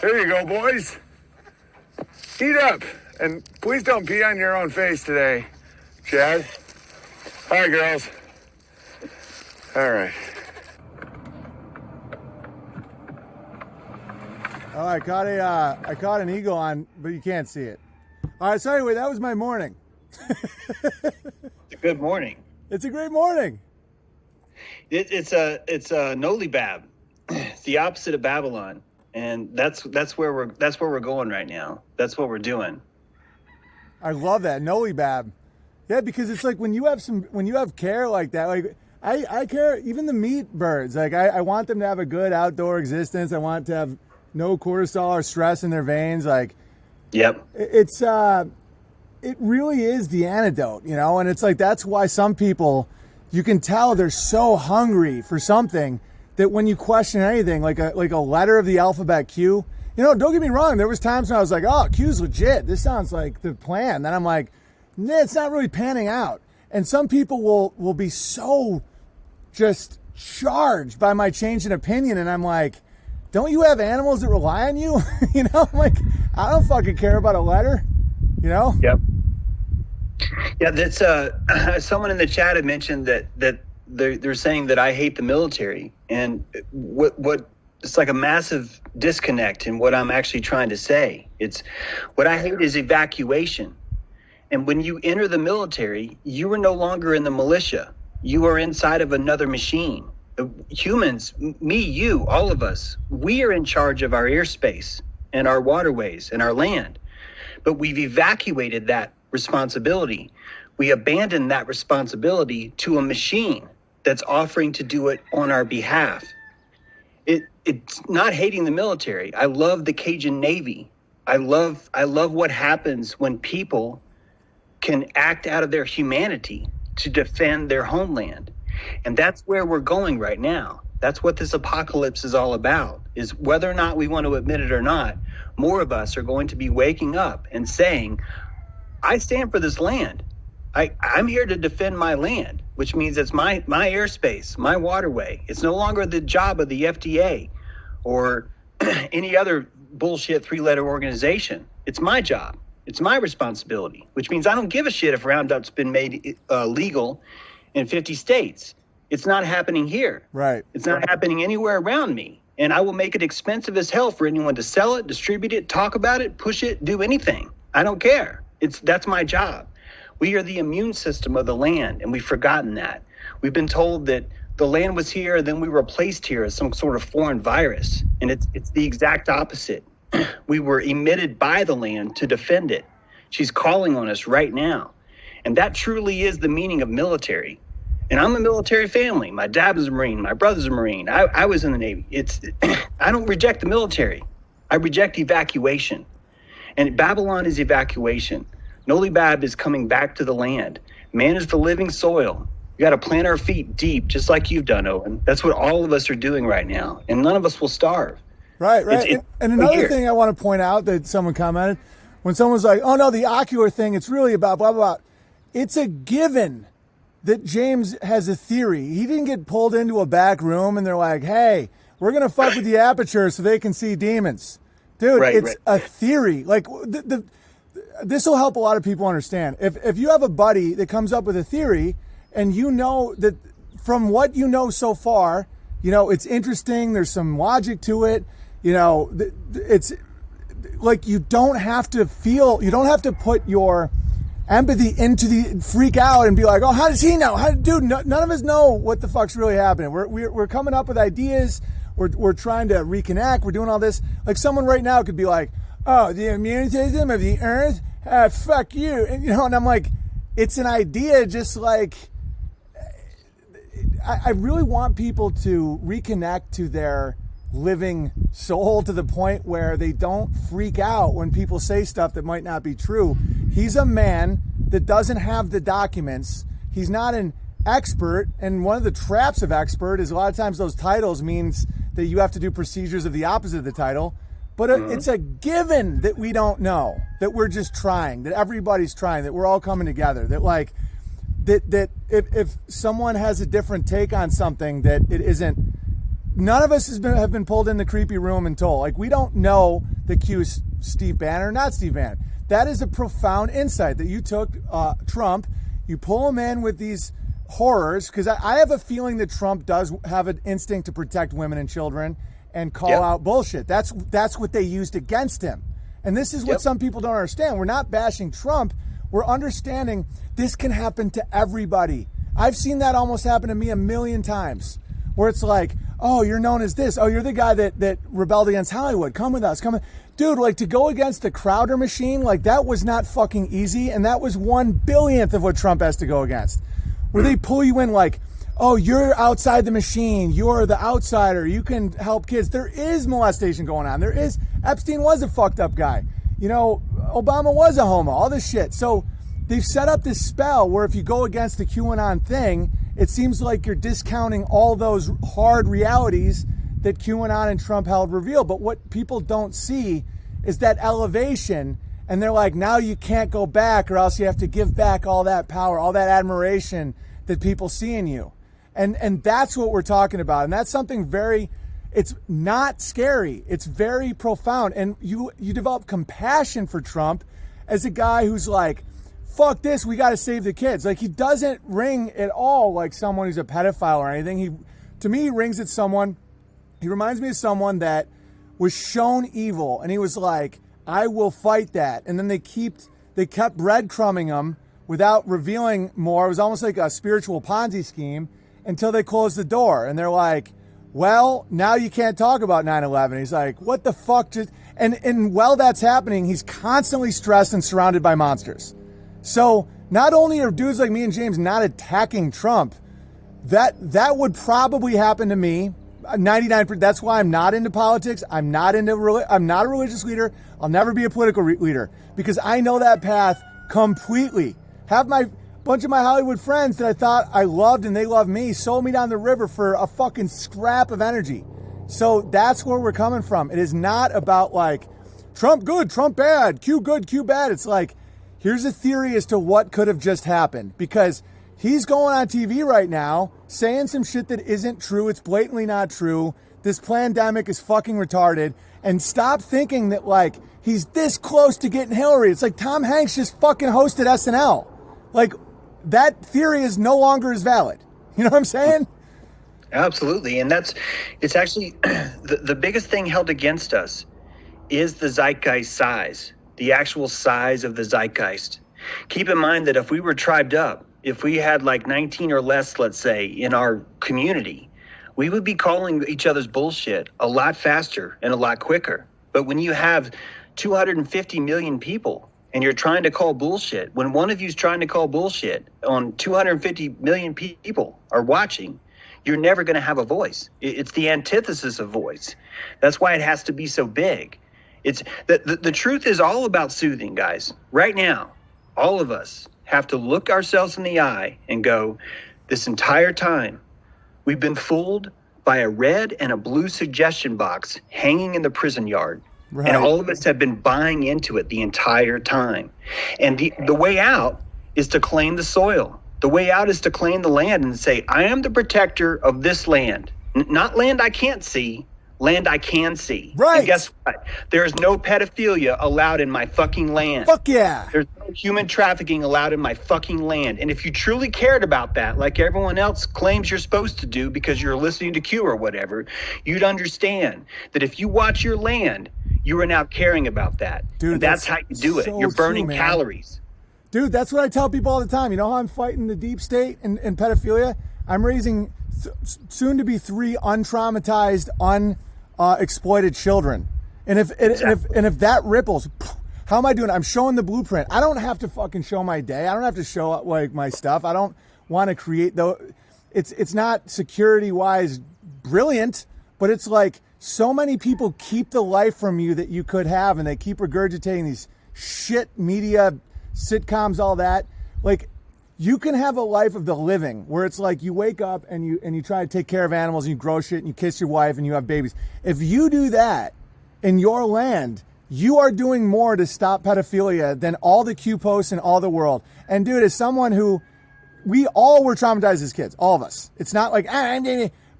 Here you go, boys. Eat up. And please don't pee on your own face today, Chad. Hi, girls. All right. Oh, I caught an eagle on, but you can't see it. All right, so anyway, that was my morning. It's a good morning. It's a great morning. It's a Noli Bab. It's the opposite of Babylon, and that's where we're going right now. That's what we're doing. I love that Noli Bab. Yeah, because it's like when you have care like that, like I care, even the meat birds. Like I want them to have a good outdoor existence. I want to have no cortisol or stress in their veins. Like, yep. It really is the antidote, you know? And it's like, that's why some people, you can tell they're so hungry for something that when you question anything, like a letter of the alphabet Q, don't get me wrong. There was times when I was like, oh, Q's legit. This sounds like the plan. Then I'm like, nah, it's not really panning out. And some people will be so just charged by my change in opinion. And I'm like, don't you have animals that rely on you? I'm like, I don't fucking care about a letter, Yep. Yeah, that's someone in the chat had mentioned that they're saying that I hate the military, and what it's like a massive disconnect in what I'm actually trying to say. It's what I hate is evacuation. And when you enter the military, you are no longer in the militia. You are inside of another machine. Humans, me, you, all of us, we are in charge of our airspace and our waterways and our land. But we've evacuated that responsibility. We abandoned that responsibility to a machine that's offering to do it on our behalf. It's not hating the military. I love the Cajun Navy. I love what happens when people can act out of their humanity to defend their homeland. And that's where we're going right now. That's what this apocalypse is all about, is whether or not we want to admit it or not, more of us are going to be waking up and saying, I stand for this land. I'm here to defend my land, which means it's my airspace, my waterway. It's no longer the job of the FDA or any other bullshit three-letter organization. It's my job. It's my responsibility, which means I don't give a shit if Roundup's been made legal in 50 states. It's not happening here. Right. It's not happening anywhere around me. And I will make it expensive as hell for anyone to sell it, distribute it, talk about it, push it, do anything. I don't care. That's my job. We are the immune system of the land, and we've forgotten that. We've been told that the land was here, then we were placed here as some sort of foreign virus. And it's the exact opposite. We were emitted by the land to defend it. She's calling on us right now. And that truly is the meaning of military. And I'm a military family. My dad was a Marine. My brother's a Marine. I was in the Navy. I don't reject the military. I reject evacuation. And Babylon is evacuation. Nolibab is coming back to the land. Man is the living soil. We got to plant our feet deep, just like you've done, Owen. That's what all of us are doing right now. And none of us will starve. Right. And another thing I want to point out that someone commented, when someone's like, oh, no, the ocular thing, it's really about blah, blah, blah. It's a given that James has a theory. He didn't get pulled into a back room and they're like, hey, we're going to fuck with the aperture so they can see demons. Dude, it's a theory. Like, this will help a lot of people understand. If you have a buddy that comes up with a theory and you know that from what you know so far, it's interesting, there's some logic to it, it's like you don't have to put your empathy into the freak out and be like, oh, how does he know? None of us know what the fuck's really happening. We're coming up with ideas. We're trying to reconnect. We're doing all this. Like someone right now could be like, oh, the immune system of the earth, fuck you. And, and I'm like, it's an idea. Just like, I really want people to reconnect to their living soul to the point where they don't freak out when people say stuff that might not be true. He's a man that doesn't have the documents. He's not an expert. And one of the traps of expert is a lot of times those titles means that you have to do procedures of the opposite of the title. But it's a given that we don't know, that we're just trying, that everybody's trying, that we're all coming together, that if someone has a different take on something, that it isn't. None of us have been pulled in the creepy room and told. Like, we don't know the Q's Steve Bannon or not Steve Bannon. That is a profound insight that you took Trump. You pull him in with these horrors, because I have a feeling that Trump does have an instinct to protect women and children and call out bullshit. That's what they used against him. And this is what some people don't understand. We're not bashing Trump. We're understanding this can happen to everybody. I've seen that almost happen to me 1,000,000 times, where it's like, oh, you're known as this. Oh, you're the guy that rebelled against Hollywood. Come with us. Dude, like, to go against the Crowder machine, like, that was not fucking easy. And that was 1/1000th of what Trump has to go against. Where they pull you in like, oh, you're outside the machine. You're the outsider. You can help kids. There is molestation going on. Epstein was a fucked up guy. Obama was a homo, all this shit. So they've set up this spell where if you go against the QAnon thing, it seems like you're discounting all those hard realities that QAnon and Trump held reveal. But what people don't see is that elevation, and they're like, now you can't go back, or else you have to give back all that power, all that admiration that people see in you. And that's what we're talking about. And that's something very, it's not scary. It's very profound. And you develop compassion for Trump as a guy who's like, fuck this, we got to save the kids. Like, he doesn't ring at all like someone who's a pedophile or anything. To me, he rings at someone, he reminds me of someone that was shown evil, and he was like, I will fight that. And then they kept breadcrumbing him without revealing more. It was almost like a spiritual Ponzi scheme until they closed the door. And they're like, well, now you can't talk about 9/11. He's like, what the fuck? And while that's happening, he's constantly stressed and surrounded by monsters. So not only are dudes like me and James not attacking Trump, that would probably happen to me. 99%. That's why I'm not into politics. I'm not a religious leader. I'll never be a political leader, because I know that path completely. Have my bunch of my Hollywood friends that I thought I loved and they love me sold me down the river for a fucking scrap of energy. So that's where we're coming from. It is not about like Trump good, Trump bad, Q good, Q bad. It's like, here's a theory as to what could have just happened, because he's going on TV right now saying some shit that isn't true. It's blatantly not true. This pandemic is fucking retarded. And stop thinking that like he's this close to getting Hillary. It's like Tom Hanks just fucking hosted SNL. Like, that theory is no longer as valid. You know what I'm saying? Absolutely. And it's actually the biggest thing held against us is the zeitgeist size, the actual size of the zeitgeist. Keep in mind that if we were tribed up, if we had like 19 or less, let's say, in our community, we would be calling each other's bullshit a lot faster and a lot quicker. But when you have 250 million people and you're trying to call bullshit, when one of you's trying to call bullshit on 250 million people are watching, you're never going to have a voice. It's the antithesis of voice. That's why it has to be so big. It's the truth is all about soothing, guys. Right now, all of us have to look ourselves in the eye and go, this entire time, we've been fooled by a red and a blue suggestion box hanging in the prison yard. Right. And all of us have been buying into it the entire time. And the way out is to claim the soil. The way out is to claim the land and say, I am the protector of this land. Not land I can't see, land I can see. Right. And guess what? There's no pedophilia allowed in my fucking land. Fuck yeah. There's no human trafficking allowed in my fucking land. And if you truly cared about that, like everyone else claims you're supposed to do because you're listening to Q or whatever, you'd understand that if you watch your land, you are now caring about that. Dude, and that's how you do it. So you're burning true, calories. Dude, that's what I tell people all the time. You know how I'm fighting the deep state and pedophilia? I'm raising soon to be 3 untraumatized, exploited children. And if that ripples, how am I doing? I'm showing the blueprint. I don't have to fucking show my day. I don't have to show like my stuff. I don't want to create it's not security wise brilliant, but it's like so many people keep the life from you that you could have, and they keep regurgitating these shit media sitcoms, all that. Like, you can have a life of the living where it's like you wake up and you try to take care of animals and you grow shit and you kiss your wife and you have babies. If you do that in your land, you are doing more to stop pedophilia than all the Q posts in all the world. And dude, as someone who, we all were traumatized as kids, all of us. It's not like,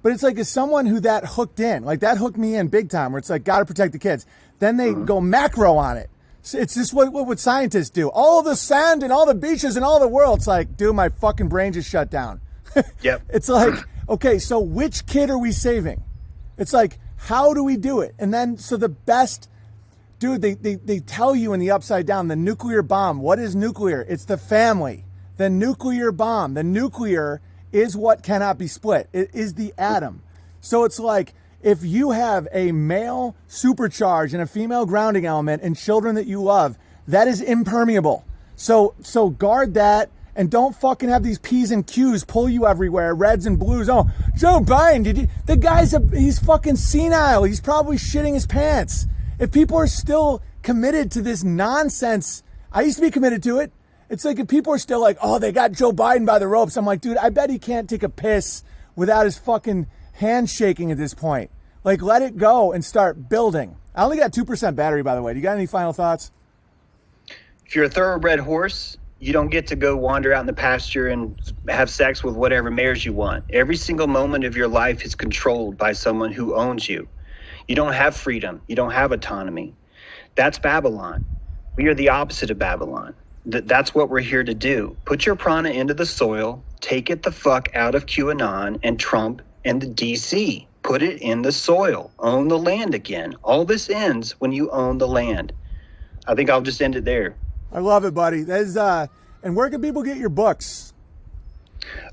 but it's like as someone who that hooked in, like that hooked me in big time, where it's like, gotta protect the kids. Then they go macro on it. It's just what would scientists do? All the sand and all the beaches and all the world. It's like, dude, my fucking brain just shut down. Yep. It's like, okay, so which kid are we saving? It's like, how do we do it? And then, so the best, dude, they tell you in the Upside Down, the nuclear bomb. What is nuclear? It's the family. The nuclear bomb. The nuclear is what cannot be split. It is the atom. So it's like, if you have a male supercharge and a female grounding element and children that you love, that is impermeable. So guard that, and don't fucking have these P's and Q's pull you everywhere, reds and blues. Oh, Joe Biden, the guy's he's fucking senile. He's probably shitting his pants. If people are still committed to this nonsense, I used to be committed to it. It's like if people are still like, oh, they got Joe Biden by the ropes. I'm like, dude, I bet he can't take a piss without his fucking handshaking at this point. Like, let it go and start building. I only got 2% battery, by the way. Do you got any final thoughts? If you're a thoroughbred horse, you don't get to go wander out in the pasture and have sex with whatever mares you want. Every single moment of your life is controlled by someone who owns you. You don't have freedom. You don't have autonomy. That's Babylon. We are the opposite of Babylon. That's what we're here to do. Put your prana into the soil, take it the fuck out of QAnon and Trump and the DC. Put it in the soil. Own the land again. All this ends when you own the land. I think I'll just end it there. I love it, buddy. That is, and where can people get your books?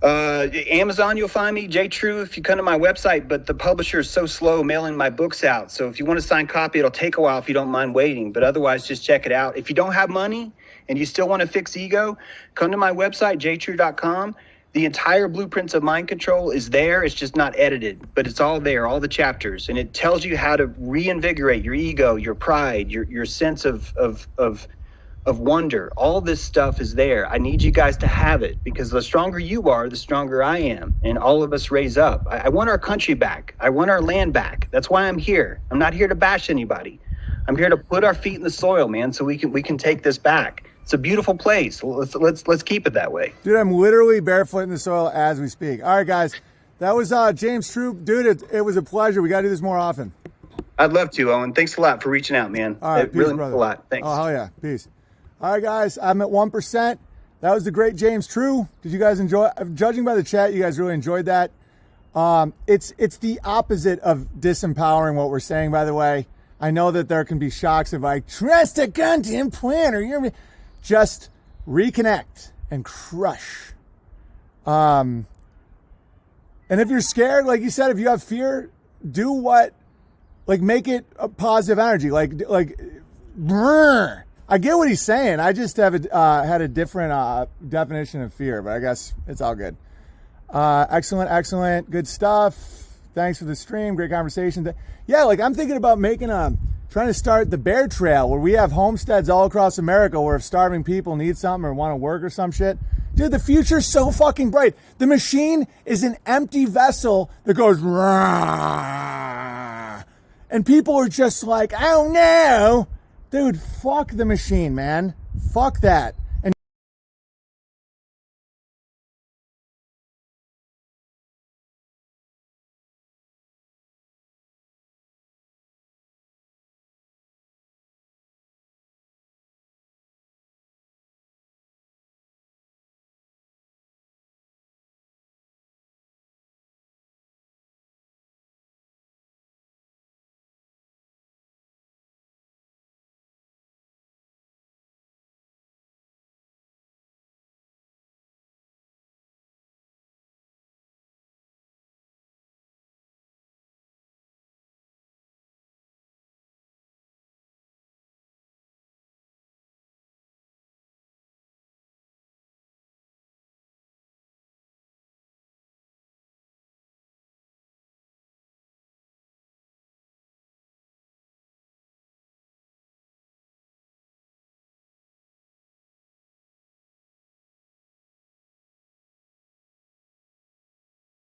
Amazon, you'll find me, J True, if you come to my website, but the publisher is so slow mailing my books out. So if you want a signed copy, it'll take a while if you don't mind waiting. But otherwise, just check it out. If you don't have money and you still want to fix ego, come to my website, jtrue.com. The entire blueprints of mind control is there. It's just not edited, but it's all there, all the chapters. And it tells you how to reinvigorate your ego, your pride, your sense of wonder. All this stuff is there. I need you guys to have it, because the stronger you are, the stronger I am, and all of us raise up. I want our country back. I want our land back. That's why I'm here. I'm not here to bash anybody. I'm here to put our feet in the soil, man, so we can take this back. It's a beautiful place. Let's keep it that way. Dude, I'm literally barefoot in the soil as we speak. All right, guys. That was James True. Dude, it was a pleasure. We got to do this more often. I'd love to, Owen. Thanks a lot for reaching out, man. All right, it really peace, means a lot. Thanks. Oh, hell yeah. Peace. All right, guys. I'm at 1%. That was the great James True. Did you guys enjoy? Judging by the chat, you guys really enjoyed that. It's the opposite of disempowering what we're saying, by the way. I know that there can be shocks of like, trust a content planner. You're just reconnect and crush. And if you're scared, like you said, if you have fear, do what, like, make it a positive energy. Like, brr. I get what he's saying. I just have had a different definition of fear, but I guess it's all good. Excellent. Good stuff. Thanks for the stream. Great conversation. Yeah, like I'm thinking about trying to start the Bear Trail, where we have homesteads all across America where if starving people need something or want to work or some shit. Dude, the future's so fucking bright. The machine is an empty vessel that goes rah, and people are just like, oh no. Dude, fuck the machine, man. Fuck that.